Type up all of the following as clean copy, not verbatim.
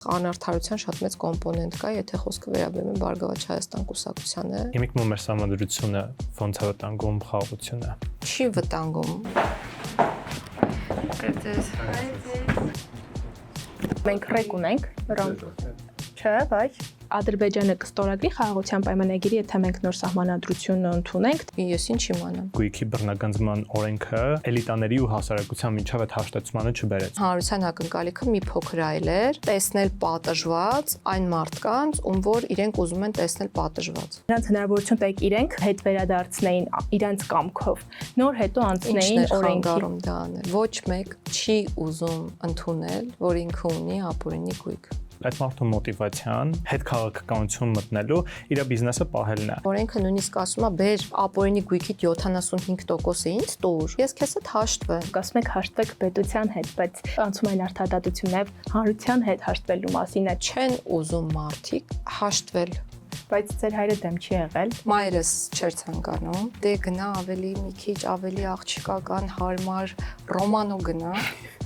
Անարդարության շատ մեծ կոմպոնենտ կա, եթե խոսքը վերաբերում է Բարգավաճ Հայաստան կուսակցությանը։ Հիմիկ մեր համադրությունը ոնց է վտանգում խաղաղությունը։ Չի վտանգում։ Մենք ռեկ ունենք, նրանք չէ, բայց Ադրբեջանը կստորագրի խաղաղության պայմանագիրը, եթե մենք նոր սահմանադրություն ընդունենք, ես ինչ իմանամ։ Գույքի բռնագանձման օրենքը էլիտաների ու հասարակության միջև այդ հաշտեցմանը չբերեց։ Հանրության ակնկալիքը մի փոքր այլ էր, տեսնել պատժված այն մարդկանց, ում որ իրենք ուզում են տեսնել պատժված։ Նրանց հնարավորություն տակ իրենք հետ վերադարձնեին իրանց կամքով, նոր հետո անցնեին օրենքի։ Դա անել։ Ոչ մեկ չի ուզում ընդունել, որ ինքը ունի ապօրինի գույք։ Այդ մարդու մոտիվացիան հետ քաղաքականություն մտնելու իր բիզնեսը պահելն է։ Օրենքը նույնիսկ ասում է, բեր ապօրինի գույքի 75%-ը ինձ տուր։ Ես քեզ հետ հաշտվեմ։ Ասում եք հաշտվեք պետության հետ, բայց անցում այն արդարադատությունն է հանրության հետ հաշտվելու մասին է։ Չեն ուզում մարդիկ հաշտվել։ Բայց ձեր հայրը դեմ չի եղել։ Մայրս չէր ցանկանում։ Դե գնա ավելի մի քիչ ավելի աղջիկական հարմար ռոմանո գնա։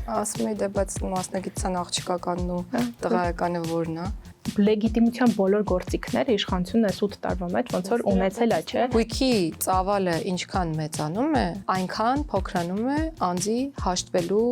Ասում եմ, դե բայց մասնագիտության աղջիկականն ու տղայականը որն է։ Լեգիտիմության բոլոր գործիքները իշխանությունը սուտ տարվա մեջ ոնց որ ունեցել է, չէ։ Գույքի ծավալը ինչքան մեծանում է, այնքան փոքրանում է անձի հաշտվելու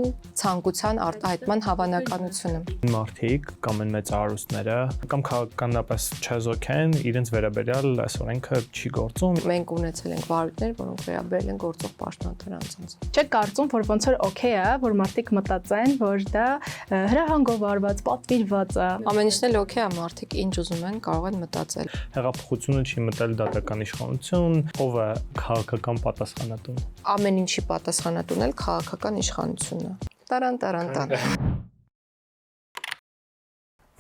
ցանկության արտահայտման հավանականությունը։ Մարդիկ կամ այն մեծ արուստները կամ քաղաքականապես չեզոք են, իրենց վերաբերյալ այս օրենքը չի գործում։ Մենք ունեցել ենք վարույթներ, որոնք վերաբերել են գործող պաշտոնատար անձանց։ Չէ կարծում, որ ոնց որ օքեյ է, որ մարդիկ մտածեն, որ դա հրահանգով արված, պատվիրված է։ Ամեն ինչն էլ օքեյ է, մարդիկ ինչ ուզում են կարող են մտածել։ Հեղափոխությունը չի մտել դատական իշխանություն, ով է քաղաքական պատասխանատուն։ Ամեն ինչի պատասխանատուն էլ քաղաքական իշխանությունն է։ Տարան։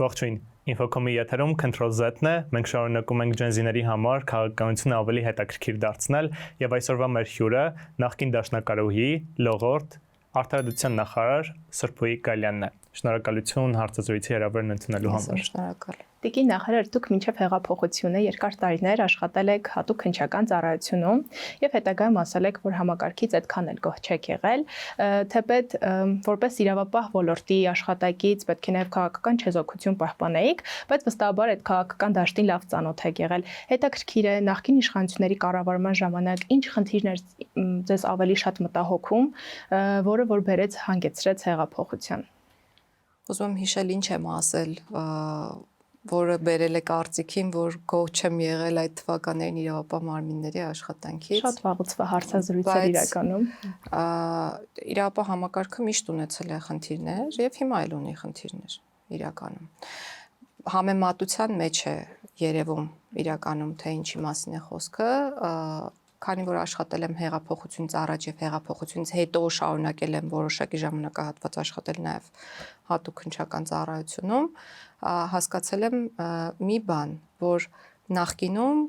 Ողջույն, Infocom-ի եթերում Control-Z-ն է, մենք շարունակում ենք ջենզիների համար քաղաքականությունը ավելի հետաքրքիր դարձնել եւ այսօրվա մեր հյուրը նախկին դաշնակարուհի, լողորդ, արդարադատության նախարար Սրփուի Գալյանն է։ Շնորհակալություն հարցազրույցի հրավերն ընդունելու համար։ Շնորհակալ։ Տիկին նախարար, դուք մինչև հեղափոխությունը երկար տարիներ աշխատել եք հատուկ հնչական ծառայությունում եւ հետագայում ասել եք, որ համակարգից այդքան էլ գոհ չեք եղել, թեպետ որպես իրավապահ ոլորտի աշխատակից պետք է նաեւ քաղաքական չեզոքություն պահպանեիք, բայց վստահաբար այդ քաղաքական դաշտին լավ ծանոթ եք եղել։ Հետաքրքիր է նախկին իշխանությունների կառավարման ժամանակ ինչ խնդիրներ ձեզ ավելի շատ մտահոգում, որը որ բերեց հանգեցրեց հեղափոխության։ Ուզում եմ հիշել ինչ եմ ասել, որը բերել է կարծիքին, որ գոհ չեմ եղել այդ թվականներին իրավապահ մարմինների աշխատանքից։ Շատ վաղուց հարցազրույցեր իրականում։ Իրավապահ համակարգը միշտ ունեցել է խնդիրներ եւ հիմա էլ ունի խնդիրներ իրականում։ Համեմատության մեջ է երևում իրականում թե ինչի մասին է խոսքը, քանի որ աշխատել եմ հեղափոխությունից առաջ եւ հեղափոխությունից հետո շարունակել եմ որոշակի ժամանակահատված աշխատել նաեւ հատուկ հնչական ծառայությունում, հասկացել եմ մի բան, որ նախկինում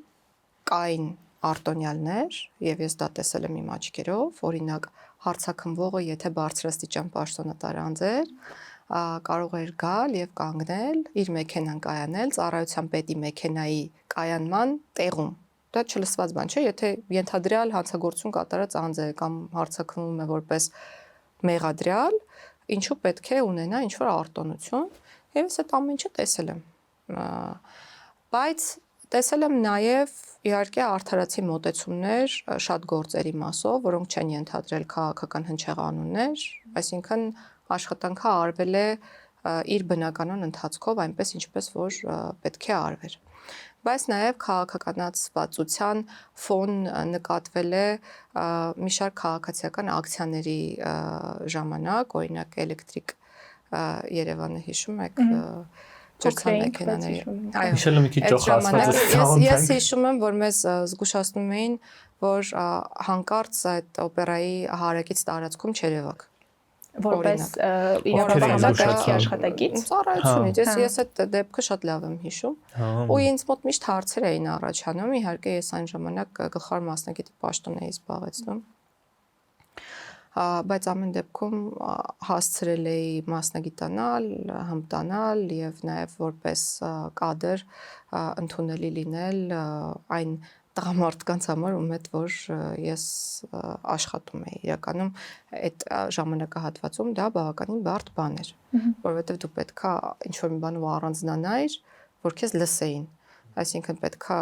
կային արտոնյալներ եւ ես դա տեսել եմ իմ աչքերով, օրինակ հարցաքննվողը եթե բարձրաստիճան պաշտոնատար անձ էր, կարող էր գալ եւ կանգնել, իր մեքենան կայանել ծառայության պետի մեքենայի կայանման տեղում։ Դա չլսված բան չէ, եթե ենթադրյալ հանցագործություն կատարած անձ է կամ հարցաքննվում է որպես մեղադրյալ, ինչու պետք է ունենա ինչ-որ արտոնություն, եւ ես այդ ամեն ինչը տեսել եմ։ Բայց տեսել եմ նաեւ իհարկե արդարացի մոտեցումներ շատ գործերի մասով, որոնք չեն ենթադրել քաղաքական հնչեղանուններ, այսինքն աշխատանքը արվել է իր բնականon ընթացքով այնպես ինչպես որ պետք է արվեր։ Բայց նաև քաղաքականացվածության ֆոն նկատվել է մի շարք քաղաքացիական ակցիաների ժամանակ, օրինակ էլեկտրիկ Երևանը հիշում եք ջրցանցմեքենաների։ Հիշել եմ մի քիչ ճոխացված։ Ես հիշում եմ, որ մեզ զգուշացնում էին, որ հանկարծ այդ օպերայի հարակից տարածքում չերևաք։ Որպես իրավապահ համակարգի աշխատակից ծառայությունից ես այդ դեպքը շատ լավ եմ հիշում ու ինձ մոտ միշտ հարցեր էին առաջանում, իհարկե ես այն ժամանակ գլխավոր մասնագետի պաշտոն էի զբաղեցնում, բայց ամեն դեպքում հասցրել էի մասնագիտանալ, հմտանալ եւ նաեւ որպես կադր ընդունելի լինել այն տղամարդկանց համար ում հետ որ ես աշխատում եի իրականում այդ ժամանակահատվածում դա բավականին բարդ բան էր որովհետև դու պետքա ինչ որ մի բանով առանձնանայր որ քեզ լսեին այսինքն պետքա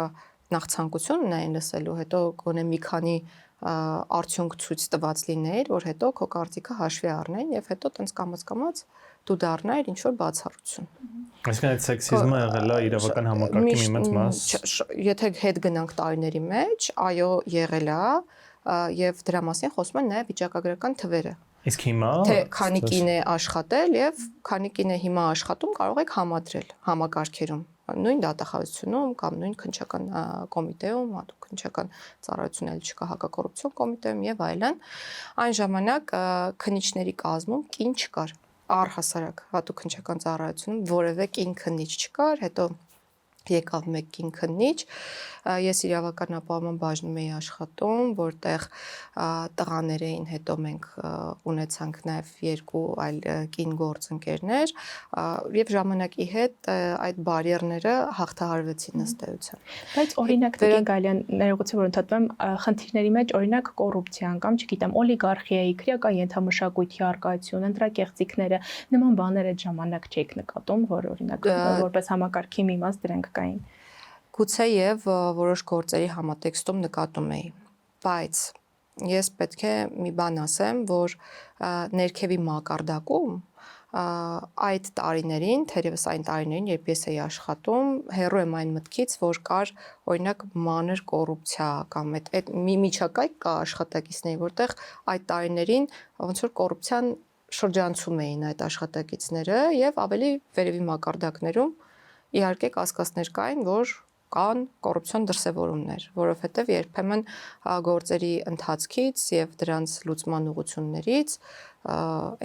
նախ ցանկություն ունեին լսելու հետո գոնե մի քանի արդյունք ցույց տված լիներ որ հետո քո կարծիքը հաշվի առնեն եւ հետո տենց կամաց դու դառնայր ինչ որ բացառություն Այսինքն այդ սեքսիզմը եղել է իրավական համակարգի մի մեծ մաս եթե հետ գնանք տարիների մեջ այո եղել է եւ դրա մասին խոսում են նաեւ վիճակագրական թվերը Իսկ հիմա թե քանի կին է աշխատել եւ քանի կին է հիմա աշխատում կարող եք համադրել համակարգերում նույն դատախազությունում կամ նույն քննչական կոմիտեում, հատուկ քննչական ծառայություն էլ չկա հակակոռուպցիոն կոմիտեում եւ այլն, այն ժամանակ քննիչների կազմում կին չկար, առհասարակ հատուկ քննչական ծառայությունում որևէ կին քննիչ չկար, հետո եկավ մեկ կին քննիչ, ես իրավական ապահովման բաժնում էի աշխատում, որտեղ տղաներ էին, հետո մենք ունեցանք նաև երկու այլ կին գործընկերներ, եւ ժամանակի հետ այդ բարիերները հաղթահարվեցին ըստ էության։ Բայց օրինակ Տիկին Գալյան, ներողություն որ ընդհատում եմ, խնդիրների մեջ օրինակ կոռուպցիան կամ չգիտեմ, օլիգարխիայի, քրեական ենթամշակույթի արկայություն, ընտրակեղծիքները, նման բաներ այդ ժամանակ չեք նկատում, որ օրինակ որպես համակարգի մի մաս դրանք կային։ Գուցե եւ որոշ գործերի համատեքստում նկատում էի, բայց ես պետք է մի բան ասեմ, որ ներքևի մակարդակում այդ տարիներին, թերևս այն տարիներին, երբ ես էի աշխատում, հեռու եմ այն մտքից, որ կար օրինակ մանր կոռուպցիա կամ այդ մի միջակայք կա աշխատակիցների, որտեղ այդ տարիներին ոնց որ կոռուպցիան շրջանցում էին այդ աշխատակիցները եւ ավելի վերևի մակարդակներում իհարկե կասկածներ կային, որ կան կոռուպցիոն դրսևորումներ, որովհետև երբեմն գործերի ընթացքից եւ դրանց լուծման ուղղություններից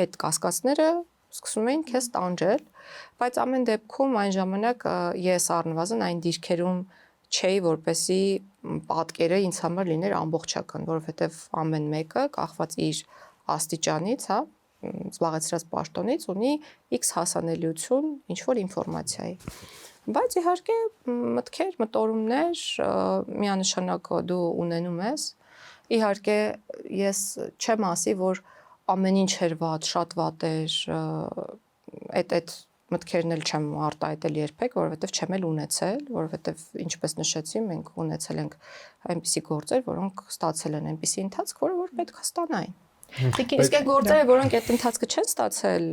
այդ կասկածները սկսում էին քեզ տանջել, բայց ամեն դեպքում այն ժամանակ ես առնվազն այն դիրքերում չէի, որպեսի պատկերը ինձ համար լիներ ամբողջական, որովհետև ամեն մեկը կախված իր աստիճանից, հա, զբաղեցրած պաշտոնից ունի X հասանելիություն ինչ որ ինֆորմացիայի։ Բայց իհարկե մտքեր, մտորումներ միանշանակ դու ունենում ես։ Իհարկե ես չեմ ասի, որ ամեն ինչ էր վատ, շատ վատ էր, այդ մտքերն էլ չեմ արտահայտել երբեք, որովհետև չեմ էլ ունեցել, որովհետև ինչպես նշեցի, մենք ունեցել ենք այնպիսի գործեր, որոնք ստացել են այնպիսի ընթացք, որը որ պետք է ստանային։ Իսկ այդ գործերը, որոնք այդ ընթացքը չեն ստացել,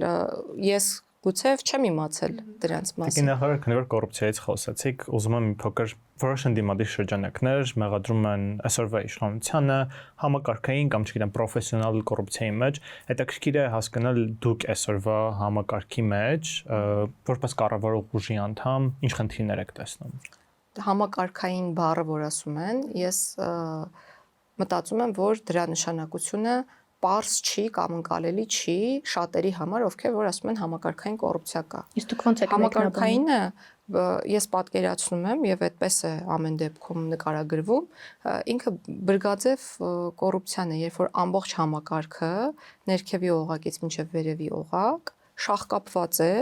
ես գուցե չեմ իմացել դրանց մասին։ Տիկին նախարար, քանի որ կոռուպցիայից խոսեցիք, ուզում եմ մի փոքր որոշ ընդդիմադիր շրջանակներ մեղադրում են այսօրվա իշխանությանը համակարգային կամ չգիտեմ պրոֆեսիոնալ կոռուպցիայի մեջ, հետաքրքիր է հասկանալ դուք այսօրվա համակարգի մեջ որպես կառավարող ուժի անդամ ինչ խնդիրներ եք տեսնում։ Համակարգային բառը, որ ասում են, ես մտածում եմ, որ դրա նշանակությունը պարզ չի կամ ընկալելի չի շատերի համար, ովքեր որ ասում են համակարգային կոռուպցիա կա։ Իսկ դուք ոնց եք համակարգայինը ես պատկերացնում եմ եւ այդպես է ամեն դեպքում նկարագրվում, ինքը բրգաձև կոռուպցիան է, երբ որ ամբողջ համակարգը ներքևի օղակից մինչեւ վերևի օղակ շահկապված է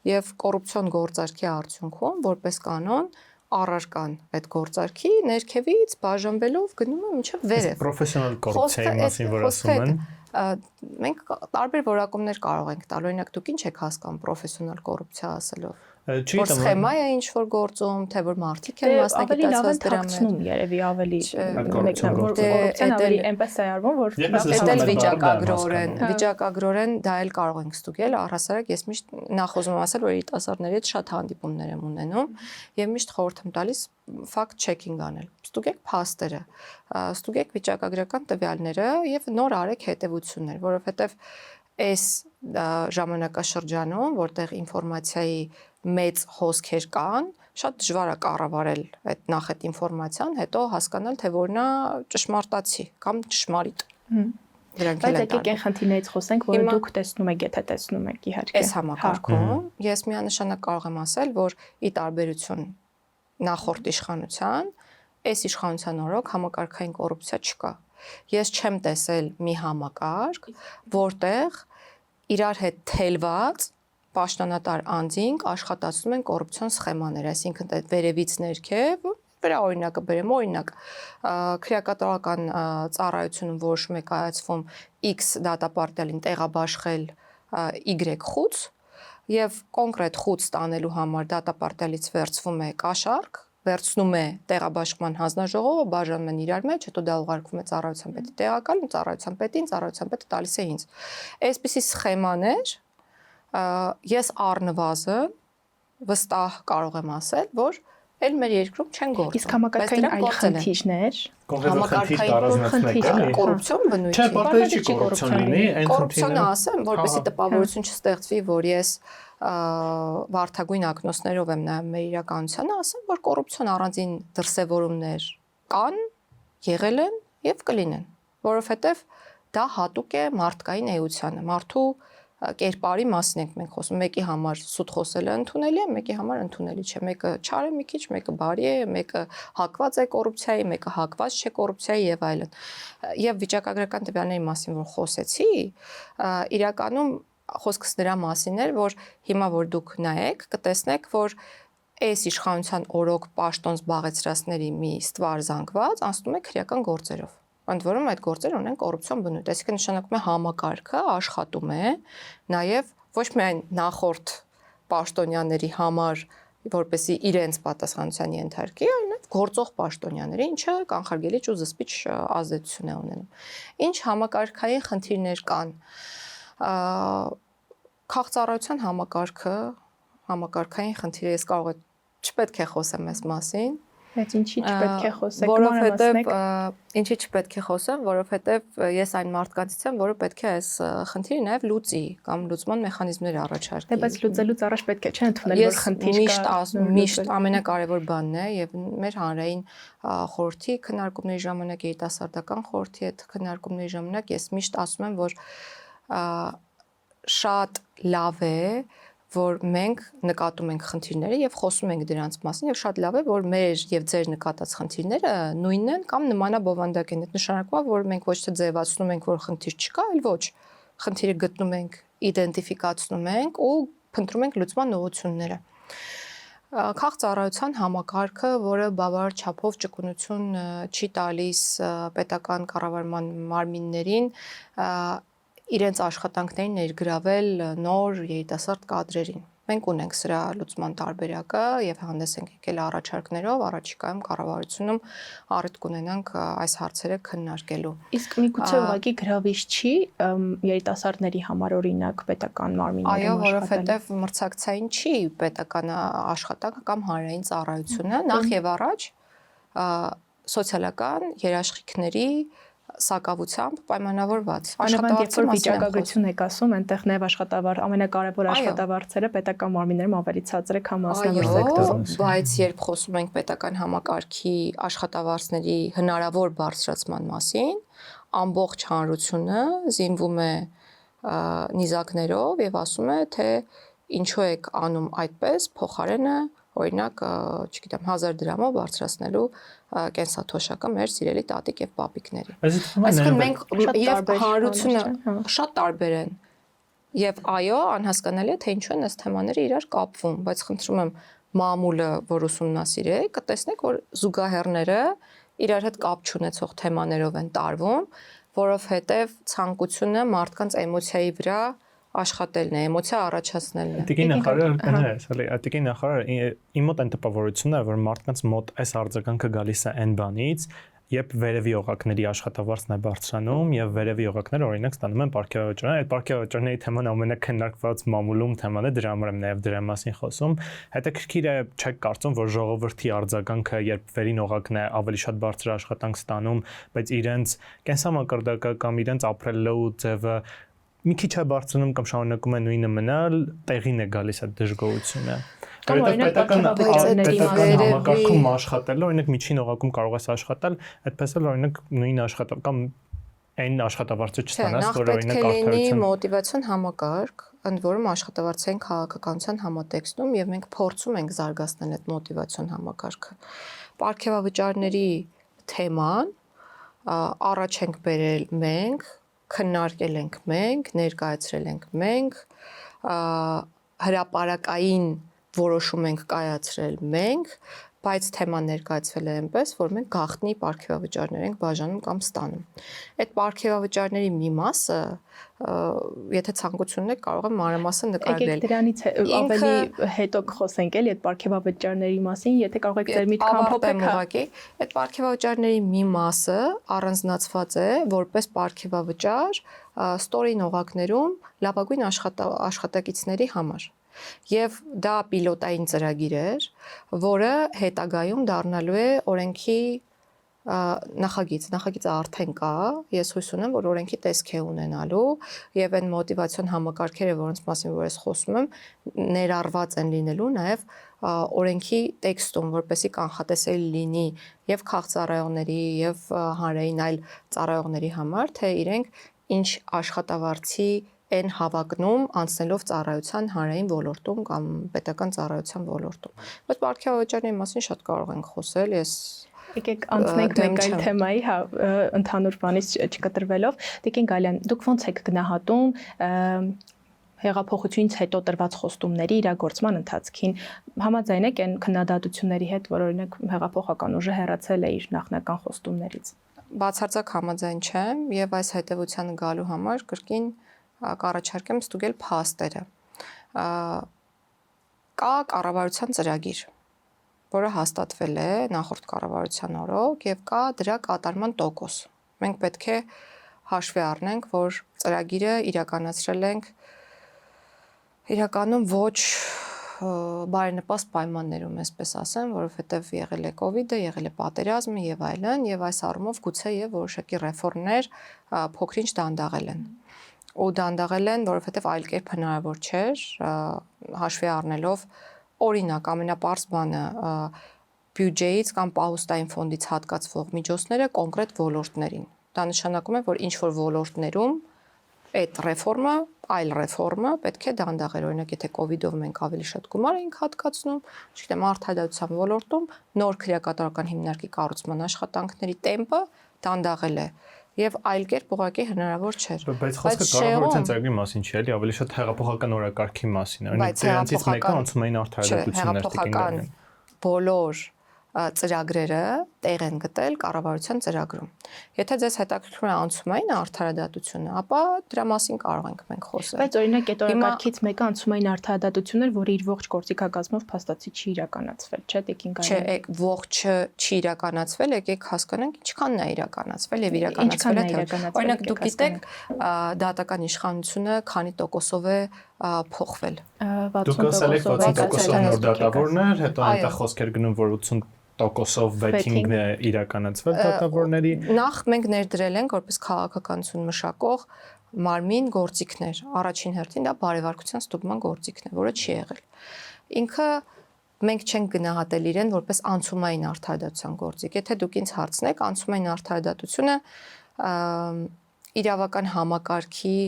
եւ կոռուպցիոն գործարքի արդյունքում որպես կանոն առարկան այդ գործարքի ներքևից բաժանվելով գնում է մինչև վերև։ Պրոֆեսիոնալ կոռուպցիայի մասին որ ասում են, մենք տարբեր որակումներ կարող ենք տալ, օրինակ դուք ինչ եք հասկանում պրոֆեսիոնալ կոռուպցիա ասելով։ Որ սխեմա է ինչ որ գործում, թե որ մարդիկ են մասնակցած դրա մեջ։ Երևի ավելի կոռուպցիան ավելի այնպես է արվում, որ դա վիճակագրորեն դա էլ կարող ենք ստուգել, առհասարակ ես միշտ նախ ուզում եմ ասել, որ երիտասարդների հետ շատ հանդիպումներ եմ ունենում եւ միշտ խորհուրդ եմ տալիս fact checking անել։ Ստուգեք փաստերը, ստուգեք վիճակագրական տվյալները եւ նոր արեք հետեւություններ, որովհետեւ այս ժամանակաշրջանում, որտեղ ինֆորմացիայի մեծ հոսքեր կան, շատ դժվար է կառավարել այդ նախ այդ ինֆորմացիան, հետո հասկանալ, թե որն է ճշմարտացի կամ ճշմարիտ։ Բայց եկեք այն խնդիրներից խոսենք, որը դուք տեսնում եք, եթե տեսնում եք իհարկե։ Այս համակարգում ես միանշանակ կարող եմ ասել, որ ի տարբերություն նախորդ իշխանության, այս իշխանության օրոք համակարգային կոռուպցիա չկա։ Ես չեմ տեսել մի համակարգ, որտեղ իրար հետ թելված պաշտոնատար անձինք աշխատացնում են կոռուպցիոն սխեմաներ, այսինքն այդ վերևից ներքև Վրա օրինակը բերեմ, օրինակ քրեակատարական ծառայությունում որոշում է կայացվում X դատապարտյալին տեղաբաշխել Y խուց եւ կոնկրետ խուց ստանելու համար դատապարտյալից վերցվում է կաշառք, վերցնում է տեղաբաշխման հանձնաժողովը, բաժանում են իրար մեջ, հետո դա ուղարկվում է ծառայության պետի տեղակալին, ծառայության պետին, ծառայության պետը տալիս է ինձ։ Այսպիսի սխեմաներ ես առնվազն վստահ կարող եմ ասել, որ էլ մեր երկրում չեն գործում։ Իսկ համակարգային այլ խնդիրներ, կոռուպցիոն բնույթի։ Չէ, բարձր չի կոռուպցիոն լինի, այն կոռուպցիոնը ասեմ, որպեսզի տպավորություն չստեղծվի, որ ես վարդագույն ակնոցներով եմ նայում մեր իրականությանը, ասեմ, որ կոռուպցիոն առանձին դրսևորումներ կան, եղել են եւ կլինեն, որովհետեւ դա հատուկ է մարդկային էությանը, մարդու կերպարի մասին ենք մենք խոսում, մեկի համար սուտ խոսելը ընդունելի է, մեկի համար ընդունելի չէ, մեկը չար է մի քիչ, մեկը բարի է, մեկը հակված է կոռուպցիայի, մեկը հակված չէ կոռուպցիայի եւ այլն։ Եվ վիճակագրական տվյալների մասին որ խոսեցի, իրականում խոսքս դրա մասին էր, որ հիմա որ դուք նայեք, կտեսնեք, որ այս իշխանության օրոք պաշտոն զբաղեցրածների մի ստվար զանգված անցնում է քրեական գործերով։ Ընդ որում այդ գործերը ունեն կոռուպցիոն բնույթ, այսինքն նշանակում է համակարգը աշխատում է նաև ոչ միայն նախորդ պաշտոնյաների համար, որպեսզի իրենց պատասխանության ենթարկի, այլ նաև գործող պաշտոնյաների, ինչը կանխարգելիչ ու զսպիչ ազդեցություն է ունենում։ Ինչ համակարգային խնդիրներ կան։ Քաղաքծառայության համակարգային խնդիրը ես կարող եմ չպետք է խոսեմ այս մասին։ Բայց ինչի չպետք է խոսեք, որովհետև ինչի չպետք է խոսեմ, որովհետև ես այն մարդկանցից եմ, որը պետք է այս խնդիրը նաև լուծի կամ լուծման մեխանիզմներ առաջարկի։ Դե բայց լուծելուց առաջ պետք է չէ ընդունել, որ խնդիր կա։ Միշտ ամենակարևոր բանն է եւ մեր հանրային խորհրդի քննարկումների ժամանակ, երիտասարդական խորհրդի հետ քննարկումների ժամանակ ես միշտ ասում եմ, որ շատ լավ է, որ մենք նկատում ենք խնդիրները եւ խոսում ենք դրանց մասին եւ շատ լավ է, որ մեր եւ ձեր նկատած խնդիրները նույնն են կամ նմանաբովանդակ են։ Դա նշանակում է, որ մենք ոչ թե ձևացնում ենք, որ խնդիր չկա, այլ ոչ։ Խնդիրը գտնում ենք, իդենտիֆիկացնում ենք ու փնտրում ենք լուծման ուղղությունները։ Քաղաքծառայության համակարգը, որը բավարար չափով ճկունություն չի տալիս պետական կառավարման մարմիններին, իրենց աշխատանքներին ներգրավել նոր երիտասարդ կադրերին։ Մենք ունենք սրա լուծման տարբերակը եւ հանդես ենք եկել առաջարկներով, առաջիկայում կառավարությունում առիթ կունենանք այս հարցերը քննարկելու։ Իսկ միգուցե ուղղակի գրավիչ չի երիտասարդների համար օրինակ պետական մարմիններում աշխատել։ Այո, որովհետեւ մրցակցային չի պետական աշխատանքը կամ հանրային ծառայությունը, նախ եւ առաջ սոցիալական երաշխիքների սակավությամբ պայմանավորված աշխատավարձի վիճակագրություն եք ասում, այնտեղ նաև աշխատավարձ ամենակարևոր աշխատավարձերը պետական մարմիններում ավելի ցածր է, քան մասնավոր սեկտորում։ Բայց երբ խոսում ենք պետական համակարգի աշխատավարձների հնարավոր բարձրացման մասին, ամբողջ հանրությունը զինվում է նիզակներով եւ ասում է, թե ինչու եք անում այդպես, փոխարենը օրինակ, չգիտեմ, 1000 դրամով բարձրացնելու կենսաթոշակը մեր սիրելի տատիկ եւ պապիկների։ Այսինքն մենք եւ հանրությունը շատ տարբեր են։ Եվ այո, անհասկանալի է, թե ինչու են այս թեմաները իրար կապվում, բայց խնդրում եմ մամուլը, որ ուսումնասիրեք, կտեսնեք, որ զուգահեռները իրար հետ կապ չունեցող թեմաներով են տարվում, որովհետեւ ցանկությունը մարդկանց էմոցիայի վրա աշխատելն է, էմոցիա առաջացնելն է։ Տիկին նախարար, իմ մոտ այն տպավորությունն է, որ մարդկանց մոտ այս արձագանքը գալիս է այն բանից, երբ վերևի օղակների աշխատավարձն է բարձրանում եւ վերևի օղակները օրինակ ստանում են պարքեվաճառը, այդ պարքեվաճառների թեման ամենակննարկված մամուլում թեման է, դրա համար եմ նաեւ դրա մասին խոսում։ Հետաքրքիր է, չեք կարծում, որ ժողովրդի արձագանքը, երբ վերին օղակն է ավելի շատ բարձր աշխատանք ստանում, բայց իրենց կենսամակարդակը կամ իրենց ապրելու ձևը մի քիչ է բարձրանում կամ շարունակում է նույնը մնալ, տեղին է գալիս այդ դժգոհությունը։ Պետական համակարգում աշխատել, օրինակ միջին օղակում կարող ես աշխատել, այդպես էլ օրինակ նույն աշխատանք կամ այն աշխատավարձը չստանաս, որ օրինակ արդարության մոտիվացիոն համակարգ, ընդ որում աշխատավարձային քաղաքականության համատեքստում եւ մենք փորձում ենք զարգացնել այդ մոտիվացիոն համակարգը։ Պարգևավճարների թեման առաջ ենք բերել մենք, քննարկել ենք մենք, ներկայացրել ենք մենք, հրապարակային որոշում ենք կայացրել մենք, բայց թեման ներկայացվել է այնպես, որ մենք գաղտնի պարգևավճարներ ենք բաժանում կամ ստանում։ Այդ պարգևավճարների մի մասը, եթե ցանկություն ունեք, կարող եմ մանրամասն նկարագրել։ Եկեք դրանից ավելի հետո խոսենք էլի այդ պարգևավճարների մասին, եթե կարող եք ձեր միտքը ամփոփեք, ուղղակի այդ պարգևավճարների մի մասը առանձնացված է որպես պարգևավճար ստորին օղակներում լավագույն աշխատակիցների համար։ Եվ դա պիլոտային ծրագիր էր, որը հետագայում դառնալու է օրենքի նախագիծը արդեն կա, ես հույս ունեմ, որ օրենքի տեսք է ունենալու եւ այն մոտիվացիոն համակարգերը, որոնց մասին որ ես խոսում եմ, ներառված են լինելու նաեւ օրենքի տեքստում, որպեսզի կանխատեսելի լինի եւ քաղցարայողների եւ հանրային այլ ծառայողների համար, թե իրենք ինչ աշխատավարձի են հավակնում անցնելով ծառայության հանրային ոլորտում կամ պետական ծառայության ոլորտում։ Բայց պարգևավճարների մասին շատ կարող ենք խոսել, ես եկեք անցնենք մեկ այլ թեմայի, հա, ընդհանուր բանից չկտրվելով։ Տիկին Գալյան, դուք ո՞նց եք գնահատում հեղափոխությունից հետո տրված խոստումների իրագործման ընթացքին, համաձայն եք այն քննադատությունների հետ, որ օրինակ հեղափոխական ուժը հեռացել է իր նախնական խոստումներից։ Բացարձակ համաձայն չեմ եւ այս հետեւությանը գալու համար կրկին կառաջարկեմ ստուգել փաստերը։ Կա կառավարության ծրագիր, որը հաստատվել է նախորդ կառավարության օրոք եւ կա դրա կատարման տոկոս։ Մենք պետք է հաշվի առնենք, որ ծրագիրը իրականացրել ենք իրականում ոչ բարենպաստ պայմաններում, այսպես ասեմ, որովհետեւ եղել է կոവിഡ്ը, եղել է պատերազմը եւ այլն, եւ այս առումով գուցե եւ որոշակի ռեֆորմներ փոքրինչ դանդաղել են։ Ու դանդաղել են, որովհետեւ այլ կերպ հնարավոր չէր, հաշվի առնելով օրինակ ամենապարզ բանը բյուջեից կամ պահուստային ֆոնդից հատկացվող միջոցները կոնկրետ ոլորտներին։ Դա նշանակում է, որ ինչ որ ոլորտներում այդ ռեֆորմը, այլ ռեֆորմը պետք է դանդաղեր, օրինակ եթե կոവിഡ്ով մենք ավելի շատ գումար էինք հատկացնում, չգիտեմ, արդարադատության ոլորտում նոր քրեակատարական հիմնարկի կառուցման աշխատանքների տեմպը դանդաղել է եւ այլ կերպ ուղղակի հնարավոր չէր։ Բայց խոսքը կառավարության ծրագրի մասին չի, էլի ավելի շատ հեղափոխական օրակարգի մասին է։ Օրինակ դրանցից մեկը անցումային արդարադատությունն է։ Բոլոր ծրագրերը տեղ են գտել կառավարության ծրագրում։ Եթե ձեզ հետաքրքրում է անցումային արդարադատությունը, ապա դրա մասին կարող ենք մենք խոսել։ Բայց օրինակ այդ օրակարգից մեկը անցումային արդարադատությունն էր, որը իր ողջ գործիքակազմով փաստացի չի իրականացվել, չէ՞, Տիկին Գալյան։ Չէ, ողջը չի իրականացվել, եկեք հասկանանք ինչքանն է իրականացվել եւ իրականացվել է։ Օրինակ դուք գիտեք, դատական իշխանությունը քանի տոկոսով է փոխվել։ 60%-ով նոր դատավորներ, հետո այնտեղ խոսքեր գնում, որ 80%-ով վեթինգն է իրականացվել դատավորների։ Նախ մենք ներդրել ենք որպես քաղաքականություն մշակող մարմին գործիքներ։ Առաջին հերթին դա բարեվարկության ստուգման գործիքն է, որը չի եղել։ Ինքը մենք չենք գնահատել իրեն որպես անցումային արդարադատության գործիք։ Եթե դուք ինձ հարցնեք, անցումային արդարադատությունը իրավական համակարգի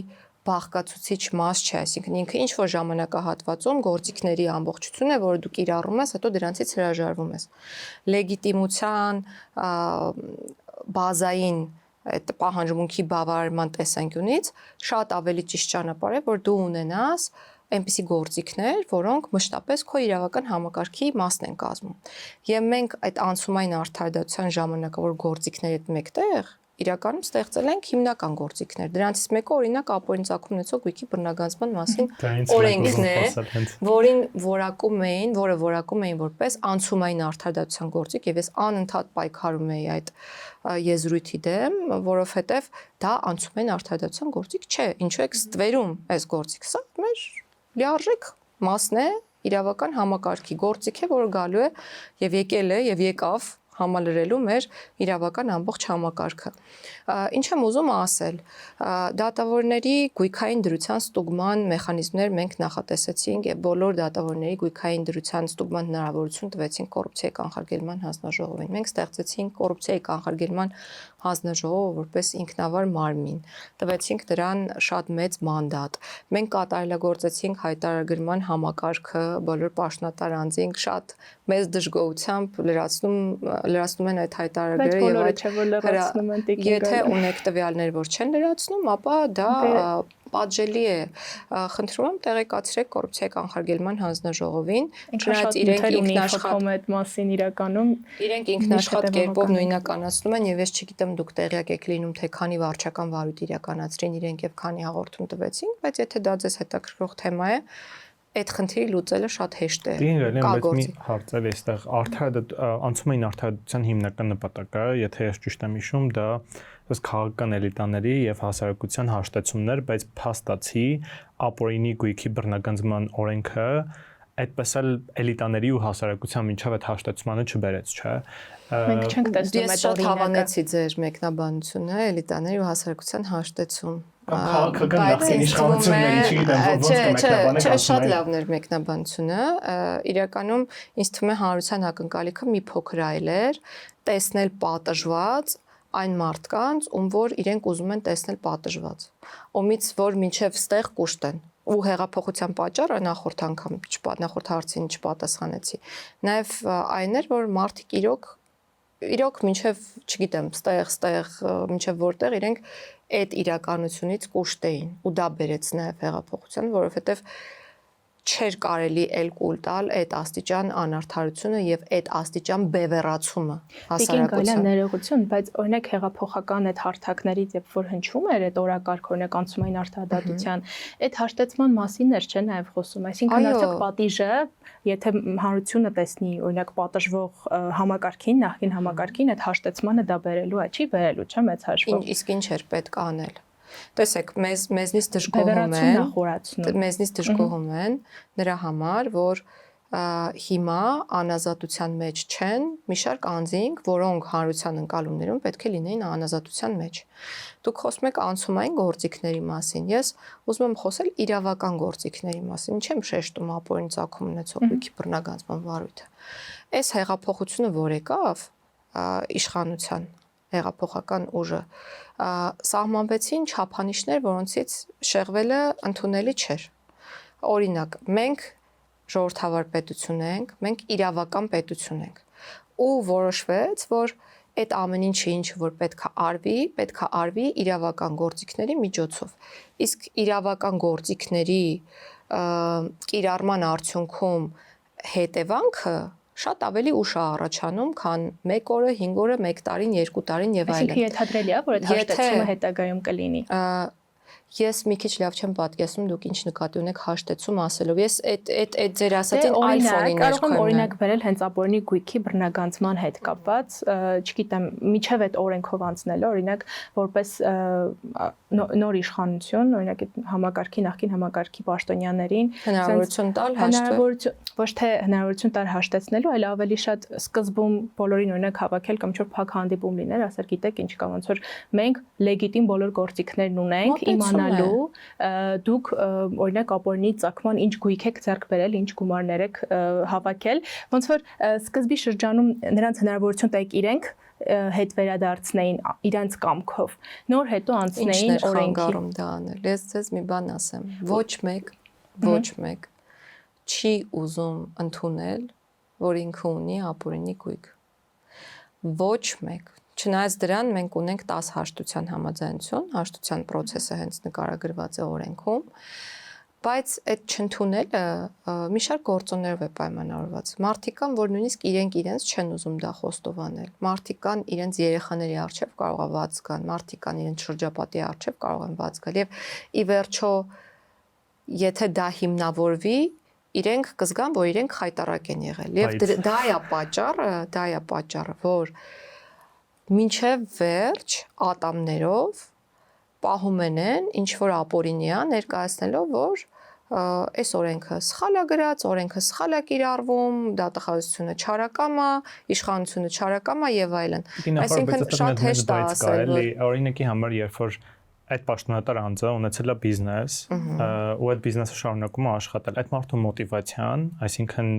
բաղկացուցիչ մաս չէ, այսինքն ինքը ինչ որ ժամանակահատվածում գործիքների ամբողջություն է, որը դու կիրառում ես, հետո դրանցից հրաժարվում ես։ Լեգիտիմության բազային այդ պահանջմունքի բավարարման տեսանկյունից շատ ավելի ճիշտ ճանապարհ է, որ դու ունենաս այնպիսի գործիքներ, որոնք մշտապես քո իրավական համակարգի մասն են կազմում։ Եվ մենք այդ անցումային արդարադատության ժամանակավոր գործիքների հետ մեկտեղ իրականում ստեղծել ենք հիմնական գործիքներ։ Դրանցից մեկը օրինակ ապօրին ծագում ունեցող գույքի բռնագանձման մասին օրենքն է, որը որակում էին որպես անցումային արդարադատության գործիք, եւ ես անընդհատ պայքարում էի այդ եզրույթի դեմ, որովհետեւ դա անցումային արդարադատության գործիք չէ։ Ինչու եք ստվերում այս գործիքը։ Սա մեր լիարժեք մասն է իրավական համակարգի գործիք է, որը գալու է եւ եկել է եւ եկավ համալրելու մեր իրավական ամբողջ համակարգը։ Ինչ եմ ուզում ասել, դատավորների գույքային դրության ստուգման մեխանիզմներ մենք նախատեսեցինք եւ բոլոր դատավորների գույքային դրության ստուգման հնարավորություն տվեցինք կոռուպցիայի կանխարգելման հանձնաժողովին։ Մենք ստեղծեցինք կոռուպցիայի կանխարգելման հանձնաժողովը որպես ինքնավար մարմին, տվեցինք դրան շատ մեծ մանդատ։ Մենք կատարելագործեցինք հայտարարագրման համակարգը, բոլոր պաշտոնատար անձինք շատ մեծ դժգոհությամբ լրացնում են այդ Բայց հայտարարները բոլորը չէ որ լրացնում են տիկին եթե գալը։ ունեք տվյալներ, որ չեն լրացնում, ապա դա պատժելի է։ Խնդրում եմ տեղեկացրեք կոռուպցիայի կանխարգելման հանձնաժողովին, Չնայած իրենք ինքնաշխատ այդ մասին իրականում իրենք ինքնաշխատ կերպով նույնականացնում են եւ ես չգիտեմ դուք տեղյակ եք լինում թե քանի վարչական վարույթ իրականացրին իրենք եւ քանի հաղորդում տվեցին, բայց եթե դա ձեզ հետաքրքրող թեմա է, այդ խնդիրը լուծելը շատ հեշտ է։ Բայց մի հարց է այստեղ անցումային արդարադատության հիմնական նպատակը, եթե ես ճիշտ եմ հիշում, դա քաղաքական էլիտաների եւ հասարակության հաշտեցումներ, բայց փաստացի ապօրինի գույքի բռնագանձման օրենքը այդպես էլ էլիտաների ու հասարակության միջև այդ հաշտեցմանը չբերեց, չէ։ Մենք չենք տեսնում այդ օրինակը։ Ես հավանեցի ձեր մեկնաբանությունը էլիտաների ու հասարակության հաշտեցում։ Քաղաքական նախին իշխանությունների, չգիտեմ, ոնց կմեկնաբանեք։ Չէ, շատ լավն էր մեկնաբանությունը։ Իրականում ինձ թվում է հանրության ակնկալիքը մի փոքր այլ էր, տեսնել պատժված այն մարդկանց, ում որ իրենք ուզում են տեսնել պատժված։ Ումից որ մինչև ստեղ կուշտ են։ Ու հեղափոխության պատճառը նախորդ հարցին չպատասխանեցի։ Նաև այն էր, որ մարդիկ իրոք մինչև, չգիտեմ, ստեղ, մինչև որտեղ իրենք այդ իրականությունից կուշտ էին ու դա բերեց նաև հեղափոխության, որովհետև չէր կարելի էլ կուլ տալ այդ աստիճան անարդարությունը եւ այդ աստիճան բևեռացումը հասարակության։ Ներողություն, բայց օրինակ հեղափոխական այդ հարթակներից երբ որ հնչում էր այդ օրակարգ օրինակ անցումային արդարադատության, այդ հաշտեցման մասին էր չէ նաև խոսում, այսինքն արդյոք պատիժը, եթե հանրությունը տեսնի օրինակ պատժվող համակարգին, նախկին համակարգին, այդ հաշտեցմանը դա բերելու է, չի բերելու, չէ՞ մեծ հաշվով։ Իսկ ինչ էր պետք անել։ Տեսեք, մեզնից դժգոհում են նրա համար, որ հիմա անազատության մեջ չեն մի շարք անձինք, որոնք հանրության ընկալումներում պետք է լինեին անազատության մեջ։ Դուք խոսում եք անցումային գործիքների մասին, ես ուզում եմ խոսել իրավական գործիքների մասին, չեմ շեշտում ապօրին ծագում ունեցող գույքի բռնագանձման վարույթը։ Այս հեղափոխությունը, որ եկավ իշխանության հեղափոխական ուժը սահմանվեցին չափանիշներ, որոնցից շեղվելը ընդունելի չէր։ Օրինակ, մենք ժողովրդավար պետություն ենք, մենք իրավական պետություն ենք։ Ու որոշվեց, որ այդ ամեն ինչը որ պետք է արվի իրավական գործիքների միջոցով։ Իսկ իրավական գործիքների կիրառման արդյունքում հետևանքը շատ ավելի ուշ է առաջանում, քան 1 օրը, 5 օրը, 1 տարին, 2 տարին եւ այլն։ Այսինքն ենթադրելի է, որ այդ հաշտեցումը հետագայում կլինի։ Ես մի քիչ լավ չեմ պատկերացնում դուք ինչ նկատի ունեք հաշտեցում ասելով։ Ես այդ ձեր ասածին այլ ֆոնի կարող եմ օրինակ վերել հենց ապօրինի գույքի բռնագանձման հետ կապված, չգիտեմ, միջև այդ օրենքով անցնելը, օրինակ որպես նոր իշխանություն, օրինակ այդ համակարգի նախկին համակարգի պաշտոնյաներին հնարավորություն տալ հաշտվել, ոչ թե հնարավորություն տալ հաշտեցնելու, այլ ավելի շատ սկզբում բոլորին օրինակ հավաքել կամ ինչ-որ փակ հանդիպում լիներ, ասել գիտեք ինչ կա, ոնց որ մենք լեգիտիմ բոլոր գործիքներն ունենք, իմանալու դուք օրինակ ապօրինի ծագման ինչ գույք եք ձեռք բերել, ինչ գումարներ եք հավաքել, ոնց որ սկզբի շրջանում նրանց հնարավորություն տայք իրենք հետ վերադարձնեին իրանց կամքով, նոր հետո անցնեին օրենքի։ Դա անել։ Ես ձեզ մի բան ասեմ, ոչ մեկ չի ուզում ընդունել, որ ինքը ունի ապօրինի գույք։ Ոչ մեկ։ Չնայած դրան մենք ունենք 10 հաշտության համաձայնություն, հաշտության process-ը հենց նկարագրված է օրենքում, բայց այդ չընդունելը մի շարք գործոններով է պայմանավորված։ Մարդիկ կան, որ նույնիսկ իրենց չեն ուզում դա խոստովանել։ Մարդիկ կան իրենց երեխաների առջև կարող է վաց գան, մարդիկ կան իրենց շրջապատի առջև կարող են վաց գալ եւ ի վերջո եթե դա հիմնավորվի, իրենք կզգան, որ իրենք խայտարակ են եղել։ Եվ դա է պատճառը, որ մինչև վերջ ատամներով պահում են ինչ որ ապօրինյա ներկայացնելով, որ այս օրենքը սխալ է գրած, օրենքը սխալ է կիրառվում, դատախազությունը չարակամ է, իշխանությունը չարակամ է եւ այլն։ Այսինքն շատ հեշտ է ասել, որ օրինակի համար երբ որ այդ պաշտոնատար անձը ունեցել է բիզնես, ու այդ բիզնեսը շարունակում է աշխատել, այդ մարդու մոտիվացիան, այսինքն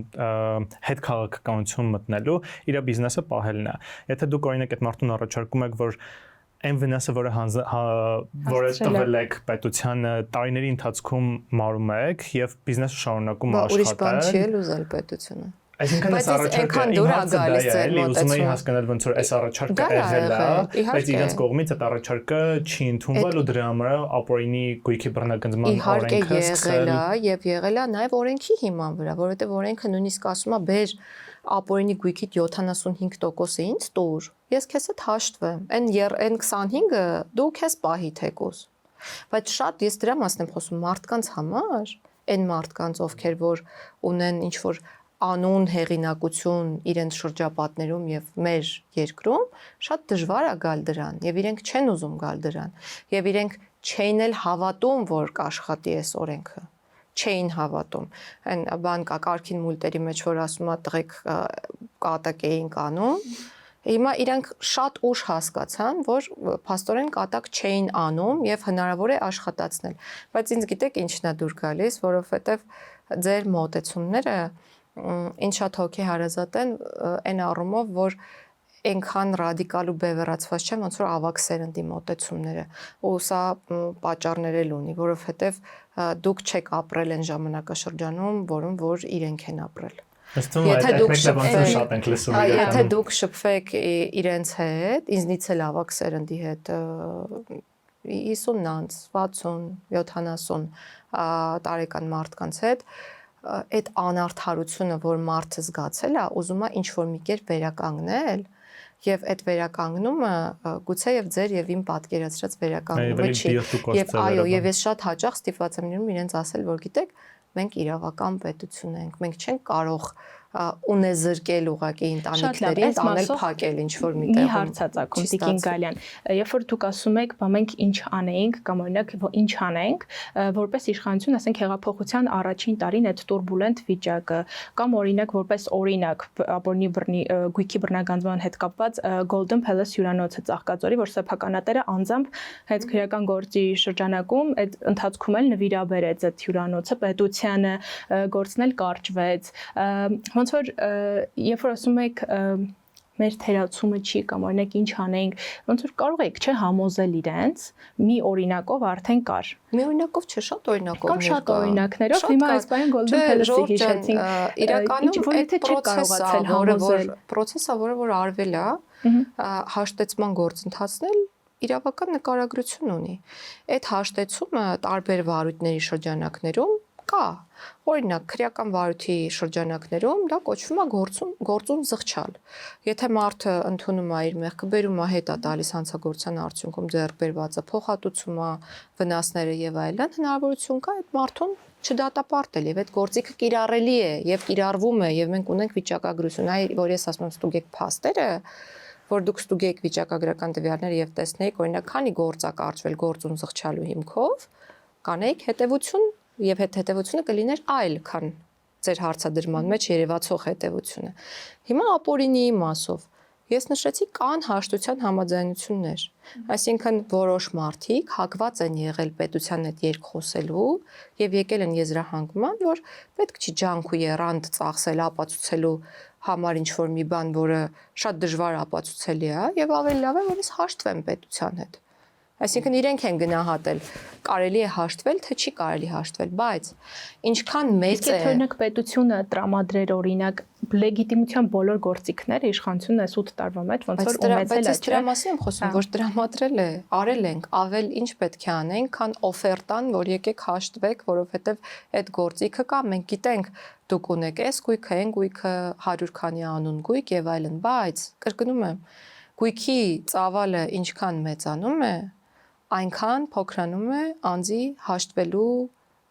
հետ քաղաքականություն մտնելու իր բիզնեսը պահելն է։ Եթե դուք օրինակ այդ մարդուն առաջարկում եք, որ այն վնասը, որը տվել եք պետությանը տարիների ընթացքում մարում եք եւ բիզնեսը շարունակում է աշխատել։ Ուրիշ բան չի էլ ուզել պետությունը։ Այսինքն այս առաջարկը ուզում էի հասկանալ ոնց որ այս առաջարկը եղել է, բայց իրենց կողմից այդ առաջարկը չի ընդունվել ու դրա համար ապօրինի գույքի բռնագծման օրենքը եղել է եւ եղել է նաեւ օրենքի հիման վրա, որովհետեւ օրենքը նույնիսկ ասում է բեր ապօրինի գույքիդ 75%-ը ինձ տուր, ես քեզ հետ հաշտվեմ, այն 25-ը դու քեզ պահի թեկուզ։ Բայց շատ ես դրա մասն եմ խոսում մարդկանց համար, այն մարդկանց, ովքեր որ ունեն ինչ որ անուն հեղինակություն իրենց շրջապատներում եւ մեր երկրում, շատ դժվար է գալ դրան եւ իրենք չեն ուզում գալ դրան եւ իրենք չեն էլ հավատում, որ կաշխատի այս օրենքը։ Չէին հավատում։ Այն բան կա կարգին մուլտերի մեջ որ ասում է տղեկ կատակ էին կանում։ Հիմա իրանք շատ ուշ հասկացան, որ փաստորեն կատակ չէին անում եւ հնարավոր է աշխատացնել։ Բայց ինձ գիտեք ինչն է դուր գալիս, որովհետեւ ձեր մոտեցումները ինչ շատ հոգեհարազատ են այն առումով, որ այնքան ռադիկալ ու բևեռացված չեն, ոնց որ ավակ սերնդի մոտեցումները։ Ու սա պատճառներ էլ ունի, որովհետեւ դուք չեք ապրել այն ժամանակաշրջանում, որում որ իրենք են ապրել։ Եթե դուք շփվեք իրենց հետ, ինձնից էլ ավակ սերնդի հետ 50-ից 60, 70 տարեկան մարդկանց հետ, այդ անարդարությունը, որ մարդը զգացել է, ուզում է ինչ-որ մի կերպ վերականգնել, եւ այդ վերականգնումը գուցե եւ ձեր եւ իմ պատկերացրած վերականգնումը չի։ Եվ այո, եւ ես շատ հաճախ ստիպված եմ լինում իրենց ասել, որ գիտեք, մենք իրավական պետություն ենք, մենք չենք կարող ունեզրկել ուղակի ընտանիքներին, տանել փակել ինչ որ մի տեղ։ Մի հարցածագում Տիկին Գալյան, երբ որ դուք ասում եք, բա մենք ինչ անեինք կամ օրինակ ինչ անենք, որպես իշխանություն, ասենք հեղափոխության առաջին տարին այդ турբուլենտ վիճակը կամ օրինակ որպես օրինակ ապօրինի գույքի բռնագանձման հետ կապված Golden Palace հյուրանոցը Ծաղկաձորի, որ սեփականատերը անձամբ հենց քրեական գործի շրջանակում այդ ընթացքում էլ նվիրաբերեց այդ հյուրանոցը պետությանը, գործն էլ կարճվեց։ Ոնց որ երբ որ ասում եք մեր թերացումը չի կամ օրինակ ինչ անենք, ոնց որ կարող եք չէ համոզել իրենց մի օրինակով արդեն կար։ Մի օրինակով չէ, շատ օրինակով կար։ Շատ օրինակներով հիմա այս բանը Golden Palace-ը հիշեցինք։ Իրականում այդ պրոցեսը, որը որ արվել է, հաշտեցման գործընթացն էլ իրավական նկարագրություն ունի։ Այդ հաշտեցումը տարբեր վարույթների շրջանակներում կա։ Օրինակ, քրեական վարույթի շրջանակներում դա կոչվում է գործուն զղջալ։ Եթե մարդը ընդունում է իր մեղքը, բերում է հետա տալիս հանցագործության արդյունքում ձեռք բերվածը, փոխհատուցում է վնասները եւ այլն, հնարավորություն կա այդ մարդուն չդատապարտել եւ այդ գործիքը կիրառելի է եւ կիրառվում է եւ մենք ունենք վիճակագրություն, այ որ ես ասում եմ ստուգեք փաստերը, որ դուք ստուգեք վիճակագրական տվյալները եւ տեսնեիք, օրինակ, քանի գործ է կարճվել գործուն զղջալու հիմքով, կանեիք հետեւություն եւ հետեւությունը կլիներ այլ, քան ձեր հարցադրման մեջ երևացող հետեւությունը։ Հիմա ապօրինի մասով ես նշեցի կան հաշտության համաձայնություններ, այսինքն որոշ մարդիկ հակված են եղել պետության հետ երկխոսելու եւ եկել են եզրահանգման, որ պետք չի ջանք ու երանդ ծախսել ապացուցելու համար ինչ որ մի բան, որը շատ դժվար ապացուցելի է եւ ավելի լավ է, որ ես հաշտվեմ պետության հետ։ Այսինքն իրենք են գնահատել, կարելի է հաշտվել, թե չի կարելի հաշտվել, բայց ինչքան մեծ է օրինակ պետությունը տրամադրեր օրինակ լեգիտիմության բոլոր գործիքները իշխանությունն այս 8 տարվա մեջ ոնց որ ունեցել է, դրա մասին եմ խոսում, որ տրամադրել է, արել ենք, ավել ինչ պետք է անենք, քան օֆերտան, որ եկեք հաշտվեք, որովհետև այդ գործիքը կա, մենք գիտենք դուք ունեք այս գույքը, այն գույքը, 100 քանի անուն գույք եւ այլն, բայց կրկնում եմ, գույքի ծավալը ինչքան մեծանում է, այնքան փոքրանում է անձի հաշտվելու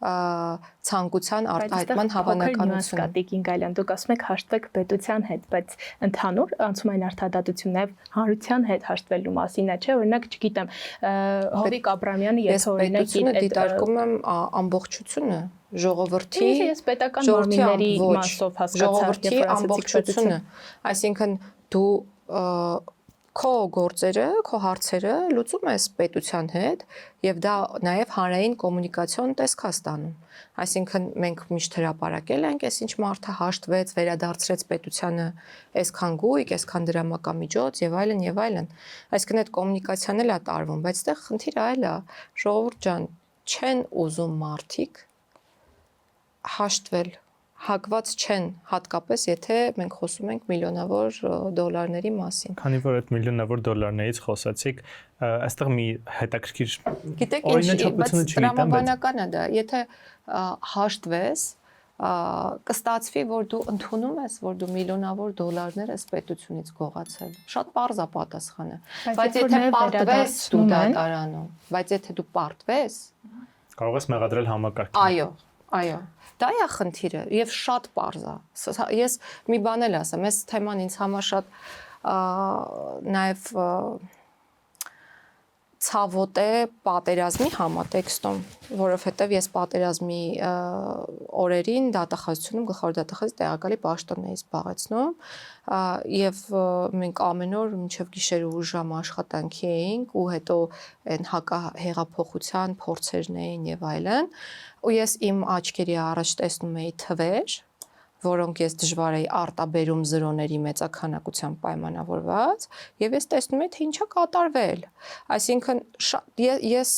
ցանկության արտահայտման հավանականությունը։ Տիկին Գալյան, դուք ասում եք հաշտվեք պետության հետ, բայց ընդհանուր անցումային արտադատությունն եւ հանրության հետ հաշտվելու մասին է, չէ՞, օրինակ, չգիտեմ, Հովիկ Աբրամյանը եթե օրինակ դիտարկում եմ ամբողջությունը, ժողովրդի ես պետական նորմերի մասով հասկացա, ժողովրդի ամբողջությունը, այսինքն դու քո գործերը, քո հարցերը լուծում ես պետության հետ եւ դա նաեւ հանրային կոմունիկացիոն տեսք է ստանում։ Այսինքն մենք միշտ հրապարակել ենք, այսինչ մարդը հաշտվեց, վերադարձրեց պետությանը այսքան գույք, այսքան դրամական միջոց եւ այլն եւ այլն։ Այսինքն այդ կոմունիկացիան էլ է տարվում, բայց այդտեղ խնդիրը այլ է, ժողովուրդ ջան, չեն ուզում մարդիկ հաշտվել, հակված չեն, հատկապես եթե մենք խոսում ենք միլիոնավոր դոլարների մասին։ Քանի որ այդ միլիոնավոր դոլարներից խոսացիք, այստեղ մի հետաքրքիր Գիտեք ինչ, բայց տրամաբանական է դա, եթե հաշտվես, կստացվի, որ դու ընդունում ես, որ դու միլիոնավոր դոլարներ ես պետությունից գողացել։ Շատ պարզ է պատասխանը։ Բայց եթե պարտվես դու դատարանում, բայց եթե դու պարտվես, կարող ես մեղադրել համակարգին։ Այո, դա է խնդիրը եւ շատ պարզ է։ Ես մի բան էլ ասեմ, այս թեման ինձ համար շատ նաեւ ցավոտ է պատերազմի համատեքստում, որովհետեւ ես պատերազմի օրերին դատախազությունում գլխավոր դատախազի տեղակալի պաշտոնն էի զբաղեցնում եւ մենք ամեն օր մինչեւ գիշեր ու ժամ աշխատանքի էինք ու հետո այն հակահեղափոխության փորձերն էին եւ այլն ու ես իմ աչքերի առաջ տեսնում էի թվեր, որոնք ես դժվար էի արտաբերում զրոների մեծաքանակությամբ պայմանավորված եւ ես տեսնում եմ թե ինչա կատարվել այսինքն ես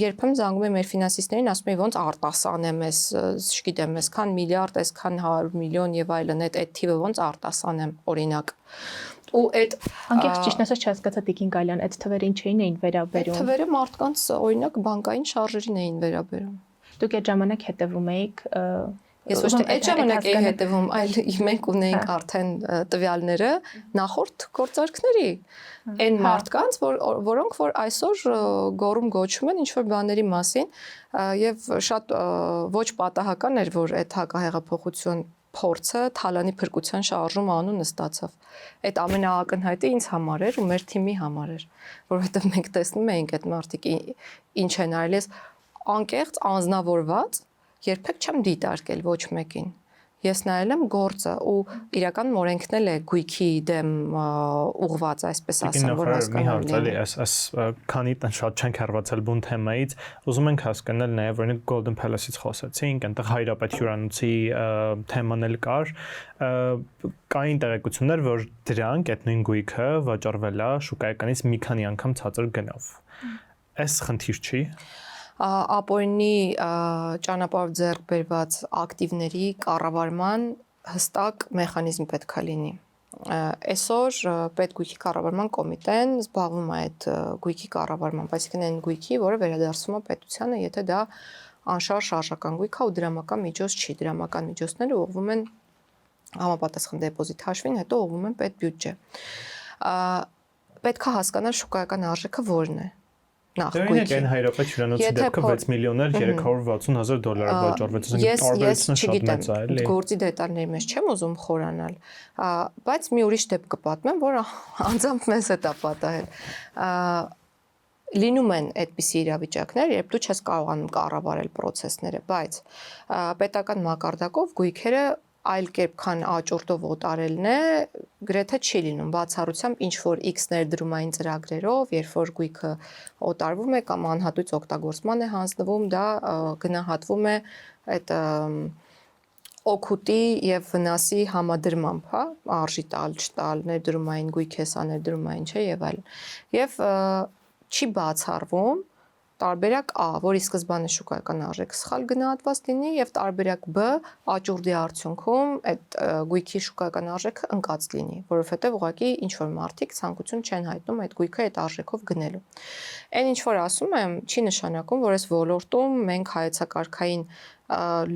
երբեմն զանգում եմ մեր ֆինանսիստներին ասում եմ ոնց արտասանեմ ես չգիտեմ այսքան միլիարդ այսքան 100 միլիոն եւ այլն այդ թիվը ոնց արտասանեմ օրինակ ու այդ անկեղծ ճիշտ ասած չհասկացա Տիկին Գալյան այդ թվերը ինչ էին վերաբերում այդ թվերը մարդկանց օրինակ բանկային շարժերին էին վերաբերում դուք այդ ժամանակ հետևում էիք Ես ոչ թե այդ ժամանակ էի հետևում, այլ մենք ունեինք արդեն տվյալները նախորդ գործարքների այն մարդկանց, որոնք որ այսօր գոռում գոչում են ինչ որ բաների մասին եւ շատ ոչ պատահական էր, որ այդ հակահեղափոխություն փորձը Թալանի փրկության շարժում անունը ստացավ։ Այդ ամենաակնհայտը ինձ համար էր ու մեր թիմի համար էր, որովհետեւ մենք տեսնում էինք այդ մարդիկ ինչ են արել, ես անկեղծ անznավորված երբեք չեմ դիտարկել ոչ մեկին։ Ես նայել եմ գործը ու իրական օրենքն էլ է գույքի դեմ ուղված, այսպես ասեմ, որ հասկանալի է։ Այս քանի տան շատ չենք հարվածել բուն թեմայից, ուզում ենք հասկանալ նաև օրինակ Golden Palace-ից խոսեցինք, այնտեղ Հայրապետ հյուրանոցի թեման էլ կար, կային տեղեկություններ, որ դրանք այդ նույն գույքը վաճառվել է շուկայականից մի քանի անգամ ցածր գնով։ Այս խնդիր չի։ Ապօրինի ճանապարհով ձեռք բերված ակտիվների կառավարման հստակ մեխանիզմ պետք է լինի։ Այսօր պետգույքի կառավարման կոմիտեն զբաղվում է այդ գույքի կառավարմամբ, այսինքն այն գույքի, որը վերադարձվում է պետությանը, եթե դա անշարժ շարժական գույք է ու դրամական միջոց չի, դրամական միջոցները ուղղվում են համապատասխան դեպոզիտ հաշվին, հետո ուղղվում են պետբյուջե։ Պետք է հասկանալ շուկայական արժեքը որն է։ Օրինակ այն Հայրապետ հյուրանոցի դեպքը 6 միլիոն 360,000 դոլար վաճառվեց, տարբերությունը շատ մեծ է, էլի։ Գործի դետալների մեջ չեմ ուզում խորանալ, բայց մի ուրիշ դեպք կպատմեմ, որ անձամբ մեզ հետ է պատահել։ Լինում են այդպիսի իրավիճակներ, երբ դու չես կարողանում կառավարել process-ները, բայց պետական մակարդակով գույքերը այլ կերպ քան աճուրդով օտարելն է, գրեթե չի լինում բացառությամբ ինչ որ X ներդրումային ծրագրերով, երբ որ գույքը օտարվում է կամ անհատույց օգտագործման է հանձնվում, դա գնահատվում է այդ օգուտի եւ վնասի համադրմամբ, հա, արժի տալ, չտալ, ներդրումային գույք է, սա ներդրումային չէ եւ այլն։ Եվ չի բացառվում տարբերակ A, որի սկզբանե շուկայական արժեքը սխալ գնահատված լինի եւ տարբերակ B, աճուրդի արդյունքում այդ գույքի շուկայական արժեքը ընկած լինի, որովհետեւ ուղղակի ինչ որ մարդիկ ցանկություն չեն հայտնում այդ գույքը այդ արժեքով գնելու։ Այն ինչ որ ասում եմ, չի նշանակում, որ այս ոլորտում մենք հայեցակարգային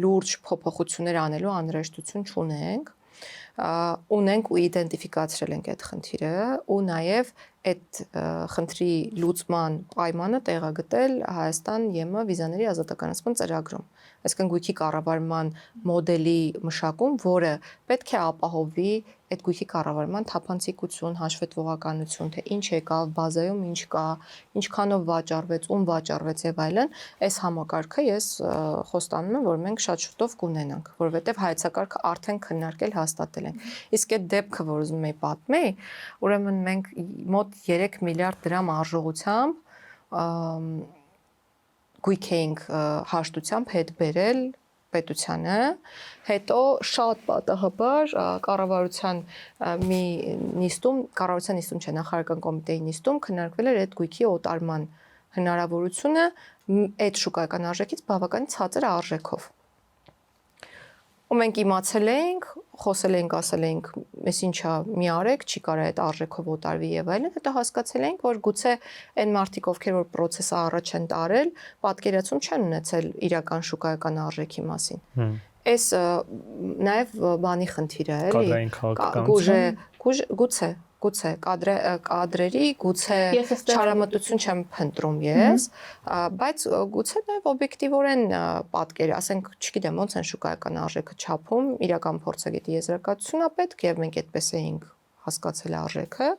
լուրջ փոփոխություններ անելու անհրաժեշտություն չունենք, ունենք ու իդենտիֆիկացրել ենք այդ խնդիրը ու նաև այդ խնդրի լուծման պայմանը տեղագտել Հայաստան ԵՄ վիզաների ազատականացման ծրագրում։ Այսինքն գույքի կառավարման մոդելի մշակում, որը պետք է ապահովի այդ գույքի կառավարման թափանցիկություն, հաշվետվողականություն, թե ինչ եկավ, բազայում ինչ կա, ինչքանով վաճառվեց, ում վաճառվեց եւ այլն, այս համակարգը ես խոստանում եմ, որ մենք շատ շուտով կունենանք, որովհետեւ հայեցակարգը արդեն քննարկել հաստատել ենք։ Իսկ այդ դեպքը, որ ուզում եի պատմեի, ուրեմն մենք մոտ 3 միլիարդ դրամ արժողությամբ գույք էինք հաշտությամբ հետ բերել պետությանը, հետո շատ պատահաբար կառավարության մի նիստում, կառավարության նիստում չէ, նախարարական կոմիտեի նիստում քննարկվել էր այդ գույքի օտարման հնարավորությունը այդ շուկայական արժեքից բավականին ցածր արժեքով։ ու մենք իմացել ենք, խոսել ենք, ասել ենք, «Էս ինչա, մի արեք, չի կարա այդ արժեքով օտարվի եւ այլն», հետո հասկացել ենք, որ գուցե այն մարդիկ, ովքեր որ process-ը առաջ են տարել, պատկերացում չեն ունեցել իրական շուկայական արժեքի մասին։ Այս նաև բանի խնդիր է, էլի։ Կադրային քաղաքականություն։ Գուցե կադրերի, գուցե չարամտություն չեմ փնտրում ես, բայց գուցե նաև օբյեկտիվորեն պատկերը, ասենք, չգիտեմ, ոնց են շուկայական արժեքը չափում, իրական փորձագետի եզրակացությունն է պետք եւ մենք այդպես էինք հասկացել արժեքը,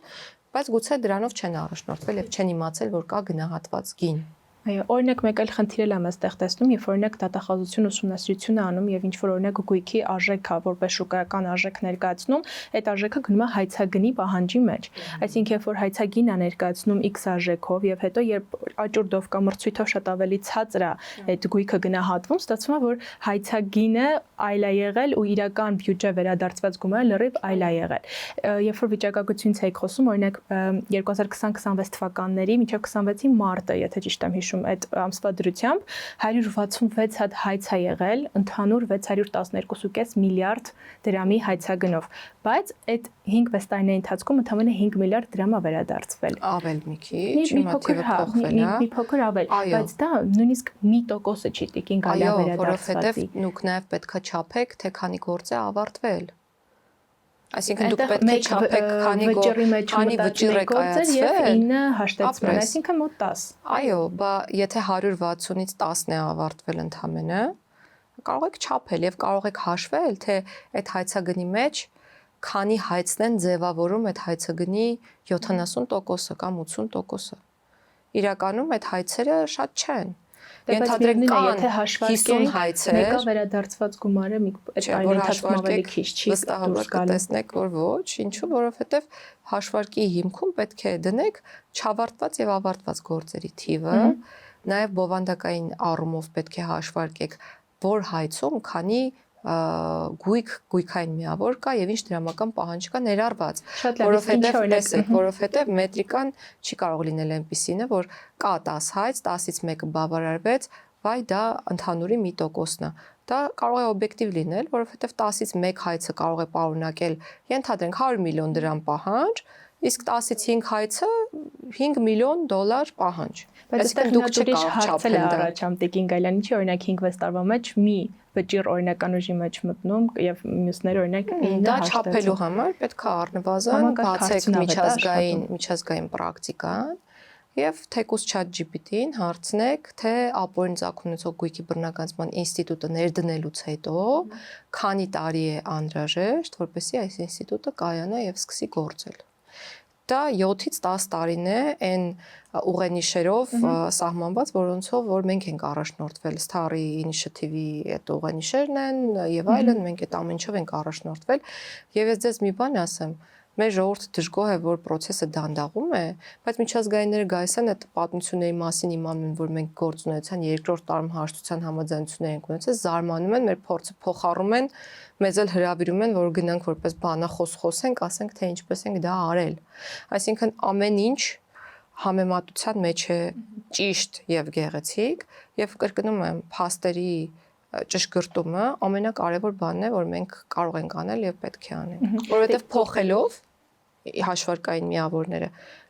բայց գուցե դրանով չեն առաջնորդվել եւ չեն իմացել, որ կա գնահատված գին։ Այո, օրինակ մեկ այլ խնդիր եմ այստեղ տեսնում, երբ օրինակ դատախազություն ուսումնասիրություն է անում եւ ինչ որ օրինակ գույքի արժեքը որպես շուկայական արժեք ներկայացնում, այդ արժեքը գնում է հայցագնի պահանջի մեջ։ Այսինքն, երբ որ հայցագին է ներկայացնում X արժեքով եւ հետո երբ աճուրդով կամ մրցույթով շատ ավելի ցածր է այդ գույքը գնահատվում, ստացվում է, որ հայցագինը այլ է եղել ու իրական բյուջե վերադարձված գումարը լրիվ այլ է եղել։ Երբ որ վիճակագրությունից եք խոսում, օրինակ 2020-26 թվականների մինչև 26-ի մարտը, եթե ճիշտ եմ հիշում, այդ ամսվա դրությամբ 166 հատ հայց է եղել, ընդհանուր 612.5 միլիարդ դրամի հայցագնով, բայց այդ 5-6 տարիների ընթացքում ընդամենը 5 միլիարդ դրամ է վերադարձվել։ Ավել մի քիչ, հիմա թիվը փոխվել է։ Մի փոքր ավել, բայց դա նույնիսկ մի տոկոսը չի տիկին գալի վերադարձվածի։ Որովհետև դուք նաև պետքա չափեք, թե քանի գործ է ավարտվել։ Այսինքն դուք պետք է չափեք քանի վճիռ է կայացվել եւ 9 հաշտեցման, այսինքն մոտ 10։ Այո, բա եթե 160-ից 10-ն է ավարտվել ընդամենը, կարող եք չափել եւ կարող եք հաշվել, թե այդ հայցագնի մեջ քանի հայցն են ձևավորում այդ հայցագնի 70% կամ 80%-ը։ Իրականում այդ հայցերը շատ չեն։ Ենթադրենք եթե 50 հայցեր, մեկը վերադարձված գումարը այդ տարի ընթացքում ավելի քիչ չի վստահաբար կտեսնեք, որ ոչ, ինչու, որովհետև հաշվարկի հիմքում պետք է դնեք չավարտված եւ ավարտված գործերի թիվը, նաեւ բովանդակային առումով պետք է հաշվարկեք, որ հայցում քանի գույքային միավոր կա եւ ինչ դրամական պահանջ կա ներառված, որովհետեւ մետրիկան չի կարող լինել այնպիսին է, որ կա 10 հայց, 10-ից մեկը բավարարվեց, վայ դա ընդհանուրի մի տոկոսն է։ Դա կարող է օբյեկտիվ լինել, որովհետեւ 10-ից 1 հայցը կարող է պարունակել, ենթադրենք 100 միլիոն դրամ պահանջ, իսկ 10-ից 5 հայցը $5 միլիոն պահանջ։ Այսինքն դուք չկարողացել հարցել առաջամ Տիկին Գայլյան, ինչի օրինակ 5-6 տարվա մեջ մի վճիռ օրինական ուժի մեջ մտնում եւ մյուսները օրինակ դա չափելու համար պետք է առնվազն բացեք միջազգային պրակտիկան եւ թեկուզ ChatGPT-ին հարցնեք, թե ապօրին ծագում ունեցող գույքի բռնականացման ինստիտուտը ներդնելուց հետո քանի տարի է անհրաժեշտ, որպեսզի այս ինստիտուտը կայանա եւ սկսի գործել։ Դա 7-ից 10 տարին է այն ուղենիշերով սահմանված, որոնցով որ մենք ենք առաջնորդվել, Star-ի ինիշիատիվի այդ ուղենիշերն են եւ այլն, մենք այդ ամեն ինչով ենք առաջնորդվել եւ ես ձեզ մի բան ասեմ, մեր ժողովուրդը դժգոհ է, որ process-ը դանդաղում է, բայց միջազգայինները գայս են այդ պատմությունների մասին իմանում են, որ մենք գործունեության երկրորդ տարում հաշտության համաձայնություններ ենք ունեցել, զարմանում են, մեր փորձը փոխառում են, մեզ էլ հրավիրում են, որ գնանք որպես բանախոս խոսենք, ասենք թե ինչպես ենք դա արել։ Այսինքն ամեն ինչ համեմատության մեջ է ճիշտ եւ գեղեցիկ եւ կրկնում եմ, փաստերի ճշգրտումը ամենակարևոր բանն է, որ մենք կարող ենք անել եւ պետք է անենք, որովհետեւ փոխելով հաշվարկային միավորները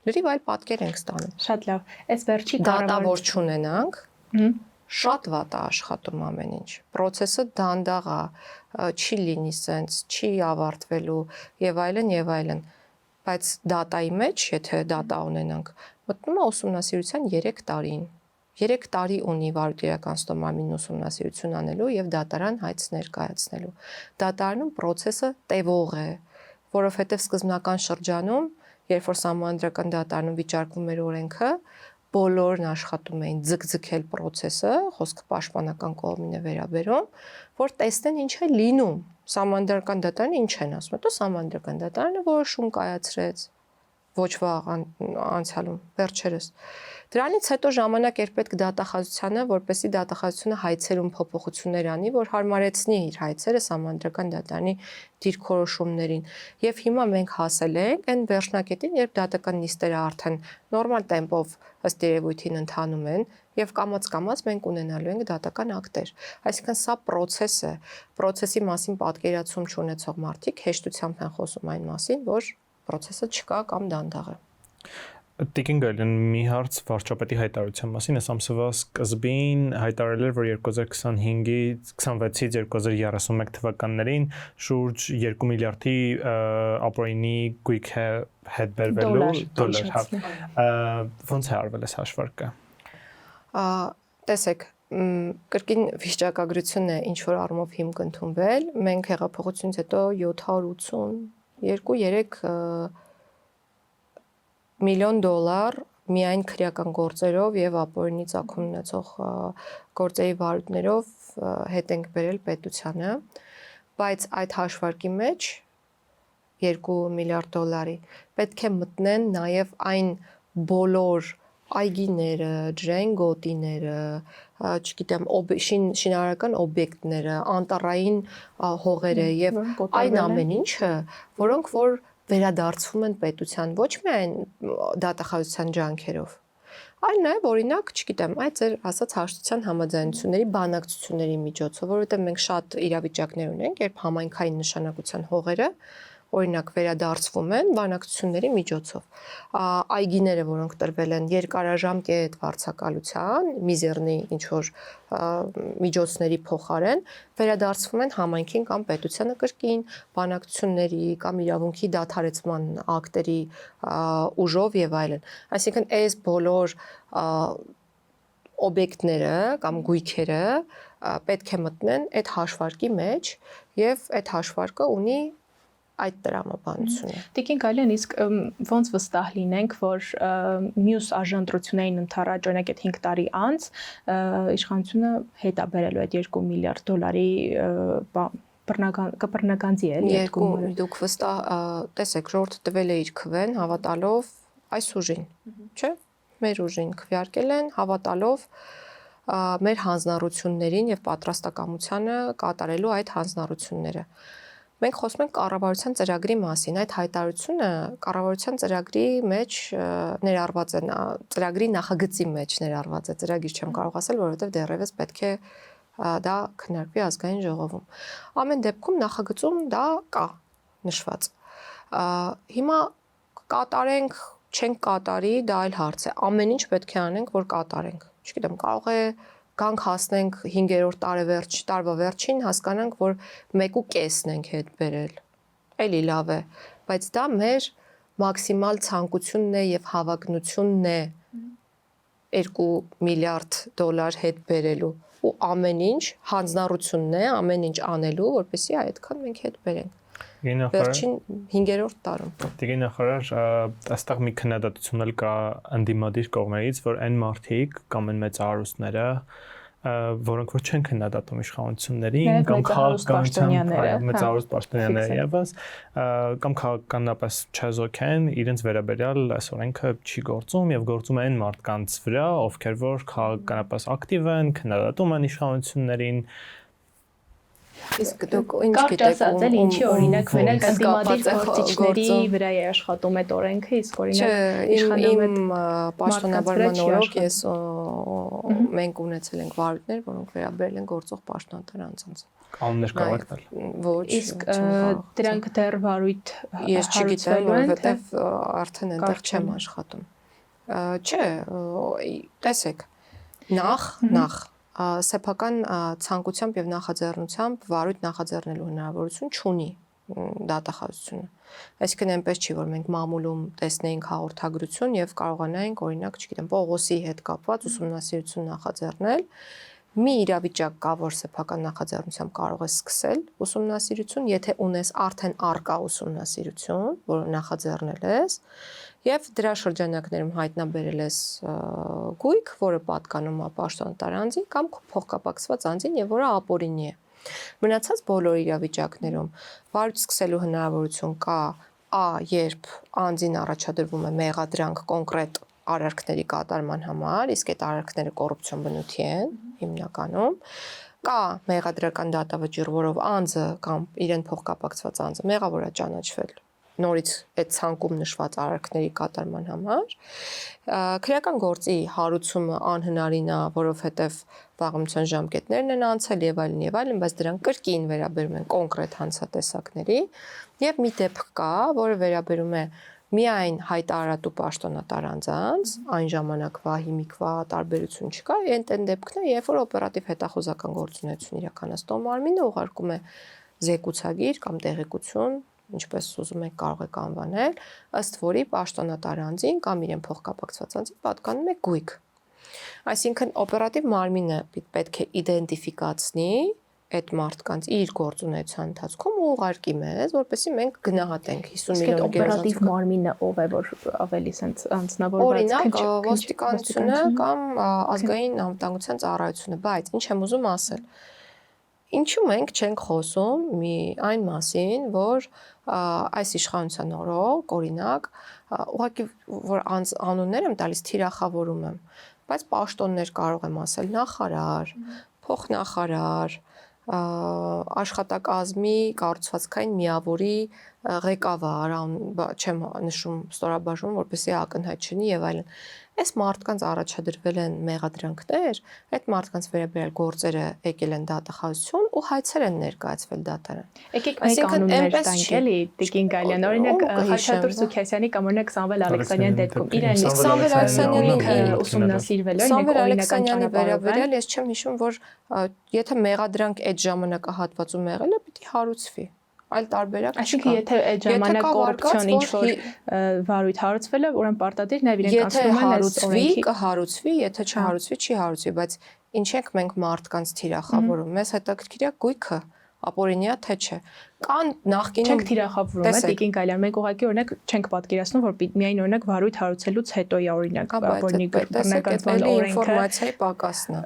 լրիվ այլ պատկեր ենք ստանում։ Շատ լավ։ Այս վերջի դատավոր չունենանք, շատ վատ է աշխատում ամեն ինչ։ Պրոցեսը դանդաղ է, չի լինի սենց, չի ավարտվելու եւ այլն, բայց դատայի մեջ, եթե դատա ունենանք, մտնում է ուսումնասիրության 3 տարին։ 3 տարի ունի վարույթական ստոմամին ուսումնասիրություն անելու եւ դատարան հայց ներկայացնելու։ Դատարանում process-ը տևող է, որովհետեւ սկզբնական շրջանում, երբ որ սահմանադրական դատարանում վիճարկվում էր օրենքը, բոլորն աշխատում էին ձգձգել process-ը, խոսքը պաշտպանական կողմին է վերաբերում, որ տեսնեն ինչ է լինում։ Սահմանադրական դատարանը ինչ են ասում։ Հետո սահմանադրական դատարանը որոշում կայացրեց ոչ վաղ անցյալում, վերջերս, Դրանից հետո ժամանակ էր պետք դատախազությանը, որպեսզի դատախազությունը հայցերում փոփոխություններ անի, որ հարմարեցնի իր հայցերը Սահմանադրական դատարանի դիրքորոշումներին։ Եվ հիմա մենք հասել ենք այն վերջնակետին, երբ դատական նիստերը արդեն նորմալ տեմպով ըստ երևույթին ընթանում են եւ կամաց-կամաց մենք ունենալու ենք դատական ակտեր։ Այսինքն սա process է, process-ի մասին պատկերացում չունեցող մարդիկ հեշտությամբ են խոսում այն մասին, որ process-ը չկա կամ դանդաղ է։ Տիկին Գայլյան, մի հարց վարչապետի հայտարարության մասին, այս ամսվա սկզբին հայտարարել էր, որ 2025-ից 26-ից 2031 թվականներին շուրջ 2 միլիարդի ապօրինի գույք է հետ բերվելու դոլար։ Ոնց է արվել այս հաշվարկը։ Տեսեք, կրկին վիճակագրությունն է ինչ որ առումով հիմք ընդունվել, մենք հեղափոխությունից հետո 782-3 միլիոն դոլար միայն քրեական գործերով եւ ապօրինի ծագում ունեցող գործերի վարույթներով հետ ենք բերել պետությանը, բայց այդ հաշվարկի մեջ 2 միլիարդ դոլարի պետք է մտնեն նաեւ այն բոլոր այգիները, ջրային գոտիները, չգիտեմ, շինարարական օբյեկտները, անտառային հողերը եւ այն ամեն ինչը, որոնք որ վերադարձվում են պետության ոչ միայն դատախազության ջանքերով, այլ նաև օրինակ, չգիտեմ, այդ ձեր ասած հաշտության համաձայնությունների բանակցությունների միջոցով, որովհետև մենք շատ իրավիճակներ ունենք, երբ համայնքային նշանակության հողերը օրինակ վերադարձվում են բանակցությունների միջոցով։ Այգիները, որոնք տրվել են երկարաժամկետ վարձակալության, միզեռնի ինչ որ միջոցների փոխարեն, վերադարձվում են համայնքին կամ պետությանը կրկին բանակցությունների կամ իրավունքի դադարեցման ակտերի ուժով եւ այլն։ Այսինքն այս բոլոր օբյեկտները կամ գույքերը պետք է մտնեն այդ հաշվարկի մեջ եւ այդ հաշվարկը ունի այդ տրամաբանությունը։ Տիկին Գայլյան, իսկ ոնց վստահ լինենք, որ մյուս արժանտրություններին ընթառաջ օրինակ այդ 5 տարի անց իշխանությունը հետ է բերելու այդ 2 միլիարդ դոլարի բռնագանձի էլի այդ գումարը։ Դուք վստահ տեսեք, ժողովուրդը տվել է իր քվեն հավատալով այս ուժին, չէ՞։ Մեր ուժին քվեարկել են հավատալով մեր հանձնառություններին եւ պատրաստակամությանը կատարելու այդ հանձնառությունները։ Մենք խոսում ենք կառավարության ծրագրի մասին, այդ հայտարարությունը կառավարության ծրագրի մեջ ներառված է, ծրագրի նախագծի մեջ ներառված է, ծրագիր չեմ կարող ասել, որովհետև դեռևս պետք է դա քննարկվի ազգային ժողովում։ Ամեն դեպքում նախագծում դա կա նշված։ Հիմա կատարենք, չենք կատարի, դա այլ հարց է։ Ամեն ինչ պետք է անենք, որ կատարենք։ Չգիտեմ, կարող է գանք հասնենք 5-րդ տարվա վերջին, հասկանանք, որ 1.5-ն ենք հետ բերել։ Էլի լավ է, բայց դա մեր մաքսիմալ ցանկությունն է եւ հավակնությունն է 2 միլիարդ դոլար հետ բերելու ու ամեն ինչ հանձնառությունն է, ամեն ինչ անելու, որպեսզի այդքան մենք հետ բերենք։ Վերջին 5-րդ տարում։ Տիկին նախարար, այստեղ մի քննադատություն էլ կա ընդդիմադիր կողմերից, որ այն մարդիկ կամ այն մեծ արարողները, որոնք որ չեն քննադատում իշխանություններին կամ քաղաքականության մեծ արարող պաշտոնյաները եւս, կամ քաղաքականապես չեզոք են, իրենց վերաբերյալ այս օրենքը չի գործում եւ գործում է այն մարդկանց վրա, ովքեր որ քաղաքականապես ակտիվ են, քննադատում են իշխանություններին։ Իսկ դուք ինչ գիտեք, ասել ինչի օրինակ մենակ ընդդիմադիր գործիչների վրա է աշխատում այդ օրենքը, իսկ օրինակ իմ պաշտոնավարման օրոք ես մենք ունեցել ենք վարույթներ, որոնք վերաբերել են գործող պաշտոնատար անձանց։ Կանոններ կարող տալ։ Ոչ, իսկ դրանք դեռ վարույթ ես չգիտեմ, որովհետև արդեն այնտեղ չեմ աշխատում։ Չէ, տեսեք, նախ սեփական ցանկությամբ եւ նախաձեռնությամբ վարույթ նախաձեռնելու հնարավորություն չունի դատախազությունը։ Այսինքն այնպես չի, որ մենք մամուլում տեսնեինք հաղորդագրություն եւ կարողանայինք օրինակ, չգիտեմ, Պողոսի հետ կապված ուսումնասիրություն նախաձեռնել։ Մի իրավիճակ կա, որ սեփական նախաձեռնությամբ կարող է սկսել ուսումնասիրություն, եթե ունես արդեն արկա ուսումնասիրություն, որը նախաձեռնել ես, եւ դրա շրջանակներում հայտնաբերել ես գույք, որը պատկանում է պաշտոնատար անձին կամ փոխկապակցված անձին եւ որը ապօրինի է։ Մնացած բոլոր իրավիճակներում վարույթ սկսելու հնարավորություն կա երբ անձին առաջադրվում է մեղադրանք կոնկրետ արարքների կատարման համար, իսկ այդ արարքները կոռուպցիոն բնույթի են հիմնականում, կա մեղադրական դատավճիռ, որով անձը կամ իրեն փոխկապակցված անձը մեղավոր է ճանաչվել նորից այդ ցանկում նշված արարքների կատարման համար քրեական գործի հարուցումը անհնարին է, որովհետև վաղամության ժամկետներն են անցել եւ այլն, բայց դրանք կրկին վերաբերում են կոնկրետ հանցատեսակների եւ մի դեպք կա, որը վերաբերում է միայն հայտարարատու պաշտոնատար անձանց, այն ժամանակվա հիմիկվա տարբերություն չկա, այն դեպքն է, երբ որ օպերատիվ հետախուզական գործունեություն իրականացնող մարմինը ուղարկում է զեկուցագիր կամ տեղեկություն, ինչպես ուզում եք կարող եք անվանել, ըստ որի պաշտոնատար անձին կամ իրեն փոխկապակցված անձին պատկանում է գույք։ Այսինքն օպերատիվ մարմինը պետք է իդենտիֆիկացնի այդ մարդկանց իր գործունեության ընթացքում ու ուղարկի մեզ, որպեսզի մենք գնահատենք 50 միլիոն օպերատիվ մարմինը ով է, որ ավելի sense անձնավորված օրինակ ոստիկանությունը կամ ազգային անվտանգության ծառայությունը, բայց ինչ եմ ուզում ասել, ինչու մենք չենք խոսում այն մասին, որ այս իշխանության օրոք, օրինակ, ուղղակի որ անուններ եմ տալիս, թիրախավորում եմ, բայց պաշտոններ կարող եմ ասել նախարար, փոխնախարար, աշխատակազմի կառուցվածքային միավորի ղեկավար, չեմ նշում ստորաբաժանում, որպեսզի ակնհայտ չլինի եւ այլն։ Այս մարդկանց առաջադրվել են մեղադրանքներ, այդ մարդկանց վերաբերյալ գործերը եկել են դատախազություն ու հայցեր են ներկայացվել դատարան։ Եկեք մեկ անուններ տանք էլի, Տիկին Գալյան, օրինակ Հիշատուր Սուքեսյանի կամ օրինակ Սամվել Ալեքսանյանի դեպքում իրեն Սամվել Ալեքսանյանի ուսումնասիրվել է, Սամվել Ալեքսանյանի վերաբերյալ ես չեմ հիշում, որ եթե մեղադրանք այդ ժամանակահատվածում եղել է, պիտի հարուցվի։ Այլ տարբերակ չկա։ Այսինքն եթե այդ ժամանակ կոռուպցիոն ինչ-որ վարույթ հարուցվել է, ուրեմն պարտադիր նաև իրենք անցնում են այս օրենքի կհարուցվի, եթե չհարուցվի, չի հարուցվի, բայց ինչ ենք մենք մարդկանց թիրախավորում։ Մեզ հետաքրքիր է գույքը, ապօրինյա թե չէ։ Կան նախկինում չենք թիրախավորում, է Տիկին Գալյան, մենք ուղղակի օրինակ չենք պատկերացնում, որ միայն օրինակ վարույթ հարուցելուց հետո է օրինակ բռնի բռնականության օրենքը ինֆորմացիայի պակասն է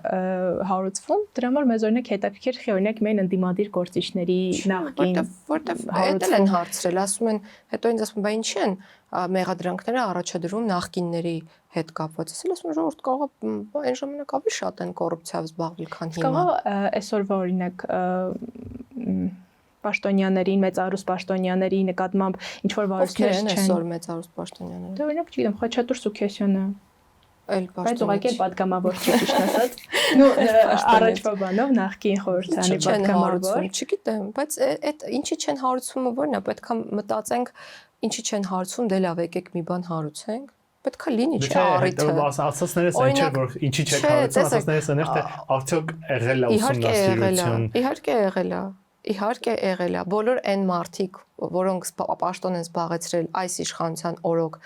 հարուցվում, դրա համար մեզ օրինակ հետաքրքիր է օրինակ միայն ընդդիմադիր գործիչների նախկին որտեվ այդ են հարցրել, ասում են, հետո ինձ ասում, բա ինչի են մեղադրանքները առաջադրում նախկինների հետ կապված։ Ասում ժողովուրդ կարող է այն ժամանակ ավելի շատ են կոռուպցիայով զբաղվել, քան հիմա։ Կարող այսօրվա օրինակ պաշտոնյաներին, մեծարուս պաշտոնյաների նկատմամբ ինչ որ վարույթներ չեն։ Այսօր մեծարուս պաշտոնյաները։ Դե օրինակ չգիտեմ, Խաչատուր Սուքեսյանը այլ բայց ուղղակի պատգամավոր չի ճիշտ ասած։ Նու առաջվա բանով նախկին խորհրդանի պատգամավոր։ Չգիտեմ, բայց այդ ինչի չեն հարուցումը որն է, պետք է մտածենք ինչի չեն հարուցում, դե լավ եկեք մի բան հարուցենք։ Պետք է լինի չէ առիթը։ Ասածներս այն չէ որ ինչի չեք հարուցում, ասածներս այն է թե արդյոք եղել է ուսումնասիրություն։ Իհարկե եղել է։ Բոլոր այն մարդիկ, որոնք պաշտոն են զբաղեցրել այս իշխանության օրոք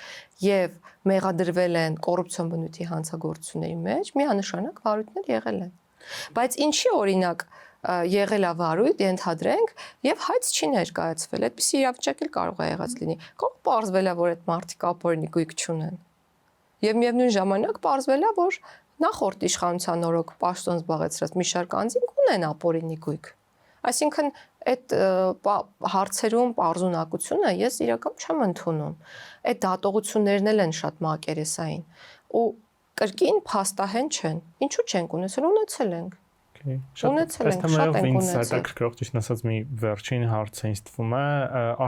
եւ մեղադրվել են կոռուպցիոն բնույթի հանցագործությունների մեջ, միանշանակ վարույթներ եղել են։ Բայց ինչի օրինակ եղել է վարույթ, ենթադրենք, եւ հայց չի ներկայացվել, այդպիսի իրավիճակ էլ կարող է եղած լինի։ Կարող պարզվել է, որ այդ մարդիկ ապօրինի գույք չունեն։ Եվ միևնույն ժամանակ պարզվել է, որ նախորդ իշխանության օրոք պաշտոն զբաղեցրած մի շարք անձինք ունեն ապօրինի գույք։ Այսինքն այդ հարցերում պարզունակությունը ես իրական չեմ ընդունում։ Այդ դատողություններն էլ են շատ մակերեսային ու կրկին փաստահեն չեն։ Ինչու չենք ունեցել, ունեցել ենք։ Ունեցել ենք, շատ ենք ունեցել։ Հետաքրքրող ճիշտ ասած մի վերջին հարց է ինձ թվում է,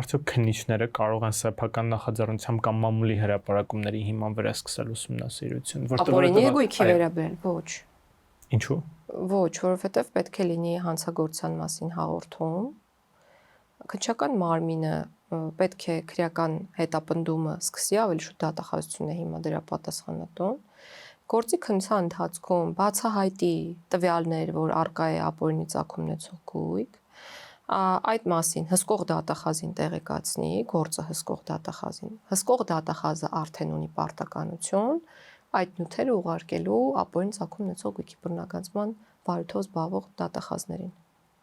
արդյոք քննիչները կարող են սեփական նախաձեռնությամբ կամ մամուլի հրապարակումների հիման վրա սկսել ուսումնասիրություն, ապօրինի գույքի վերաբերյալ ոչ։ Ինչու։ Ոչ, որովհետև պետք է լինի հանցագործության մասին հաղորդում։ Քննչական մարմինը պետք է քրեական հետապնդումը սկսի, ավելի շուտ դատախազություն է հիմա դրա պատասխանատուն։ Գործի քննության ընթացքում բացահայտի տվյալներ, որ արկա է ապօրինի ծագում ունեցող գույք, այդ մասին հսկող դատախազին տեղեկացնի, գործը հսկող դատախազին։ Հսկող դատախազը արդեն ունի պարտականություն այդ նյութերը ուղարկելու ապօրին ծագում ունեցող գույքի բռնականացման վարույթով զբաղվող դատախազներին։